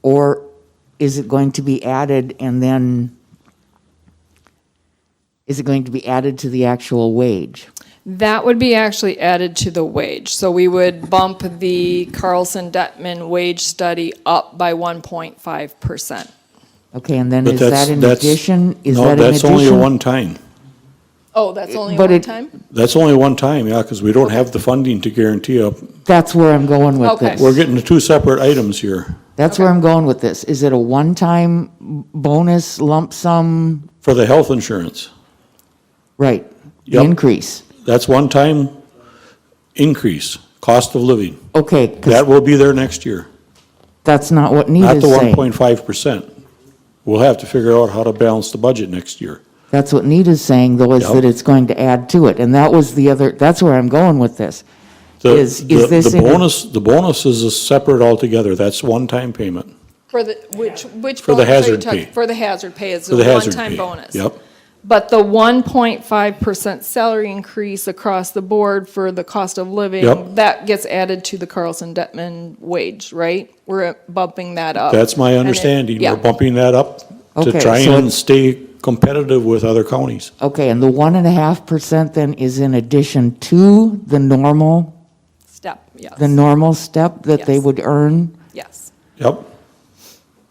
Or is it going to be added and then Is it going to be added to the actual wage? That would be actually added to the wage. So we would bump the Carlson-Detman wage study up by 1.5%. Okay, and then But is that in addition? Is that in No, that's only a addition? one-time. Oh, that's only But one it- time? That's only one time, yeah, because we don't have the funding to guarantee up. That's where I'm going with Okay. this. We're getting to two separate items here. That's where I'm going with this. Is it a one-time bonus lump sum? For the health insurance, Right, Yep. increase. that's one-time increase, cost of living. Okay, 'cause That will be there next year, that's not what Need not is the saying. 1.5%. We'll have to figure out how to balance the budget next year. That's what Need is saying, though, is Yep. that it's going to add to it. And that was the other, that's where I'm going with this. The- Is the- this The in a- bonus is a separate altogether, that's one-time payment. For the, which For the bonus are you hazard talking- pay. For the hazard pay, it's For a the hazard one-time pay. bonus. Yep, But the 1.5% salary increase across the board for the cost of living, Yep. that gets added to the Carlson-Detman wage, right? We're bumping that up. that's my And it- understanding. yeah. We're bumping that up to Okay, try so and it's- stay competitive with other counties. Okay, and the 1.5% then is in addition to the normal Step, yes. step that they Yes. would earn? Yes. Yep,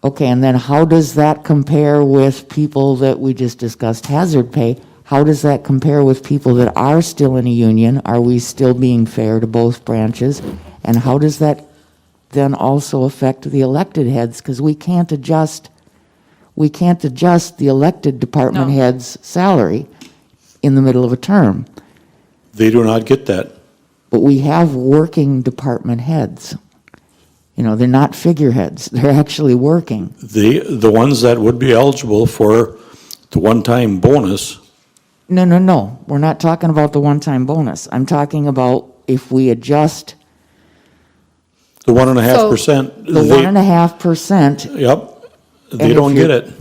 Okay, and then how does that compare with people that we just discussed hazard pay? How does that compare with people that are still in a union? Are we still being fair to both branches? And how does that then also affect the elected heads? Because we can't adjust the elected department No. head's salary in the middle of a term. they do not get that. But we have working department heads. You know, they're not figureheads, they're actually working. The ones that would be eligible for the one-time bonus, No, we're not talking about the one-time bonus. I'm talking about if we adjust the 1.5%. the 1.5%, Yep, And they if don't get you're- it.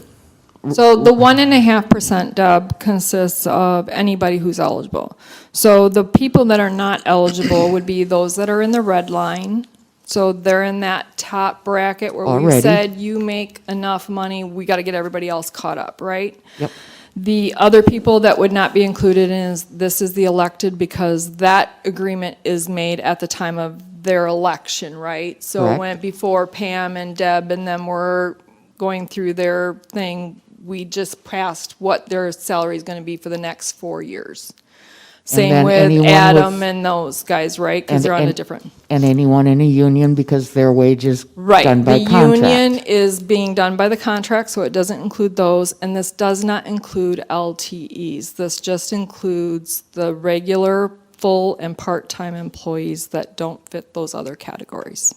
So the 1.5%, Deb, consists of anybody who's eligible. So the people that are not eligible would be those that are in the red line. So they're in that top bracket where we Already. said, you make enough money, we got to get everybody else caught up, right? Yep. The other people that would not be included in this is the elected, because that agreement is made at the time of their election, right? So it Correct. went before Pam and Deb and them were going through their thing. We just passed what their salary is going to be for the next 4 years. Same then with anyone Adam with- and those guys, right? Because And- they're on a and- different. and anyone in a union because their wage is Right. done by The contract. union is being done by the contract, so it doesn't include those, and this does not include LTEs. This just includes the regular, full, and part-time employees that don't fit those other categories.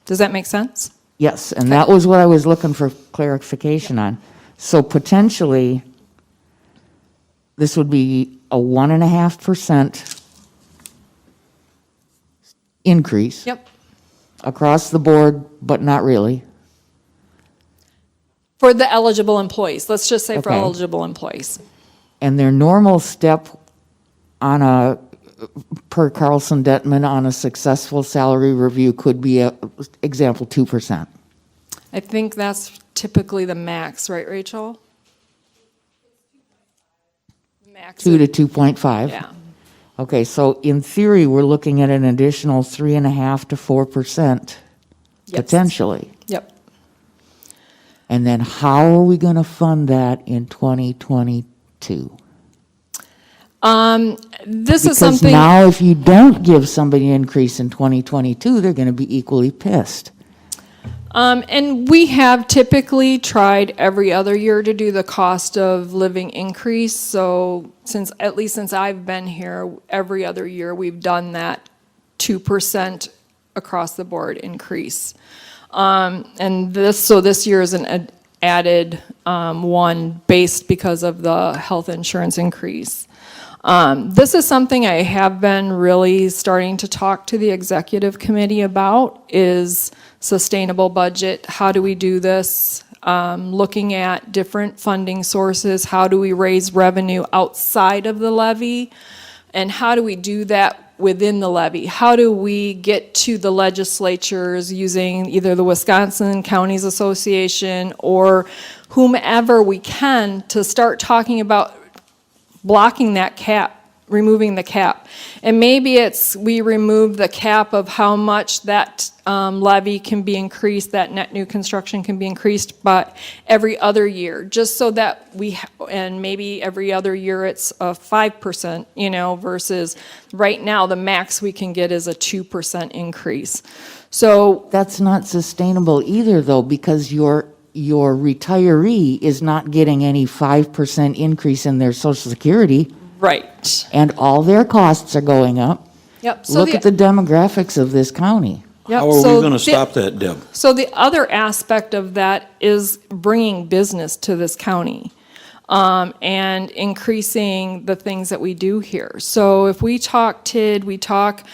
Does that make sense? Yes, and that was what I was looking for clarification on. So potentially, this would be a 1.5% increase. Yep. Across the board, but not really. For the eligible employees, let's just say for Okay. eligible employees. And their normal step on a, per Carlson Detman, on a successful salary review could be, example, 2%. I think that's typically the max, right, Rachel? Max 2 to of- 2.5. Yeah. Okay, so in theory, we're looking at an additional 3.5 to 4% Yes. potentially. Yep. And then how are we going to fund that in 2022? This is Because something. now if you don't give somebody an increase in 2022, they're going to be equally pissed. And we have typically tried every other year to do the cost of living increase. So at least since I've been here, every other year we've done that 2% across the board increase. And this year is an added one based because of the health insurance increase. This is something I have been really starting to talk to the executive committee about, is sustainable budget. How do we do this? Looking at different funding sources. How do we raise revenue outside of the levy? And how do we do that within the levy? How do we get to the legislatures using either the Wisconsin Counties Association or whomever we can to start talking about blocking that cap, removing the cap. And maybe it's, we remove the cap of how much that levy can be increased, that net new construction can be increased, but every other year, just so that and maybe every other year it's a 5%, you know, versus right now, the max we can get is a 2% increase. So That's not sustainable either, though, because your retiree is not getting any 5% increase in their Social Security, right. and all their costs are going up. Yep. So Look at the demographics of this county. Yep, How are so we going to the- stop that, Deb? So the other aspect of that is bringing business to this county, and increasing the things that we do here. So if we talk TID, we talk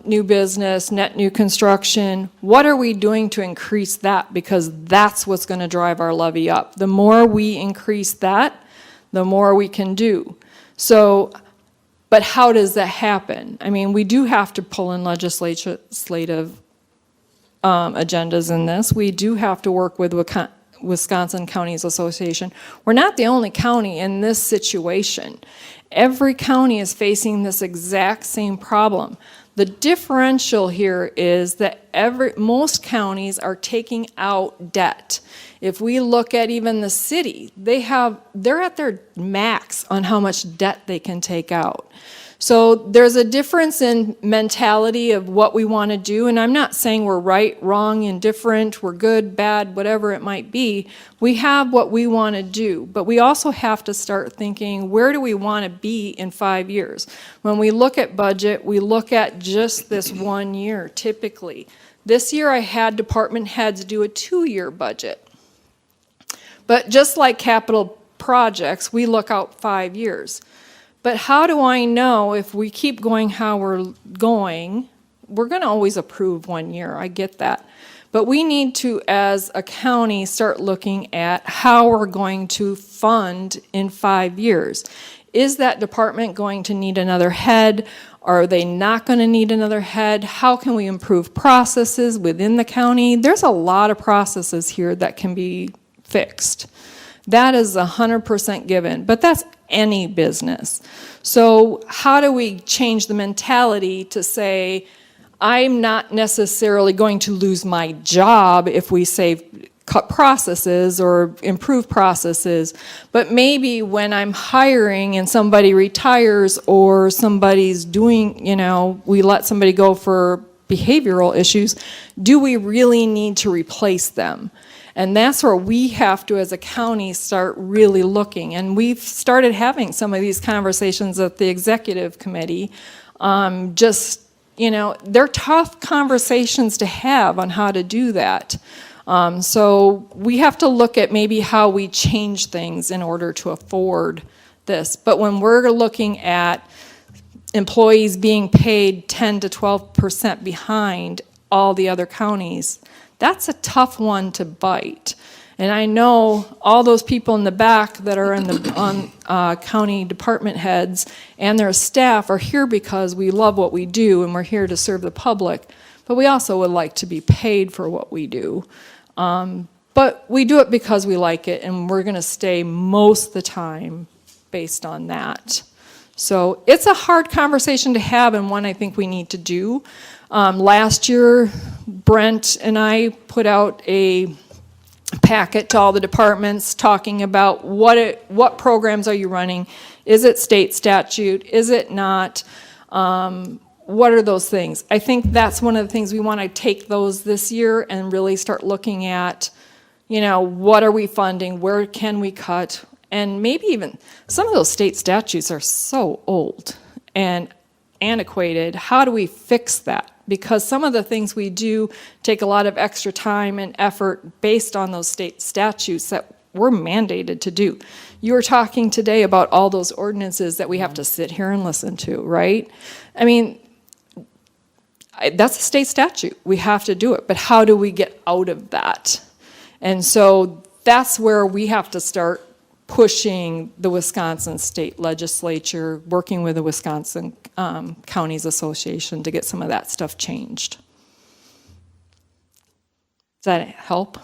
new business, net new construction, what are we doing to increase that? Because that's what's going to drive our levy up. The more we increase that, the more we can do. So, but how does that happen? I mean, we do have to pull in legislative agendas in this. We do have to work with Wisconsin Counties Association. We're not the only county in this situation. Every county is facing this exact same problem. The differential here is that most counties are taking out debt. If we look at even the city, they're at their max on how much debt they can take out. So there's a difference in mentality of what we want to do, and I'm not saying we're right, wrong, indifferent, we're good, bad, whatever it might be. We have what we want to do, but we also have to start thinking, where do we want to be in 5 years? When we look at budget, we look at just this 1 year, typically. This year I had department heads do a 2-year budget. But just like capital projects, we look out 5 years. But how do I know if we keep going how we're going, we're going to always approve 1 year, I get that. But we need to, as a county, start looking at how we're going to fund in 5 years. Is that department going to need another head? Are they not going to need another head? How can we improve processes within the county? There's a lot of processes here that can be fixed. That is 100% given, but that's any business. So how do we change the mentality to say, I'm not necessarily going to lose my job if we cut processes or improve processes, but maybe when I'm hiring and somebody retires or somebody's doing, we let somebody go for behavioral issues, do we really need to replace them? And that's where we have to, as a county, start really looking. And we've started having some of these conversations at the executive committee. They're tough conversations to have on how to do that. So we have to look at maybe how we change things in order to afford this. But when we're looking at employees being paid 10 to 12% behind all the other counties, that's a tough one to bite. And I know all those people in the back that are on county department heads and their staff are here because we love what we do and we're here to serve the public. But we also would like to be paid for what we do. But we do it because we like it, and we're going to stay most of the time based on that. So it's a hard conversation to have, and one I think we need to do. Last year, Brent and I put out a packet to all the departments talking about what programs are you running? Is it state statute? Is it not? What are those things? I think that's one of the things we want to take those this year and really start looking at, what are we funding? Where can we cut? And maybe even some of those state statutes are so old and antiquated. How do we fix that? Because some of the things we do take a lot of extra time and effort based on those state statutes that we're mandated to do. You were talking today about all those ordinances that we have to sit here and listen to, right? I mean, that's a state statute. We have to do it. But how do we get out of that? And so that's where we have to start pushing the Wisconsin State Legislature, working with the Wisconsin Counties Association to get some of that stuff changed. Does that help?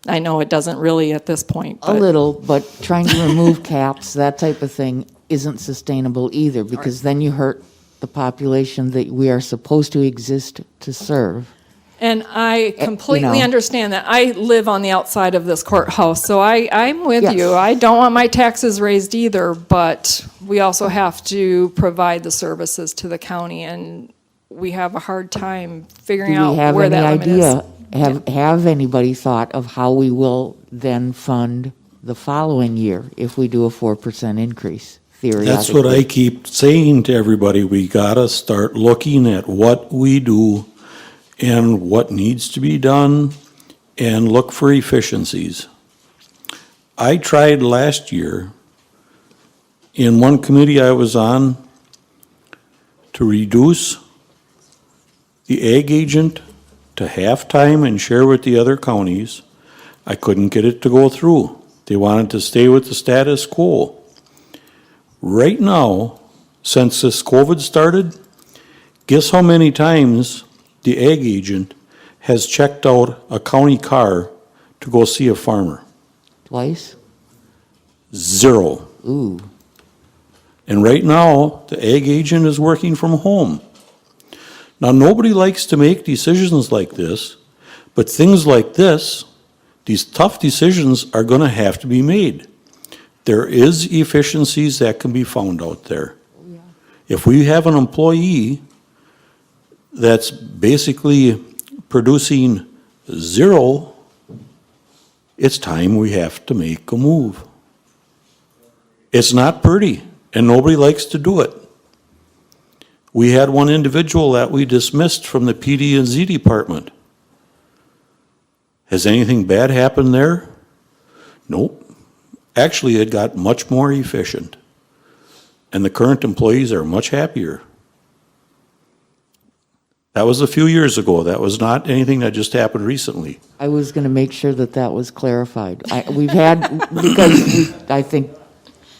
I know it doesn't really at this point, A but little, but trying to remove caps, that type of thing, isn't sustainable either, because then you hurt the population that we are supposed to exist to serve. And I completely know. understand that. I live on the outside of this courthouse, so I'm with Yes. you. I don't want my taxes raised either, but we also have to provide the services to the county, and we have a hard time figuring Do we out have where any that limit is. idea, have anybody thought of how we will then fund the following year if we do a 4% increase, theoretically? That's what I keep saying to everybody. We gotta start looking at what we do and what needs to be done and look for efficiencies. I tried last year in one committee I was on to reduce the ag agent to half-time and share with the other counties. I couldn't get it to go through. They wanted to stay with the status quo. Right now, since this COVID started, guess how many times the ag agent has checked out a county car to go see a farmer? Twice? 0. Ooh. And right now, the ag agent is working from home. Now, nobody likes to make decisions like this, but things like this, these tough decisions are gonna have to be made. There is efficiencies that can be found out there. If we have an employee that's basically producing 0, it's time we have to make a move. It's not pretty, and nobody likes to do it. We had one individual that we dismissed from the PD&Z department. Has anything bad happened there? Nope. Actually, it got much more efficient, and the current employees are much happier. That was a few years ago. That was not anything that just happened recently. I was going to make sure that that was clarified. We've had, because I think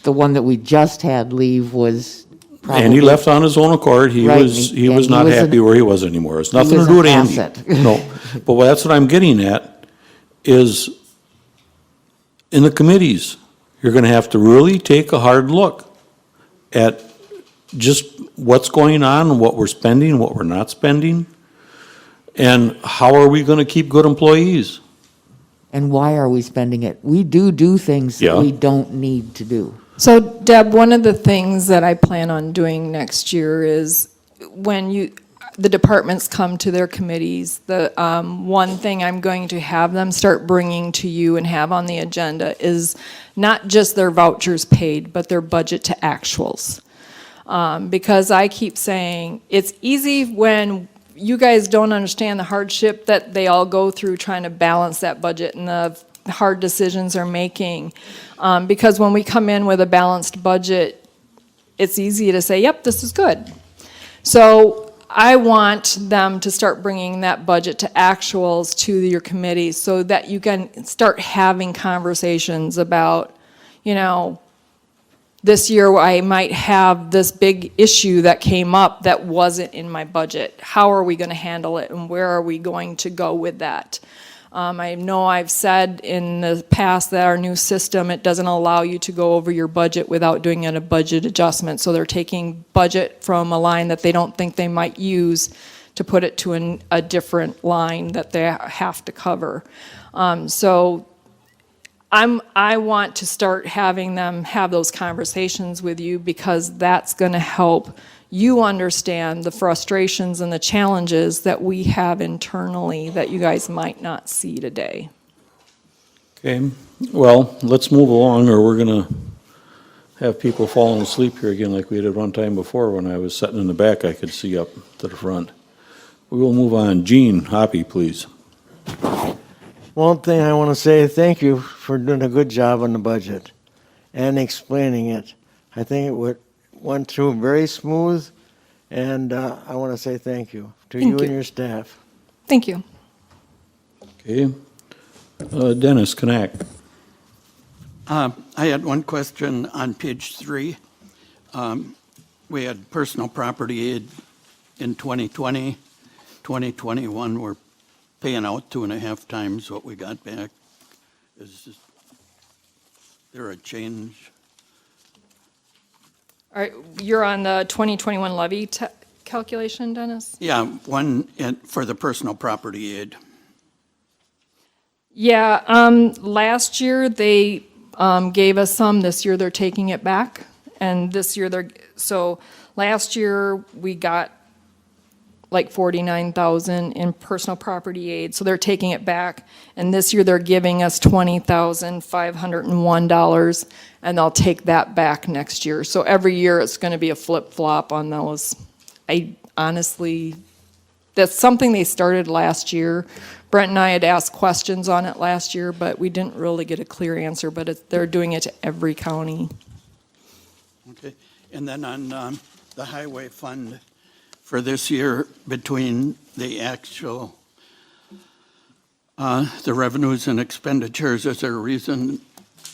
the one that we just had leave was probably. And he left on his own accord. He Right, was, and he was he not was happy an- where he was anymore. It's he nothing to was do with an Andy. asset. No, but that's what I'm getting at, is in the committees, you're gonna have to really take a hard look at just what's going on, what we're spending, what we're not spending, and how are we gonna keep good employees? And why are we spending it? We do things that Yeah. we don't need to do. So Deb, one of the things that I plan on doing next year is when the departments come to their committees, the one thing I'm going to have them start bringing to you and have on the agenda is not just their vouchers paid, but their budget to actuals. Because I keep saying, it's easy when you guys don't understand the hardship that they all go through trying to balance that budget and the hard decisions they're making. Because when we come in with a balanced budget, it's easy to say, yep, this is good. So I want them to start bringing that budget to actuals to your committees so that you can start having conversations about, this year I might have this big issue that came up that wasn't in my budget. How are we going to handle it and where are we going to go with that? I know I've said in the past that our new system, it doesn't allow you to go over your budget without doing a budget adjustment. So they're taking budget from a line that they don't think they might use to put it to a different line that they have to cover. So I want to start having them have those conversations with you because that's going to help you understand the frustrations and the challenges that we have internally that you guys might not see today. Okay, well, let's move along, or we're gonna have people falling asleep here again like we did one time before when I was sitting in the back, I could see up to the front. We will move on. Gene Hoppy, please. One thing I want to say, thank you for doing a good job on the budget and explaining it. I think it went through very smooth, and I want to say thank you to Thank you you. and your staff. Thank you. Okay. Dennis Knack. I had one question on page 3. We had personal property aid in 2020. 2021, we're paying out 2.5 times what we got back. Is there a change? All right, you're on the 2021 levy calculation, Dennis? Yeah, for the personal property aid. Yeah, last year they gave us some, this year they're taking it back, and this year so last year we got like 49,000 in personal property aid, so they're taking it back, and this year they're giving us $20,501, and they'll take that back next year. So every year it's gonna be a flip-flop on those. I honestly, that's something they started last year. Brent and I had asked questions on it last year, but we didn't really get a clear answer, but they're doing it to every county. Okay, and then on the highway fund for this year, between the actual, the revenues and expenditures, is there a reason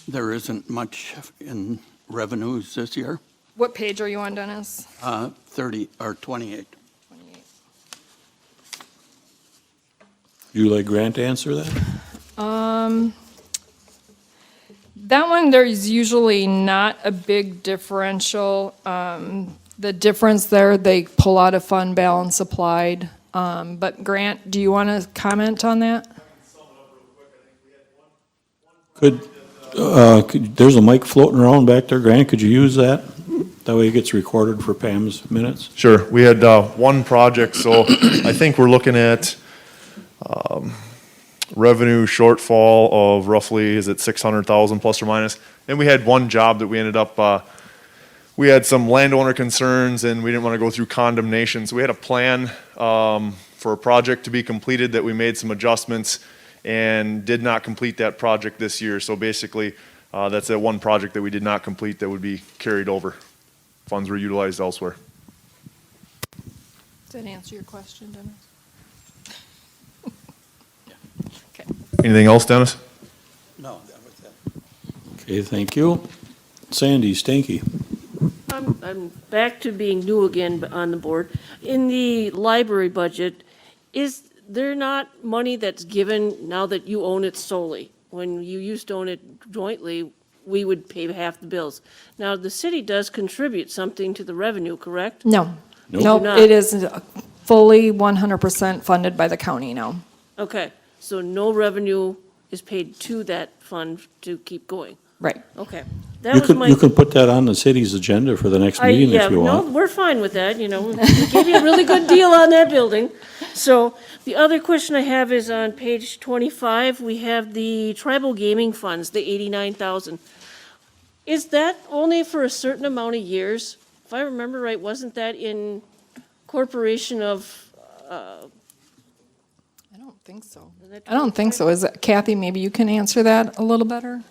there isn't much in revenues this year? What page are you on, Dennis? 30 or 28. You like Grant to answer that? That one, there's usually not a big differential. The difference there, they pull out a fund balance applied. But Grant, do you want to comment on that? There's a mic floating around back there, Grant, could you use that? That way it gets recorded for Pam's minutes. Sure. We had one project, so I think we're looking at revenue shortfall of roughly, is it 600,000 plus or minus? Then we had one job that we ended up, we had some landowner concerns and we didn't want to go through condemnation. So we had a plan for a project to be completed that we made some adjustments and did not complete that project this year. So basically, that's that one project that we did not complete that would be carried over. Funds were utilized elsewhere. Does that answer your question, Dennis? Anything else, Dennis? No, that was it. Okay, thank you. Sandy Stanky. I'm back to being new again on the board. In the library budget, is there not money that's given now that you own it solely? When you used to own it jointly, we would pay half the bills. Now, the city does contribute something to the revenue, correct? No. Nope. Nope, Do not. it is fully 100% funded by the county now. Okay, so no revenue is paid to that fund to keep going? Right. Okay. That was my. You can put that on the city's agenda for the next meeting if you want. No, we're fine with that, you know, we gave you a really good deal on that building. So the other question I have is on page 25, we have the tribal gaming funds, the 89,000. Is that only for a certain amount of years? If I remember right, wasn't that in corporation of, I don't think so. I don't think so. Is it, Kathy, maybe you can answer that a little better?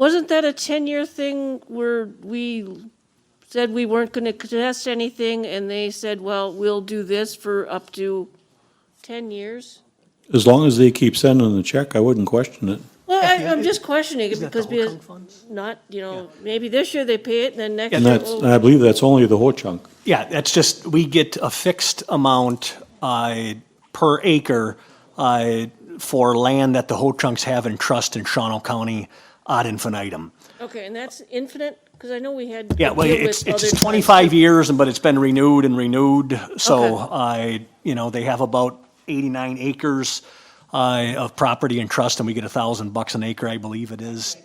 wasn't that a 10-year thing where we said we weren't going to contest anything, and they said, well, we'll do this for up to 10 years? As long as they keep sending the check, I wouldn't question it. Well, I'm just questioning it because not, you know, maybe this year they pay it, and then next And year. that's, and I believe that's only the whole chunk. Yeah, that's just, we get a fixed amount per acre for land that the Ho-Chunks have in trust in Shawano County ad infinitum. Okay, and that's infinite? Because I know we had. Yeah, well, to deal it's with other 25 times. years, but it's been renewed and renewed. So Okay. they have about 89 acres of property in trust, and we get $1,000 an acre, I believe it is.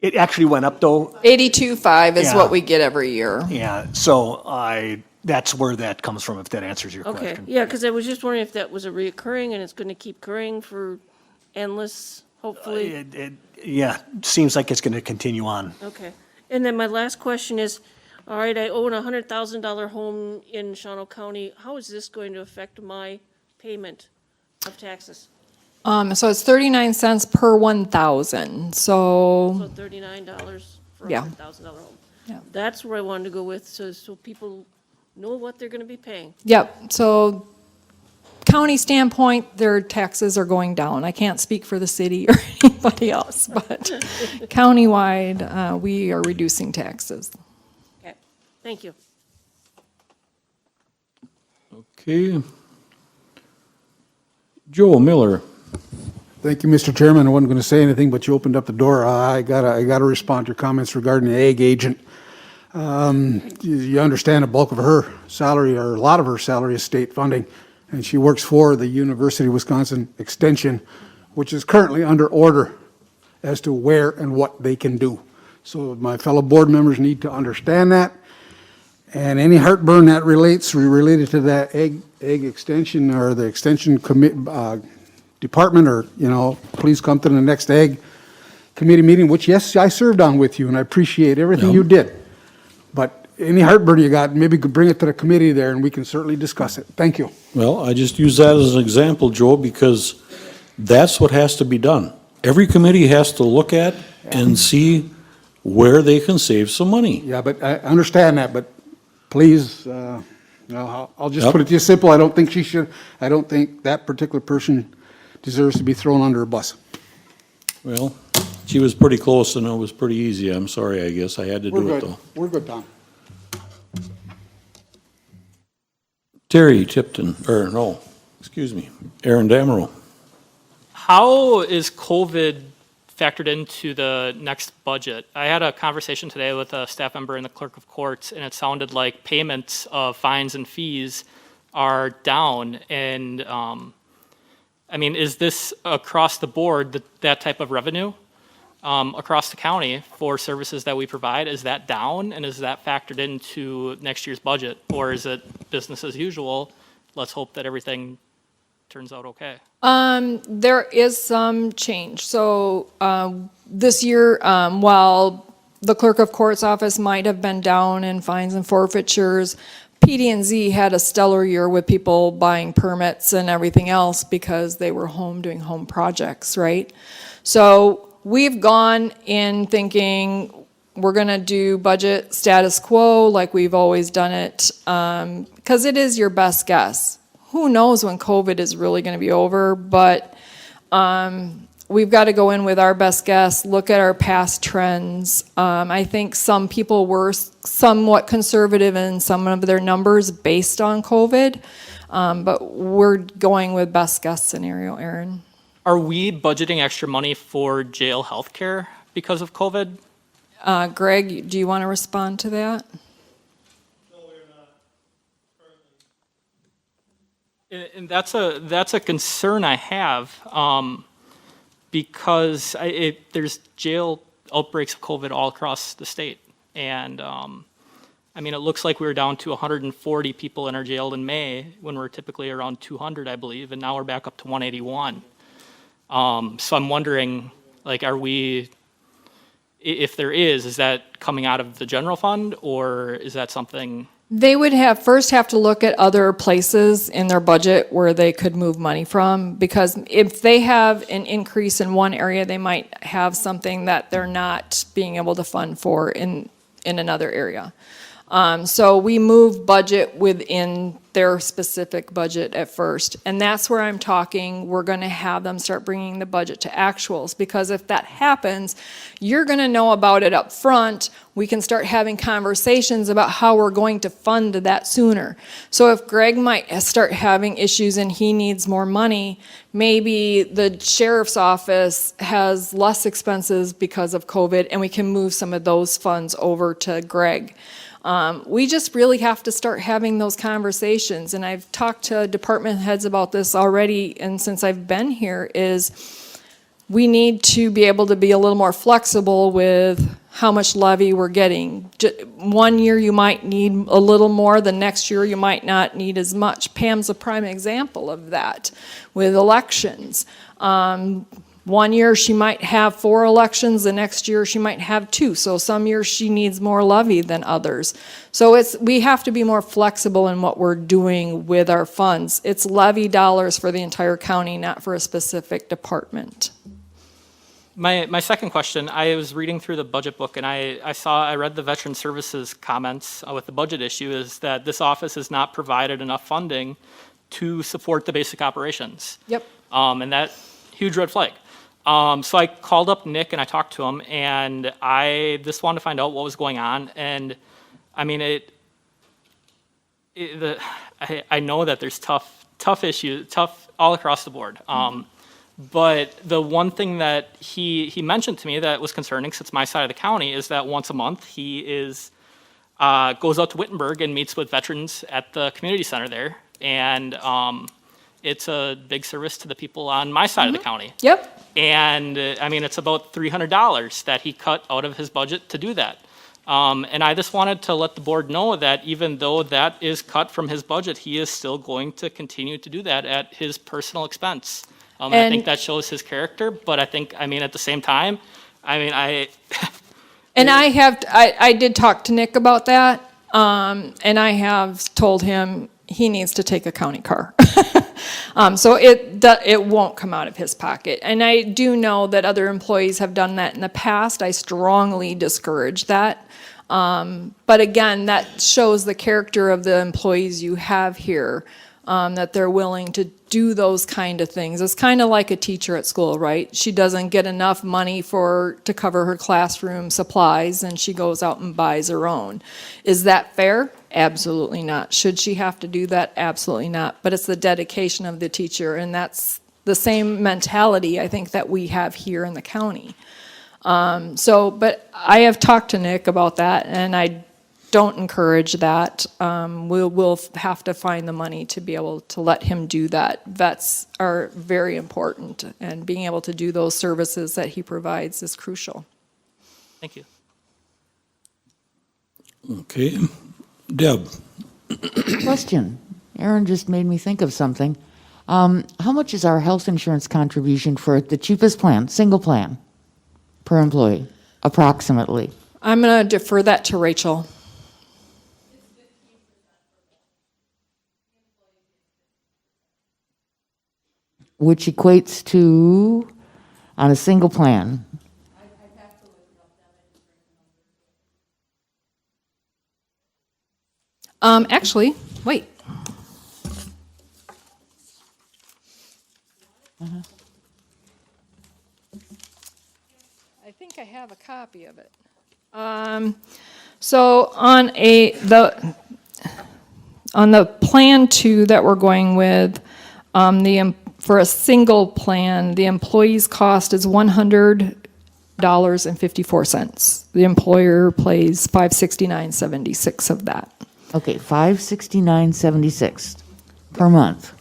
It actually went up though. 82.5 is Yeah. what we get every year. Yeah, so that's where that comes from, if that answers your Okay, question. yeah, because I was just wondering if that was a reoccurring and it's going to keep occurring for endless, hopefully. Yeah, seems like it's going to continue on. Okay. And then my last question is, all right, I own a $100,000 home in Shawano County. How is this going to affect my payment of taxes? So it's 39 cents per 1,000. So So $39 for a Yeah. $100,000 home. Yeah. That's where I wanted to go with, so people know what they're going to be paying. Yep, so county standpoint, their taxes are going down. I can't speak for the city or anybody else, but countywide, we are reducing taxes. Okay, thank you. Okay. Joe Miller. Thank you, Mr. Chairman. I wasn't going to say anything, but you opened up the door. I gotta respond to your comments regarding the ag agent. You understand a bulk of her salary, or a lot of her salary, is state funding, and she works for the University of Wisconsin Extension, which is currently under order as to where and what they can do. So my fellow board members need to understand that. And any heartburn that related to that egg extension or the extension department, or, please come to the next egg committee meeting, which, yes, I served on with you, and I appreciate everything you did. But any heartburn you got, maybe you could bring it to the committee there, and we can certainly discuss it. Thank you. Well, I just use that as an example, Joe, because that's what has to be done. Every committee has to look at and see where they can save some money. Yeah, but I understand that, but please, I'll just Yep. put it to you simple. I don't think that particular person deserves to be thrown under a bus. Well, she was pretty close and it was pretty easy. I'm sorry, I guess. I had to do it, though. We're good, Tom. Terry Tipton, Aaron Damero. How is COVID factored into the next budget? I had a conversation today with a staff member and the clerk of courts, and it sounded like payments of fines and fees are down. And is this across the board, that type of revenue across the county for services that we provide? Is that down, and is that factored into next year's budget? Or is it business as usual? Let's hope that everything turns out okay. There is some change. So this year, while the clerk of court's office might have been down in fines and forfeitures, PD&Z had a stellar year with people buying permits and everything else because they were home doing home projects, right? So we've gone in thinking we're going to do budget status quo like we've always done it, because it is your best guess. Who knows when COVID is really going to be over, but we've got to go in with our best guess, look at our past trends. I think some people were somewhat conservative in some of their numbers based on COVID, but we're going with best guess scenario, Aaron. Are we budgeting extra money for jail healthcare because of COVID? Greg, do you want to respond to that? And that's a concern I have, because there's jail outbreaks of COVID all across the state. And it looks like we were down to 140 people in our jail in May when we're typically around 200, I believe, and now we're back up to 181. So I'm wondering, if there is that coming out of the general fund, or is that something? They would first have to look at other places in their budget where they could move money from, because if they have an increase in one area, they might have something that they're not being able to fund for in another area. So we move budget within their specific budget at first. And that's where I'm talking, we're going to have them start bringing the budget to actuals, because if that happens, you're going to know about it up front. We can start having conversations about how we're going to fund that sooner. So if Greg might start having issues and he needs more money, maybe the sheriff's office has less expenses because of COVID, and we can move some of those funds over to Greg. We just really have to start having those conversations, and I've talked to department heads about this already, and since I've been here, is we need to be able to be a little more flexible with how much levy we're getting. One year you might need a little more, the next year you might not need as much. Pam's a prime example of that with elections. One year she might have 4 elections, the next year she might have 2. So some years she needs more levy than others. So we have to be more flexible in what we're doing with our funds. It's levy dollars for the entire county, not for a specific department. My second question, I was reading through the budget book, and I read the Veteran Services comments with the budget issue, is that this office has not provided enough funding to support the basic operations. Yep. And that, huge red flag. So I called up Nick and I talked to him, and I just wanted to find out what was going on. And I mean, I know that there's tough tough issue, tough all across the board. But the one thing that he mentioned to me that was concerning, since my side of the county, is that once a month he goes out to Wittenberg and meets with veterans at the community center there, and it's a big service to the people on my side of the county. Yep. And I mean, it's about $300 that he cut out of his budget to do that. And I just wanted to let the board know that even though that is cut from his budget, he is still going to continue to do that at his personal expense. I think that shows his character, but I think, I mean, at the same time, I mean, And I did talk to Nick about that, and I have told him he needs to take a county car. So it won't come out of his pocket. And I do know that other employees have done that in the past. I strongly discourage that. But again, that shows the character of the employees you have here, that they're willing to do those kind of things. It's kind of like a teacher at school, right? She doesn't get enough money to cover her classroom supplies, and she goes out and buys her own. Is that fair? Absolutely not. Should she have to do that? Absolutely not. But it's the dedication of the teacher, and that's the same mentality I think that we have here in the county. But I have talked to Nick about that, and I don't encourage that. We'll have to find the money to be able to let him do that. Vets are very important, and being able to do those services that he provides is crucial. thank you. Okay. Deb? Question. Aaron just made me think of something. How much is our health insurance contribution for the cheapest plan, single plan, per employee, approximately? I'm going to defer that to Rachel. Which equates to, on a single plan, Actually, wait. I think I have a copy of it. So on the plan 2 that we're going with, for a single plan, the employee's cost is $100.54. The employer pays $569.76 of that. okay, $569.76 per month,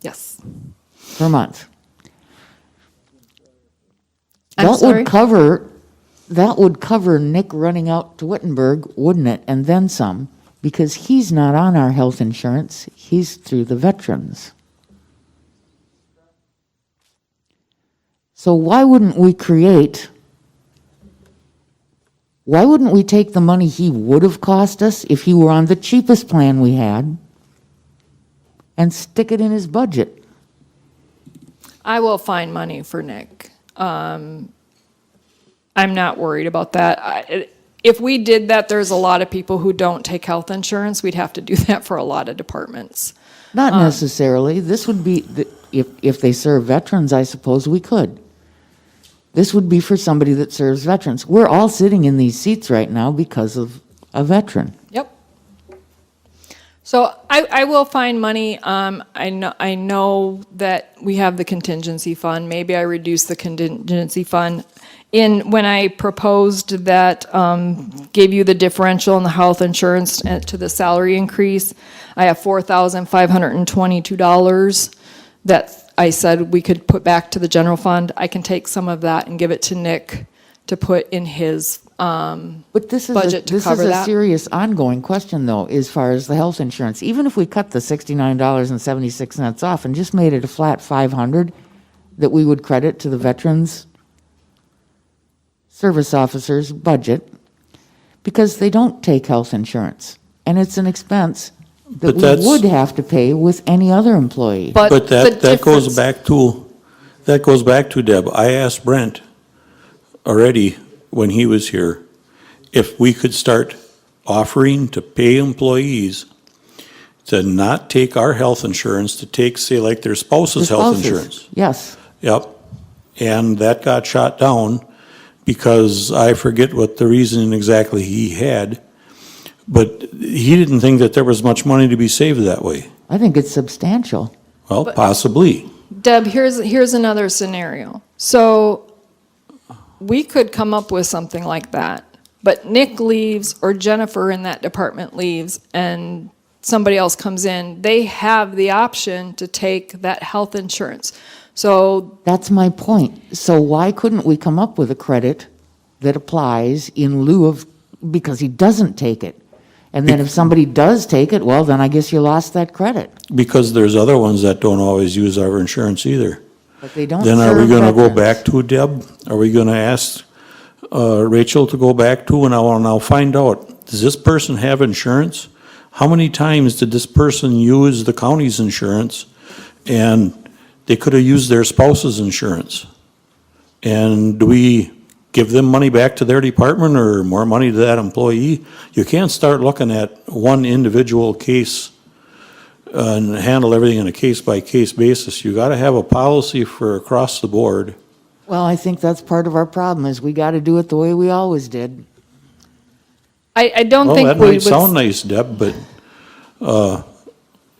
Yes. per month. I'm That sorry? would cover Nick running out to Wittenberg, wouldn't it? And then some, because he's not on our health insurance, he's through the veterans. So why wouldn't we take the money he would have cost us if he were on the cheapest plan we had and stick it in his budget? I will find money for Nick. I'm not worried about that. If we did that, there's a lot of people who don't take health insurance. We'd have to do that for a lot of departments. Not necessarily. This would be, if they serve veterans, I suppose we could. This would be for somebody that serves veterans. We're all sitting in these seats right now because of a veteran. Yep. So I will find money. I know that we have the contingency fund. Maybe I reduce the contingency fund. When I proposed that, gave you the differential in the health insurance to the salary increase, I have $4,522 that I said we could put back to the general fund. I can take some of that and give it to Nick to put in his But this is budget to cover This is a that. serious ongoing question, though, as far as the health insurance. Even if we cut the $69.76 off and just made it a flat $500 that we would credit to the veterans service officers' budget, because they don't take health insurance, and it's an expense that But we that's- would have to pay with any other employee. But But the that goes difference- back to, Deb. I asked Brent already when he was here, if we could start offering to pay employees to not take our health insurance, to take, say, like their spouse's The health spouses, insurance. Yes. Yep. And that got shot down because I forget what the reasoning exactly he had, but he didn't think that there was much money to be saved that way. I think it's substantial. Well, possibly. Deb, here's another scenario. So we could come up with something like that, but Nick leaves or Jennifer in that department leaves and somebody else comes in. They have the option to take that health insurance. So That's my point. So why couldn't we come up with a credit that applies in lieu of, because he doesn't take it? And then if somebody does take it, well, then I guess you lost that credit. Because there's other ones that don't always use our insurance either. But they don't Then are we serve gonna go veterans. back to, Deb? Are we gonna ask Rachel to go back to, and I'll find out, does this person have insurance? How many times did this person use the county's insurance? And they could have used their spouse's insurance. And do we give them money back to their department or more money to that employee? You can't start looking at one individual case and handle everything on a case-by-case basis. You gotta have a policy for across the board. Well, I think that's part of our problem, is we got to do it the way we always did. I don't Well, think that we might would. sound nice, Deb, but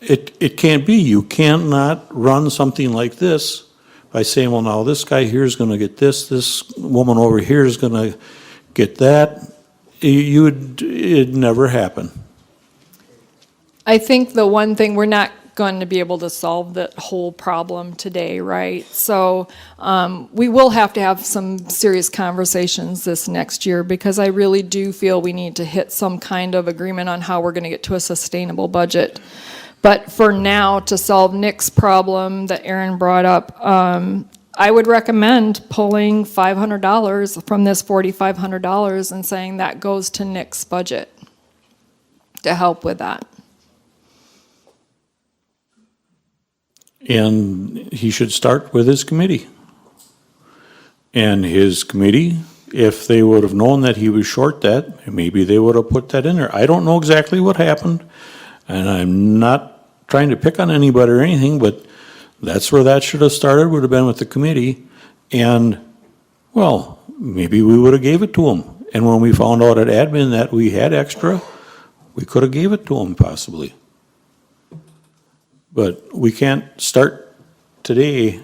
it can't be. You can't not run something like this by saying, well, now this guy here is gonna get this woman over here is gonna get that. It'd never happen. I think the one thing, we're not going to be able to solve that whole problem today, right? So we will have to have some serious conversations this next year, because I really do feel we need to hit some kind of agreement on how we're going to get to a sustainable budget. But for now, to solve Nick's problem that Aaron brought up, I would recommend pulling $500 from this $4,500 and saying that goes to Nick's budget to help with that. And he should start with his committee. And his committee, if they would have known that he was short that, maybe they would have put that in there. I don't know exactly what happened, and I'm not trying to pick on anybody or anything, but that's where that should have started, would have been with the committee. And, well, maybe we would have gave it to him. And when we found out at admin that we had extra, we could have gave it to him possibly. But we can't start today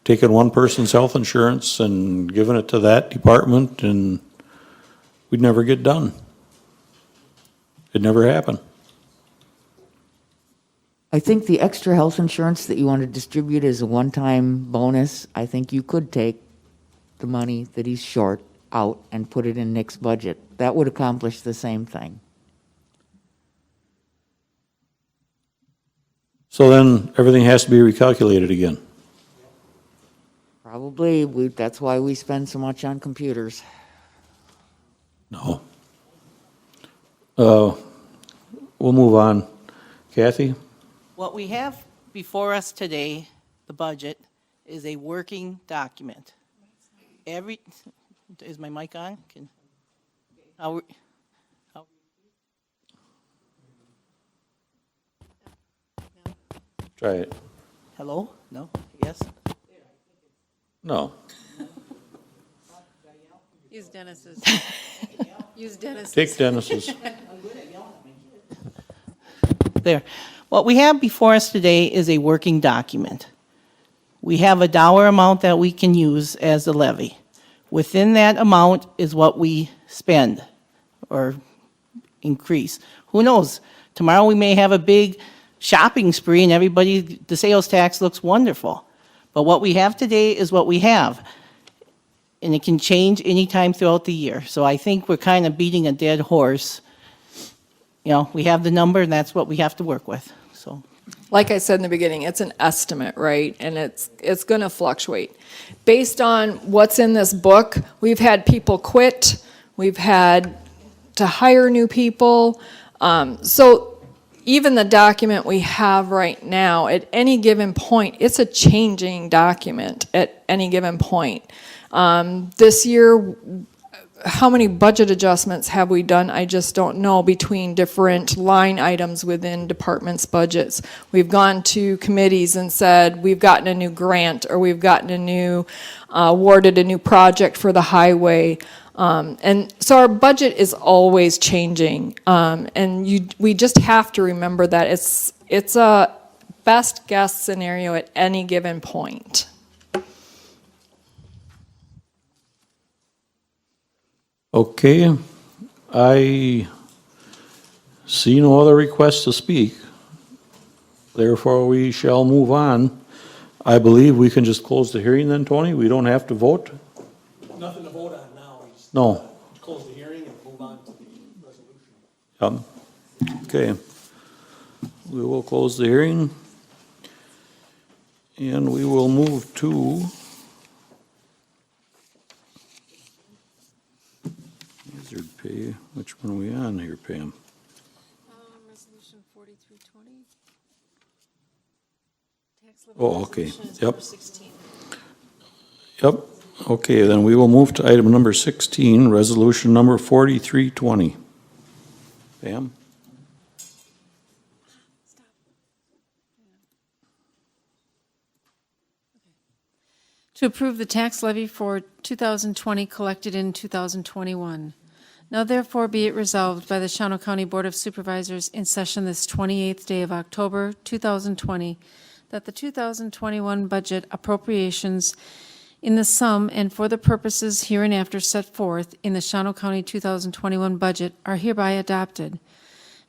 taking one person's health insurance and giving it to that department, and we'd never get done. It'd never happen. I think the extra health insurance that you want to distribute as a one-time bonus, I think you could take the money that he's short out and put it in Nick's budget. That would accomplish the same thing. So then everything has to be recalculated again. Probably, that's why we spend so much on computers. No. We'll move on. Kathy? What we have before us today, the budget, is a working document. Is my mic on? Try it. Hello? No? Yes? No. Use Dennis's. Use Dennis's. Take Dennis's. There. What we have before us today is a working document. We have a dollar amount that we can use as the levy. Within that amount is what we spend or increase. Who knows? Tomorrow we may have a big shopping spree and everybody, the sales tax looks wonderful. But what we have today is what we have. And it can change anytime throughout the year. So I think we're kind of beating a dead horse. You know, we have the number and that's what we have to work with, so. Like I said in the beginning, it's an estimate, right? And it's going to fluctuate. Based on what's in this book, we've had people quit, we've had to hire new people. So even the document we have right now, at any given point, it's a changing document at any given point. This year, how many budget adjustments have we done? I just don't know, between different line items within departments' budgets. We've gone to committees and said, we've gotten a new grant, or we've gotten a new, awarded a new project for the highway. And so our budget is always changing. We just have to remember that it's a best guess scenario at any given point. Okay, I see no other requests to speak. Therefore, we shall move on. I believe we can just close the hearing then, Tony? We don't have to vote? Nothing to vote on now. We just No. close the hearing and move on to the resolution. Okay. We will close the hearing. And we will move to hazard pay. Which one are we on here, Pam? Resolution 4320. Oh, okay. Yep. Yep. Okay, then we will move to item number 16, resolution number 4320. Pam? To approve the tax levy for 2020 collected in 2021. Now therefore be it resolved by the Shawano County Board of Supervisors in session this 28th day of October 2020 that the 2021 budget appropriations in the sum and for the purposes hereinafter set forth in the Shawano County 2021 budget are hereby adopted.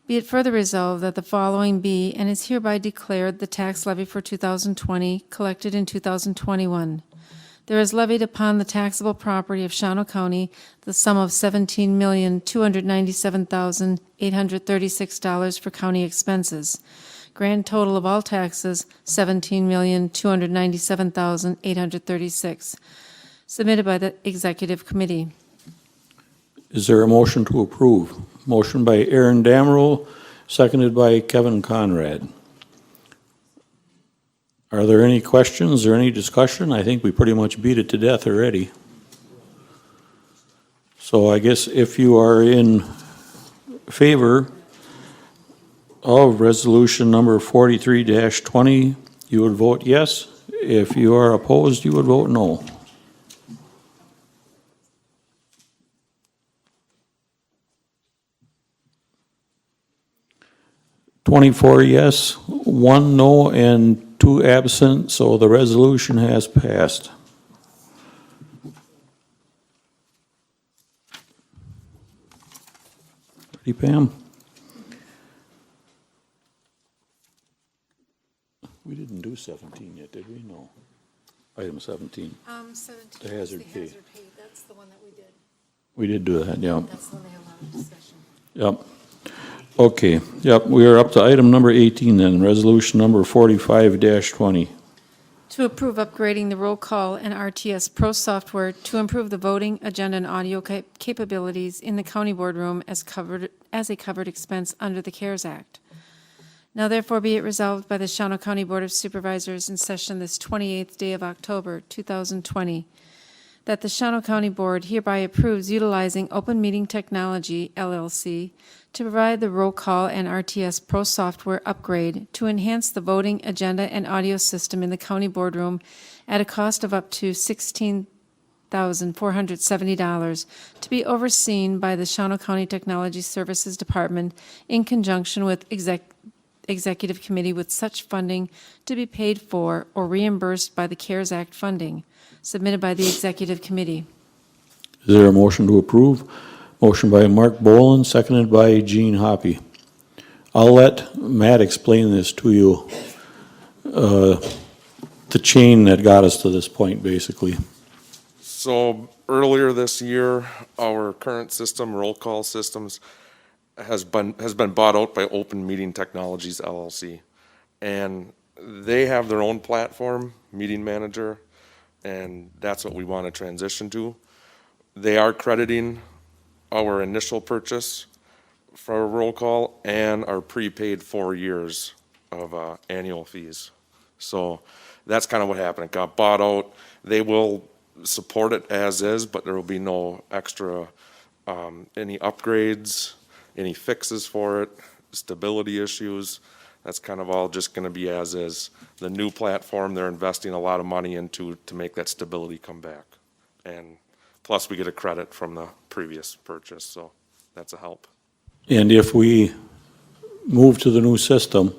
Be it further resolved that the following be and is hereby declared the tax levy for 2020 collected in 2021. There is levied upon the taxable property of Shawano County the sum of $17,297,836 for county expenses. Grand total of all taxes, $17,297,836. Submitted by the Executive Committee. Is there a motion to approve? Motion by Aaron Damrell, seconded by Kevin Conrad. Are there any questions or any discussion? I think we pretty much beat it to death already. So I guess if you are in favor of resolution number 43-20, you would vote yes. If you are opposed, you would vote no. "24 yes, 1 no, and 2 absent, so the resolution has passed. Ready, Pam? We didn't do 17 yet, did we? No. Item 17. 17 The hazard pay. That's the one that we did. We did do that, yeah. That's the one they had a lot of discussion. Yep. Okay, yep, we are up to item number 18 then, resolution number 45-20. To approve upgrading the roll call and RTS Pro software to improve the voting, agenda, and audio capabilities in the county boardroom as a covered expense under the CARES Act. Now therefore be it resolved by the Shawano County Board of Supervisors in session this 28th day of October 2020 that the Shawano County Board hereby approves utilizing Open Meeting Technology, LLC, to provide the roll call and RTS Pro software upgrade to enhance the voting, agenda, and audio system in the county boardroom at a cost of up to $16,470 to be overseen by the Shawano County Technology Services Department in conjunction with Executive Committee, with such funding to be paid for or reimbursed by the CARES Act funding, submitted by the Executive Committee. Is there a motion to approve? Motion by Mark Boland, seconded by Gene Hoppy. I'll let Matt explain this to you, the chain that got us to this point, basically. So earlier this year, our current system, roll call systems, has been bought out by Open Meeting Technologies LLC. And they have their own platform, Meeting Manager, and that's what we want to transition to. They are crediting our initial purchase for a roll call and our prepaid 4 years of annual fees. So that's kind of what happened. It got bought out. They will support it as is, but there will be no extra, any upgrades, any fixes for it, stability issues. That's kind of all just gonna be as is. The new platform, they're investing a lot of money into to make that stability come back. And plus, we get a credit from the previous purchase, so that's a help. And if we move to the new system,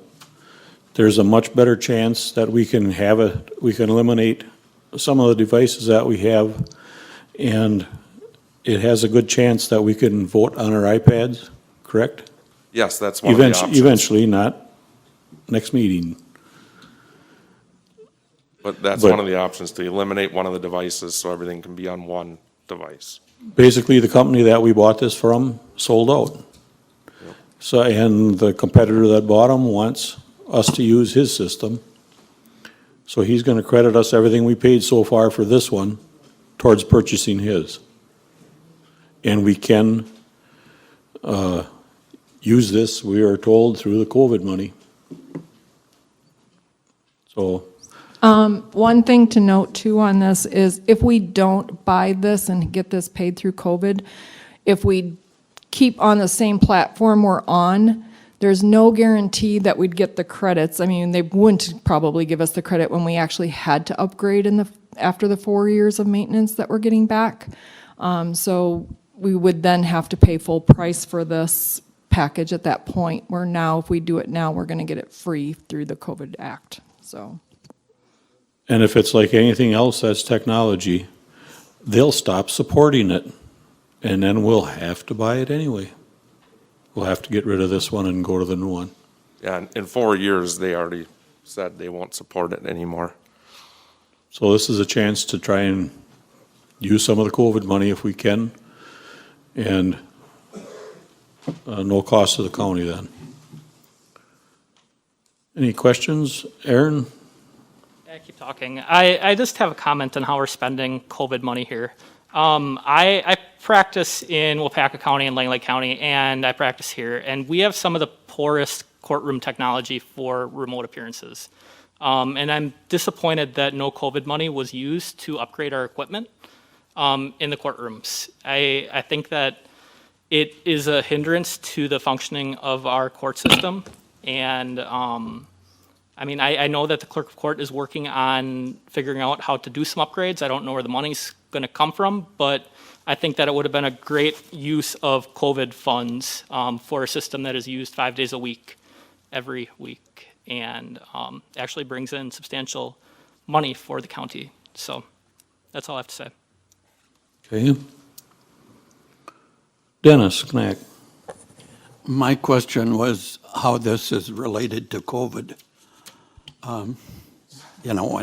there's a much better chance that we can eliminate some of the devices that we have, and it has a good chance that we can vote on our iPads, correct? Yes, that's one of the options. Eventually, not next meeting. But that's one of the options, to eliminate one of the devices so everything can be on one device. Basically, the company that we bought this from sold out. So, and the competitor that bought them wants us to use his system. So he's gonna credit us everything we paid so far for this one towards purchasing his. And we can, use this, we are told, through the COVID money. So, One thing to note too on this is if we don't buy this and get this paid through COVID, if we keep on the same platform we're on, there's no guarantee that we'd get the credits. I mean, they wouldn't probably give us the credit when we actually had to upgrade after the 4 years of maintenance that we're getting back. So we would then have to pay full price for this package at that point, where now, if we do it now, we're gonna get it free through the COVID Act, so. and if it's like anything else that's technology, they'll stop supporting it, and then we'll have to buy it anyway. We'll have to get rid of this one and go to the new one. Yeah, in 4 years, they already said they won't support it anymore. So this is a chance to try and use some of the COVID money if we can, and no cost to the county then. Any questions? Aaron? Yeah, keep talking. I just have a comment on how we're spending COVID money here. I practice in Wapaka County and Langley County, and I practice here, and we have some of the poorest courtroom technology for remote appearances. And I'm disappointed that no COVID money was used to upgrade our equipment in the courtrooms. I think that it is a hindrance to the functioning of our court system, and I mean, I know that the clerk of court is working on figuring out how to do some upgrades. I don't know where the money's going to come from, but I think that it would have been a great use of COVID funds for a system that is used 5 days a week, every week, and actually brings in substantial money for the county. So that's all I have to say. Okay. Dennis Knack. My question was how this is related to COVID. You know,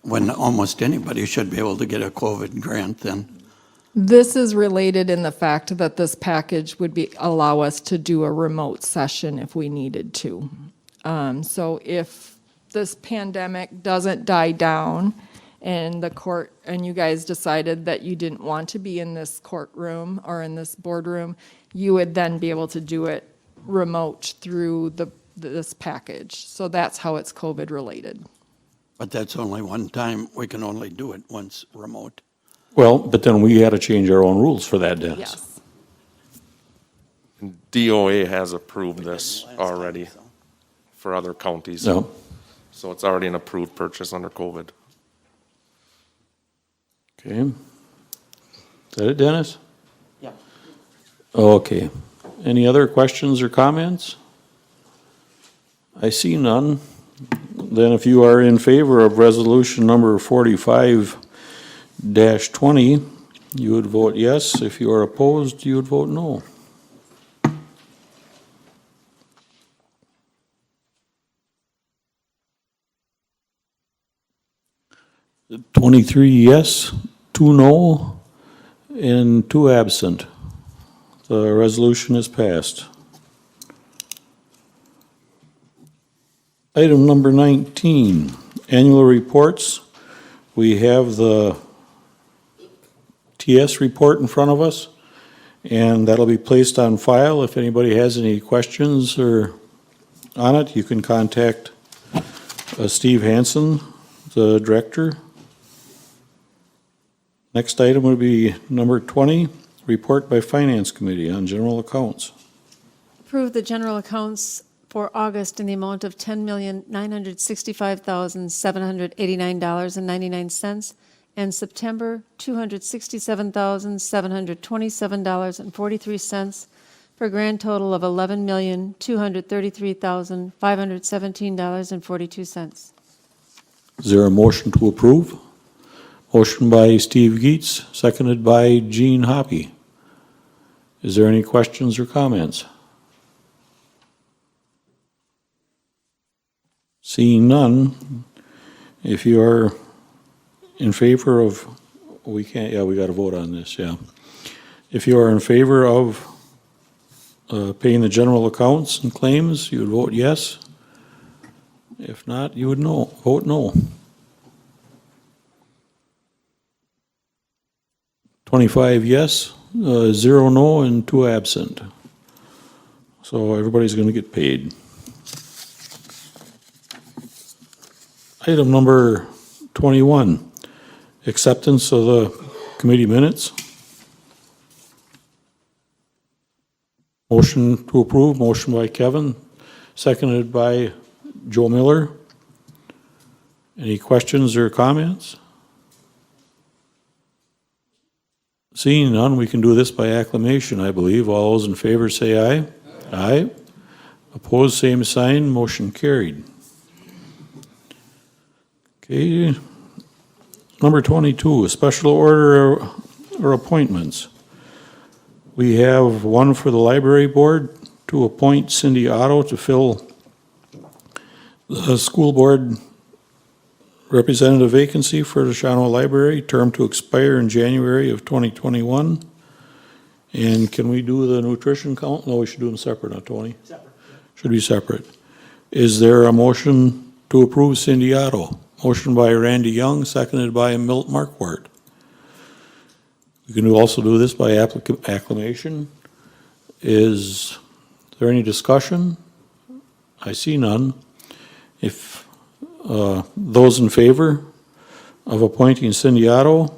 when almost anybody should be able to get a COVID grant then. This is related in the fact that this package would allow us to do a remote session if we needed to. So if this pandemic doesn't die down and the court, and you guys decided that you didn't want to be in this courtroom or in this boardroom, you would then be able to do it remote through this package. So that's how it's COVID related. But that's only one time. We can only do it once remote. Well, but then we had to change our own rules for that, Dennis. Yes. DOA has approved this already for other counties. No. So it's already an approved purchase under COVID. Okay. Is that it, Dennis? Yeah. Okay. Any other questions or comments? I see none. Then if you are in favor of resolution number 45-20, you would vote yes. If you are opposed, you would vote no. Twenty-three yes, 2 no, and 2 absent. The resolution is passed. Item number 19, annual reports. We have the TS report in front of us, and that'll be placed on file. If anybody has any questions or on it, you can contact Steve Hansen, the director. Next item would be number 20, report by Finance Committee on general accounts. Approve the general accounts for August in the amount of $10,965,789.99, and September $267,727.43, for a grand total of $11,233,517.42. Is there a motion to approve? Motion by Steve Geetz, seconded by Gene Hoppy. Is there any questions or comments? Seeing none, if you are in favor of, we can't, yeah, we got to vote on this, yeah. If you are in favor of paying the general accounts and claims, you would vote yes. If not, you would vote no. 25 yes, 0 no, and 2 absent. So everybody's going to get paid. Item number 21, acceptance of the committee minutes. Motion to approve, motion by Kevin, seconded by Joe Miller. Any questions or comments? Seeing none, we can do this by acclamation, I believe. All those in favor say aye. Aye. Opposed, same sign, motion carried. Okay. Number 22, a special order or appointments. We have one for the library board to appoint Cindy Otto to fill the school board representative vacancy for the Shawano Library, term to expire in January of 2021. And can we do the nutrition count? No, we should do them separate, not Tony? Separate. Should be separate. Is there a motion to approve Cindy Otto? Motion by Randy Young, seconded by Milt Markwart. We can also do this by acclamation. Is there any discussion? I see none. If those in favor of appointing Cindy Otto,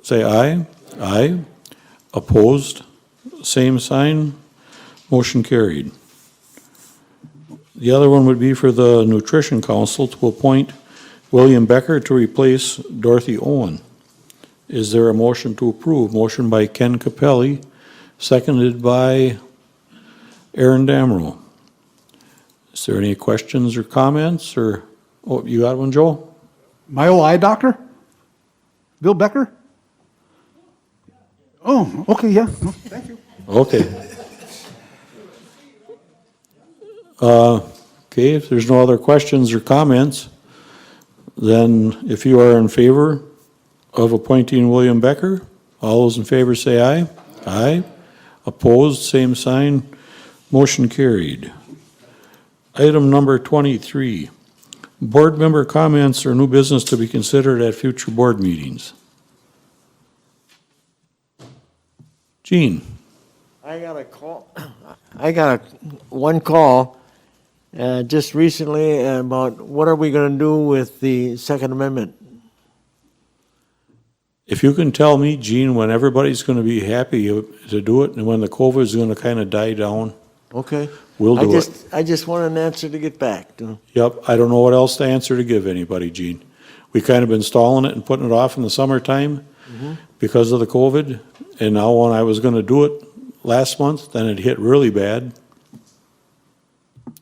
say aye. Aye. Opposed, same sign. Motion carried. The other one would be for the Nutrition Council to appoint William Becker to replace Dorothy Owen. Is there a motion to approve? Motion by Ken Capelli, seconded by Aaron Damrow. Is there any questions or comments, or, oh, you got one, Joe? My old eye doctor? Bill Becker? Oh, okay, yeah, no, thank you. Okay. Okay, if there's no other questions or comments, then if you are in favor of appointing William Becker, all those in favor say aye. Aye. Opposed, same sign. Motion carried. Item number 23, board member comments or new business to be considered at future board meetings. Gene. I got one call just recently about what are we going to do with the Second Amendment? If you can tell me, Gene, when everybody's going to be happy to do it and when the COVID is going to kind of die down, Okay. we'll do it. I just want an answer to get back to. Yep, I don't know what else to answer to give anybody, Gene. We kind of been stalling it and putting it off in the summertime because of the COVID. And now when I was going to do it last month, then it hit really bad.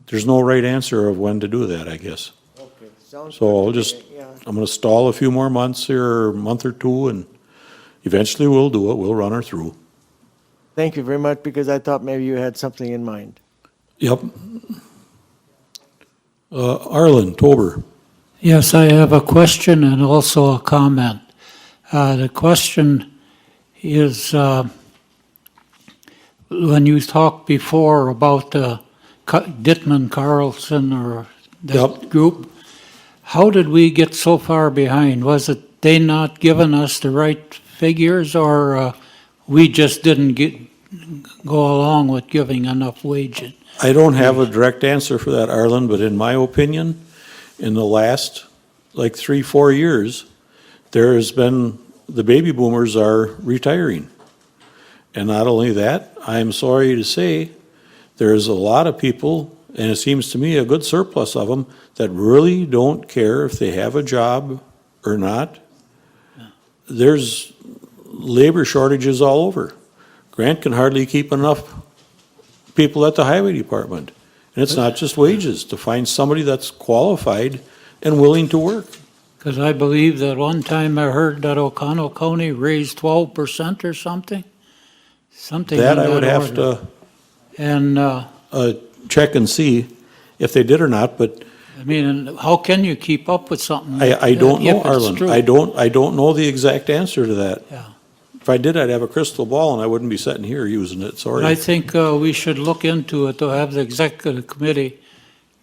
There's no right answer of when to do that, I guess. Okay, sounds So I'll good. just, Yeah. I'm going to stall a few more months here, or a month or two, and eventually we'll do it. We'll run her through. Thank you very much, because I thought maybe you had something in mind. Yep. Arlen Tober. Yes, I have a question and also a comment. The question is, when you talked before about Dittman Carlson or that group, how did we get so far behind? Was it they not giving us the right figures, or we just didn't go along with giving enough wages? I don't have a direct answer for that, Arlen, but in my opinion, in the last like 3-4 years, there has been the baby boomers are retiring. And not only that, I'm sorry to say, there's a lot of people, and it seems to me a good surplus of them, that really don't care if they have a job or not. There's labor shortages all over. Grant can hardly keep enough people at the highway department. And it's not just wages, to find somebody that's qualified and willing to work. Because I believe that one time I heard that Oconto County raised 12% or something. Something That in I would have order. to And, check and see if they did or not, but I mean, how can you keep up with something? I don't know, if it's Arlen. true? I don't know the exact answer to that. Yeah. If I did, I'd have a crystal ball and I wouldn't be sitting here using it, But sorry. I think we should look into it, to have the executive committee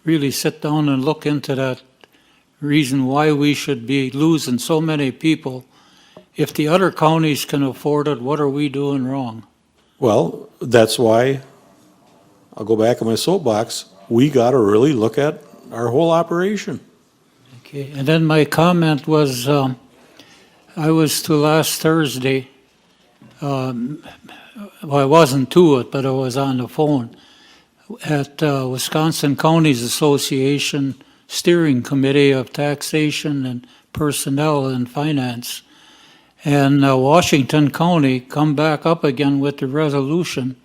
really sit down and look into that reason why we should be losing so many people. If the other counties can afford it, what are we doing wrong? Well, that's why, I'll go back on my soapbox, we gotta really look at our whole operation. Okay, and then my comment was, I was to last Thursday, well, I wasn't to it, but I was on the phone, at Wisconsin Counties Association Steering Committee of Taxation and Personnel and Finance. And Washington County come back up again with the resolution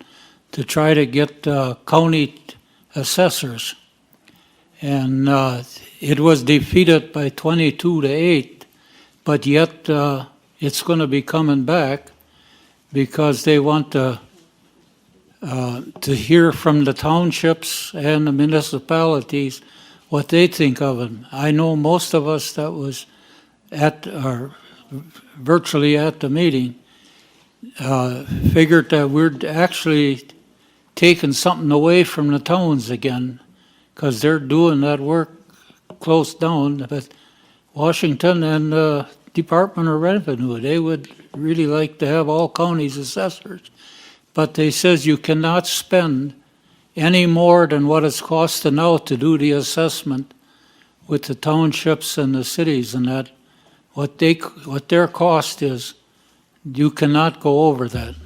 to try to get county assessors. And it was defeated by 22-8, but yet it's going to be coming back because they want to hear from the townships and the municipalities what they think of them. I know most of us that was at, or virtually at the meeting, figured that we're actually taking something away from the towns again, because they're doing that work close down. But Washington and Department of Revenue, they would really like to have all counties assessors. But they says you cannot spend any more than what it's costing now to do the assessment with the townships and the cities and that. What their cost is, you cannot go over that.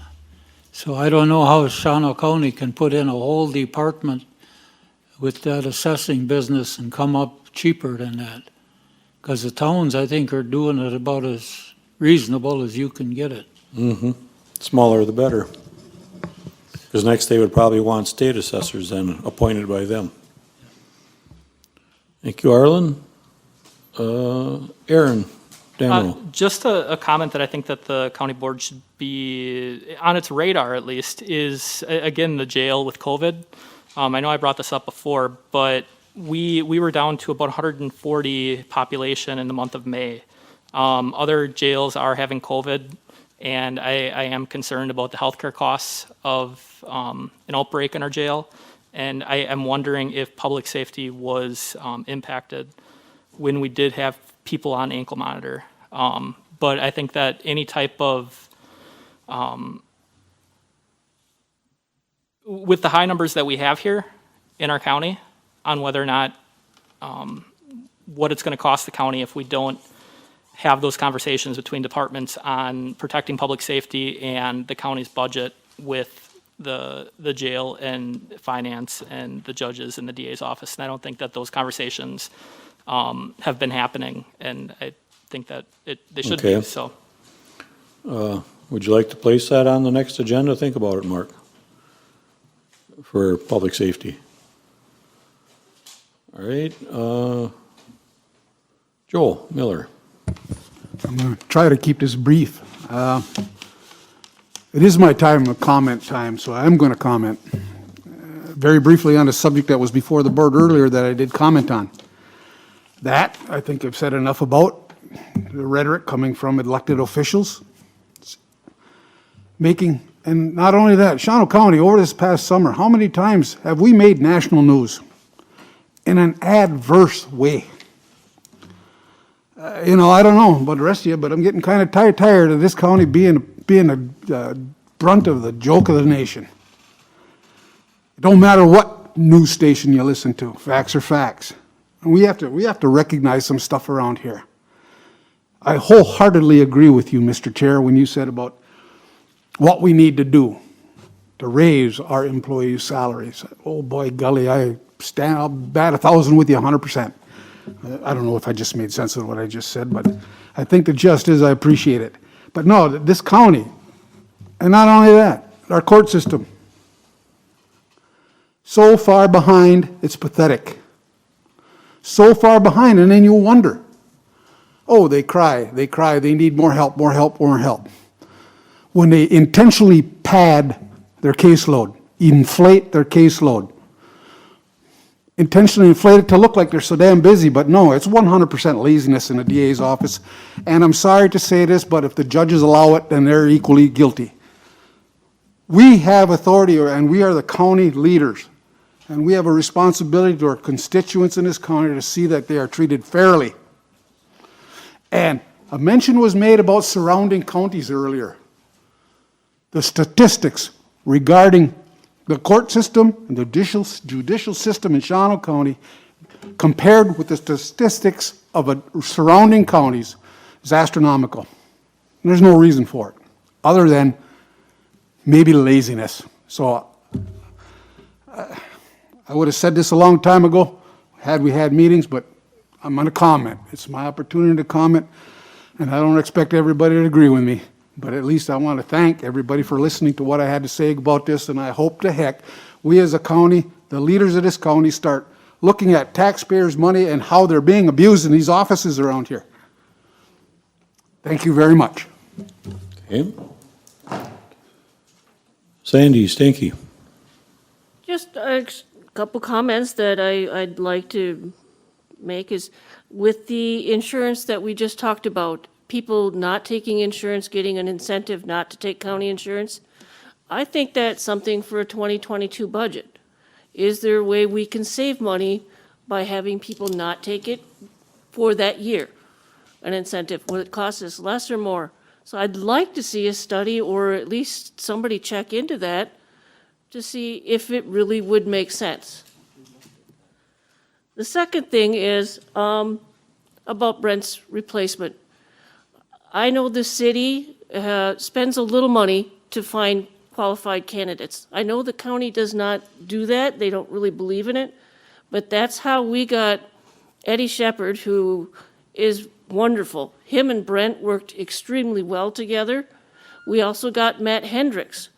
So I don't know how Shawano County can put in a whole department with that assessing business and come up cheaper than that. Because the towns, I think, are doing it about as reasonable as you can get it. Mm-hmm. Smaller the better. Because next they would probably want state assessors then, appointed by them. Thank you, Arlen. Aaron, Daniel. Just a comment that I think that the county board should be on its radar at least is, again, the jail with COVID. I know I brought this up before, but we were down to about 140 population in the month of May. Other jails are having COVID, and I am concerned about the healthcare costs of an outbreak in our jail. And I am wondering if public safety was impacted when we did have people on ankle monitor. But I think that any type of, with the high numbers that we have here in our county, on whether or not, what it's going to cost the county if we don't have those conversations between departments on protecting public safety and the county's budget with the jail and finance and the judges and the DA's office. And I don't think that those conversations have been happening, and I think that they should Okay. be, so. Would you like to place that on the next agenda? Think about it, Mark, for public safety. All right, Joel Miller. I'm going to try to keep this brief. It is my time of comment time, so I'm going to comment very briefly on a subject that was before the board earlier that I did comment on. That, I think I've said enough about the rhetoric coming from elected officials. And not only that, Shawano County, over this past summer, how many times have we made national news in an adverse way? I don't know about the rest of you, but I'm getting kind of tired of this county being a brunt of the joke of the nation. It don't matter what news station you listen to, facts are facts. And we have to recognize some stuff around here. I wholeheartedly agree with you, Mr. Chair, when you said about what we need to do to raise our employees' salaries. Oh, boy, golly, I'll bat 1,000 with you 100%. I don't know if I just made sense of what I just said, but I think the gist is I appreciate it. But no, this county, and not only that, our court system, so far behind, it's pathetic. So far behind, and then you wonder, oh, they cry, they need more help, more help, more help. When they intentionally pad their caseload, inflate their caseload, intentionally inflate it to look like they're so damn busy, but no, it's 100% laziness in the DA's office. And I'm sorry to say this, but if the judges allow it, then they're equally guilty. We have authority, and we are the county leaders, and we have a responsibility to our constituents in this county to see that they are treated fairly. And a mention was made about surrounding counties earlier. The statistics regarding the court system and the judicial system in Shawano County compared with the statistics of surrounding counties is astronomical. And there's no reason for it, other than maybe laziness. So I would have said this a long time ago had we had meetings, but I'm going to comment. It's my opportunity to comment, and I don't expect everybody to agree with me. But at least I want to thank everybody for listening to what I had to say about this, and I hope to heck we as a county, the leaders of this county, start looking at taxpayers' money and how they're being abused in these offices around here. Thank you very much. Okay. Sandy, Stinky. Just a couple comments that I'd like to make is with the insurance that we just talked about, people not taking insurance, getting an incentive not to take county insurance. I think that's something for a 2022 budget. Is there a way we can save money by having people not take it for that year? An incentive, will it cost us less or more? So I'd like to see a study or at least somebody check into that to see if it really would make sense. The second thing is about Brent's replacement. I know the city spends a little money to find qualified candidates. I know the county does not do that. They don't really believe in it. But that's how we got Eddie Shepherd, who is wonderful. Him and Brent worked extremely well together. We also got Matt Hendricks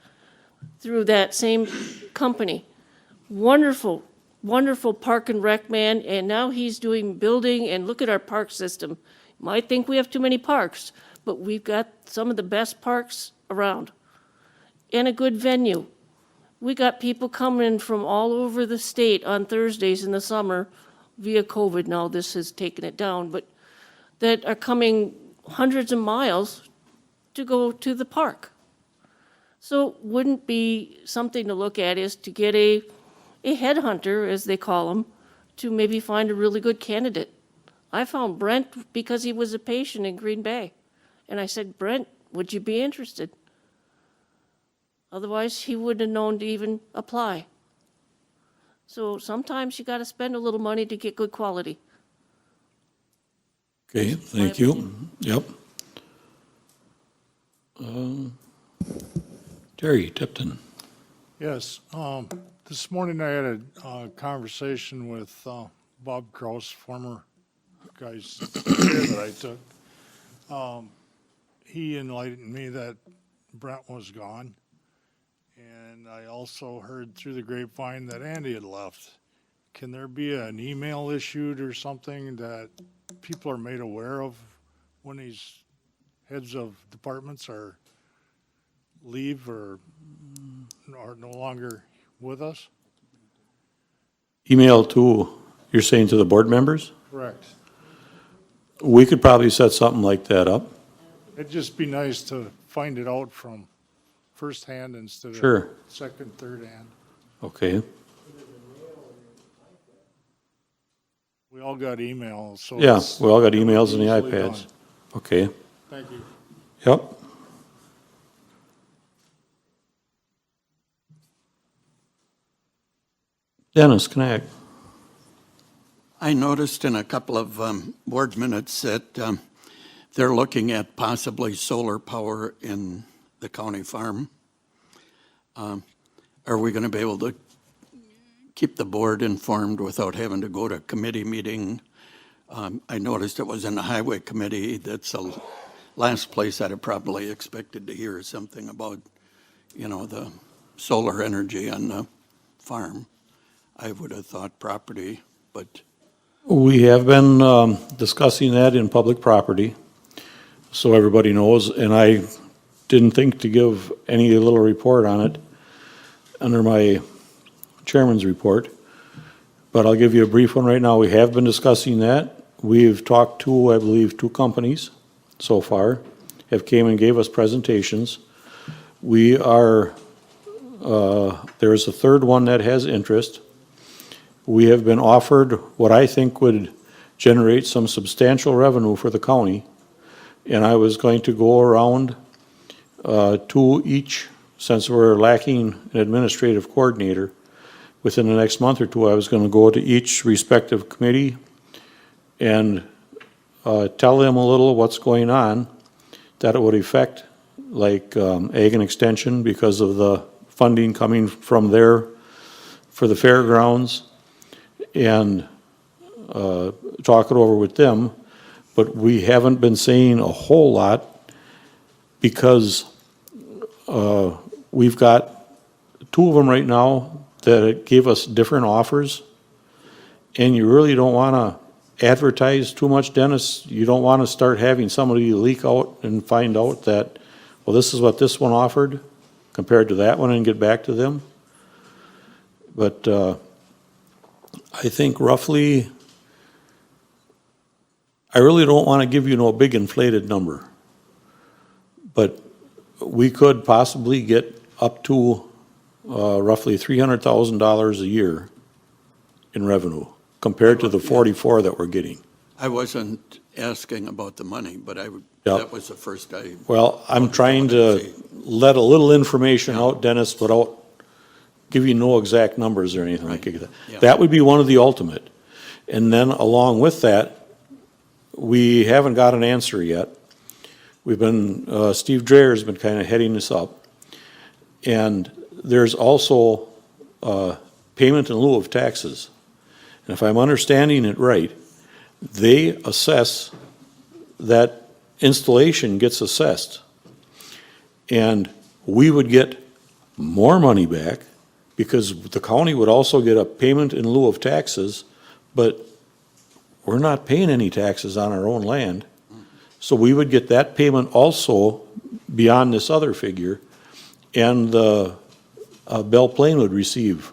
through that same company. Wonderful, wonderful park and rec man, and now he's doing building, and look at our park system. You might think we have too many parks, but we've got some of the best parks around and a good venue. We got people coming from all over the state on Thursdays in the summer via COVID. Now this has taken it down, but that are coming hundreds of miles to go to the park. So wouldn't be something to look at is to get a headhunter, as they call them, to maybe find a really good candidate. I found Brent because he was a patient in Green Bay. And I said, Brent, would you be interested? Otherwise, he wouldn't have known to even apply. So sometimes you got to spend a little money to get good quality. Okay, thank you. Yep. Terry Tipton. Yes, this morning I had a conversation with Bob Kraus, former guy's chair that I took. He enlightened me that Brent was gone, and I also heard through the grapevine that Andy had left. Can there be an email issued or something that people are made aware of when these heads of departments are leave or are no longer with us? Email to, you're saying to the board members? Correct. We could probably set something like that up. It'd just be nice to find it out from firsthand instead Sure. of second, third hand. Okay. We all got emails, so. Yeah, it's we all got emails and the easily iPads. done. Okay. Thank you. Yep. Dennis Knack. I noticed in a couple of board minutes that they're looking at possibly solar power in the county farm. Are we going to be able to keep the board informed without having to go to committee meeting? I noticed it was in the highway committee. That's the last place I'd have probably expected to hear something about, the solar energy on the farm. I would have thought property, but We have been discussing that in public property, so everybody knows, and I didn't think to give any little report on it under my chairman's report, but I'll give you a brief one right now. We have been discussing that. We've talked to, I believe, 2 companies so far, have came and gave us presentations. We are, there's a third one that has interest. We have been offered what I think would generate some substantial revenue for the county. And I was going to go around to each, since we're lacking an administrative coordinator, within the next month or 2, I was going to go to each respective committee and tell them a little what's going on, that it would affect, like Ag and Extension, because of the funding coming from there for the fairgrounds, and talk it over with them. But we haven't been saying a whole lot because we've got 2 of them right now that gave us different offers, and you really don't want to advertise too much, Dennis. You don't want to start having somebody leak out and find out that, well, this is what this one offered compared to that one, and get back to them. But I think roughly, I really don't want to give you no big inflated number, but we could possibly get up to roughly $300,000 a year in revenue compared to the 44 that we're getting. I wasn't asking about the money, but Yep. that was the first I. Well, I'm trying to let a little information out, Dennis, without giving no exact numbers or anything like that. Yeah. That would be one of the ultimate. And then along with that, we haven't got an answer yet. We've been, Steve Drayer's been kind of heading this up. And there's also payment in lieu of taxes. And if I'm understanding it right, they assess, that installation gets assessed. And we would get more money back because the county would also get a payment in lieu of taxes, but we're not paying any taxes on our own land. So we would get that payment also beyond this other figure, and the Belle Plaine would receive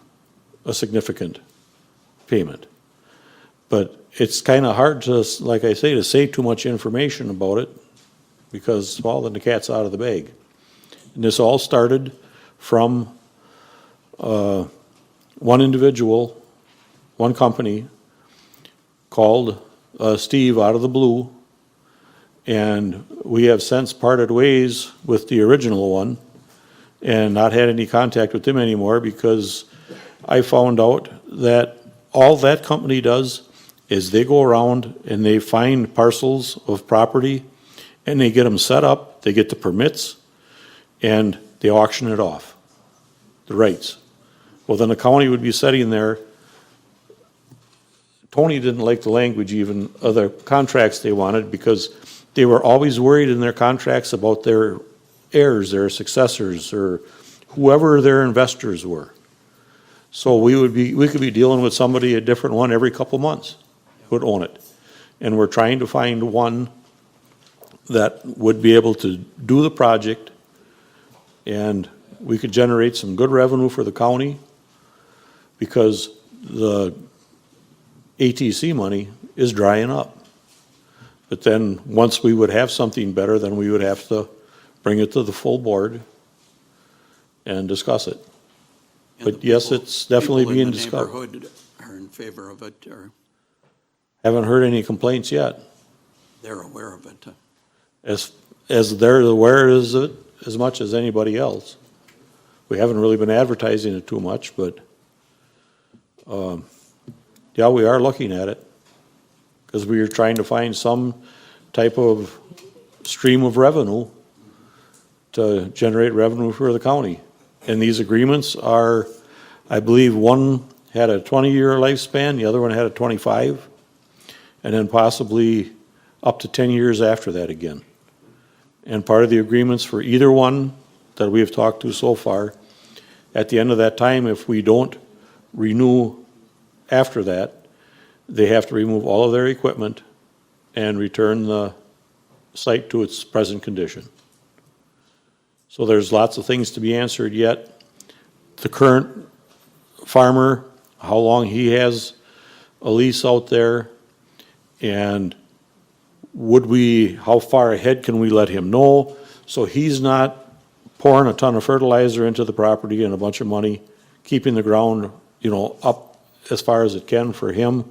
a significant payment. But it's kind of hard to, like I say, to say too much information about it because, well, then the cat's out of the bag. And this all started from one individual, one company called Steve out of the blue, and we have since parted ways with the original one and not had any contact with them anymore because I found out that all that company does is they go around and they find parcels of property and they get them set up, they get the permits, and they auction it off, the rights. Well, then the county would be sitting there. Tony didn't like the language even of the contracts they wanted because they were always worried in their contracts about their heirs, their successors, or whoever their investors were. So we could be dealing with somebody, a different one, every couple months who would own it. And we're trying to find one that would be able to do the project, and we could generate some good revenue for the county because the ATC money is drying up. But then, once we would have something better, then we would have to bring it to the full board and discuss it. But yes, it's definitely being discussed. People in the neighborhood are in favor of it, or Haven't heard any complaints yet. they're aware of it. As they're aware of it as much as anybody else. We haven't really been advertising it too much, but, yeah, we are looking at it. Because we are trying to find some type of stream of revenue to generate revenue for the county. And these agreements are, I believe one had a 20-year lifespan, the other one had a 25, and then possibly up to 10 years after that again. And part of the agreements for either one that we have talked to so far, at the end of that time, if we don't renew after that, they have to remove all of their equipment and return the site to its present condition. So there's lots of things to be answered yet. The current farmer, how long he has a lease out there, and how far ahead can we let him know so he's not pouring a ton of fertilizer into the property and a bunch of money, keeping the ground, up as far as it can for him.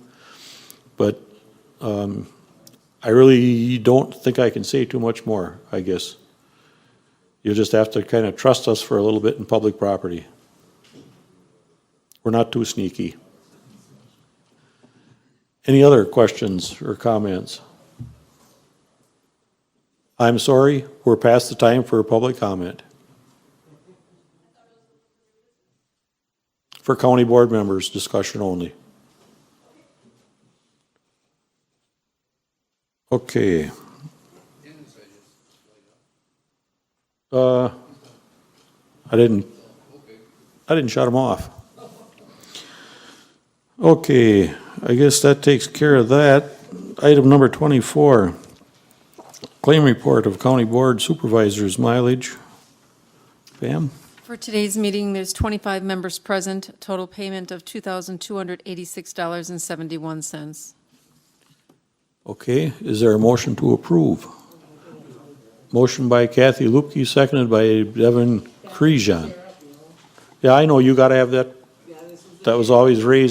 But I really don't think I can say too much more, I guess. You'll just have to kind of trust us for a little bit in public property. We're not too sneaky. Any other questions or comments? I'm sorry, we're past the time for public comment. For county board members, discussion only. Okay. I didn't shut them off. Okay, I guess that takes care of that. Item number 24, claim report of county board supervisors mileage. Pam? For today's meeting, there's 25 members present, total payment of $2,286.71. Okay, is there a motion to approve? Motion by Kathy Lupke, seconded by Devin Crejan. Yeah, I know, you gotta have that. That was always Ray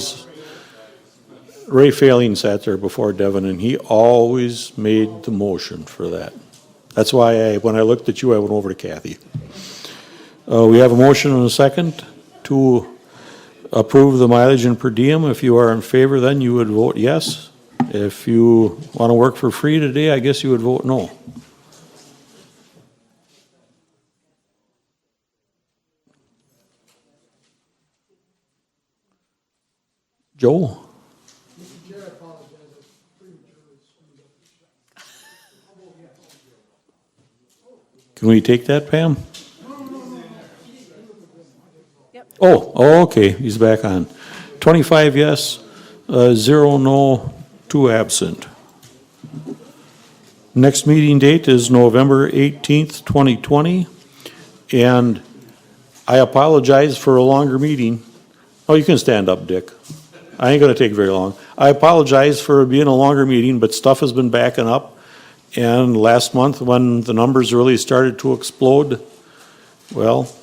Failing sat there before Devin, and he always made the motion for that. That's why when I looked at you, I went over to Kathy. We have a motion and a second to approve the mileage and per diem. If you are in favor, then you would vote yes. If you want to work for free today, I guess you would vote no. Joe? Can we take that, Pam? Oh, okay, he's back on. 25 yes, 0 no, 2 absent. Next meeting date is November 18th, 2020, and I apologize for a longer meeting. Oh, you can stand up, Dick. I ain't gonna take very long. I apologize for being a longer meeting, but stuff has been backing up. And last month, when the numbers really started to explode, well,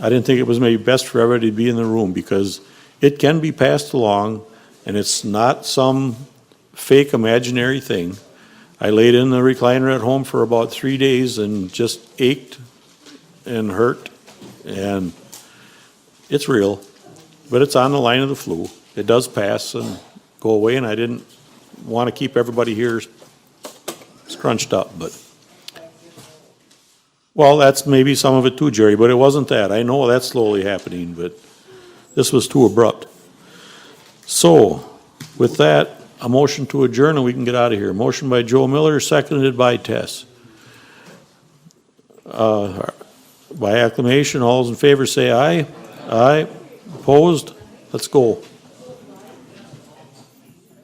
I didn't think it was maybe best for everybody to be in the room, because it can be passed along, and it's not some fake imaginary thing. I laid in the recliner at home for about 3 days and just ached and hurt, and it's real, but it's on the line of the flu. It does pass and go away, and I didn't want to keep everybody here scrunched up, but. Well, that's maybe some of it too, Jerry, but it wasn't that. I know that's slowly happening, but this was too abrupt. So, with that, a motion to adjourn and we can get out of here. Motion by Joe Miller, seconded by Tess. By acclamation, all those in favor say aye. Aye. Opposed? Let's go.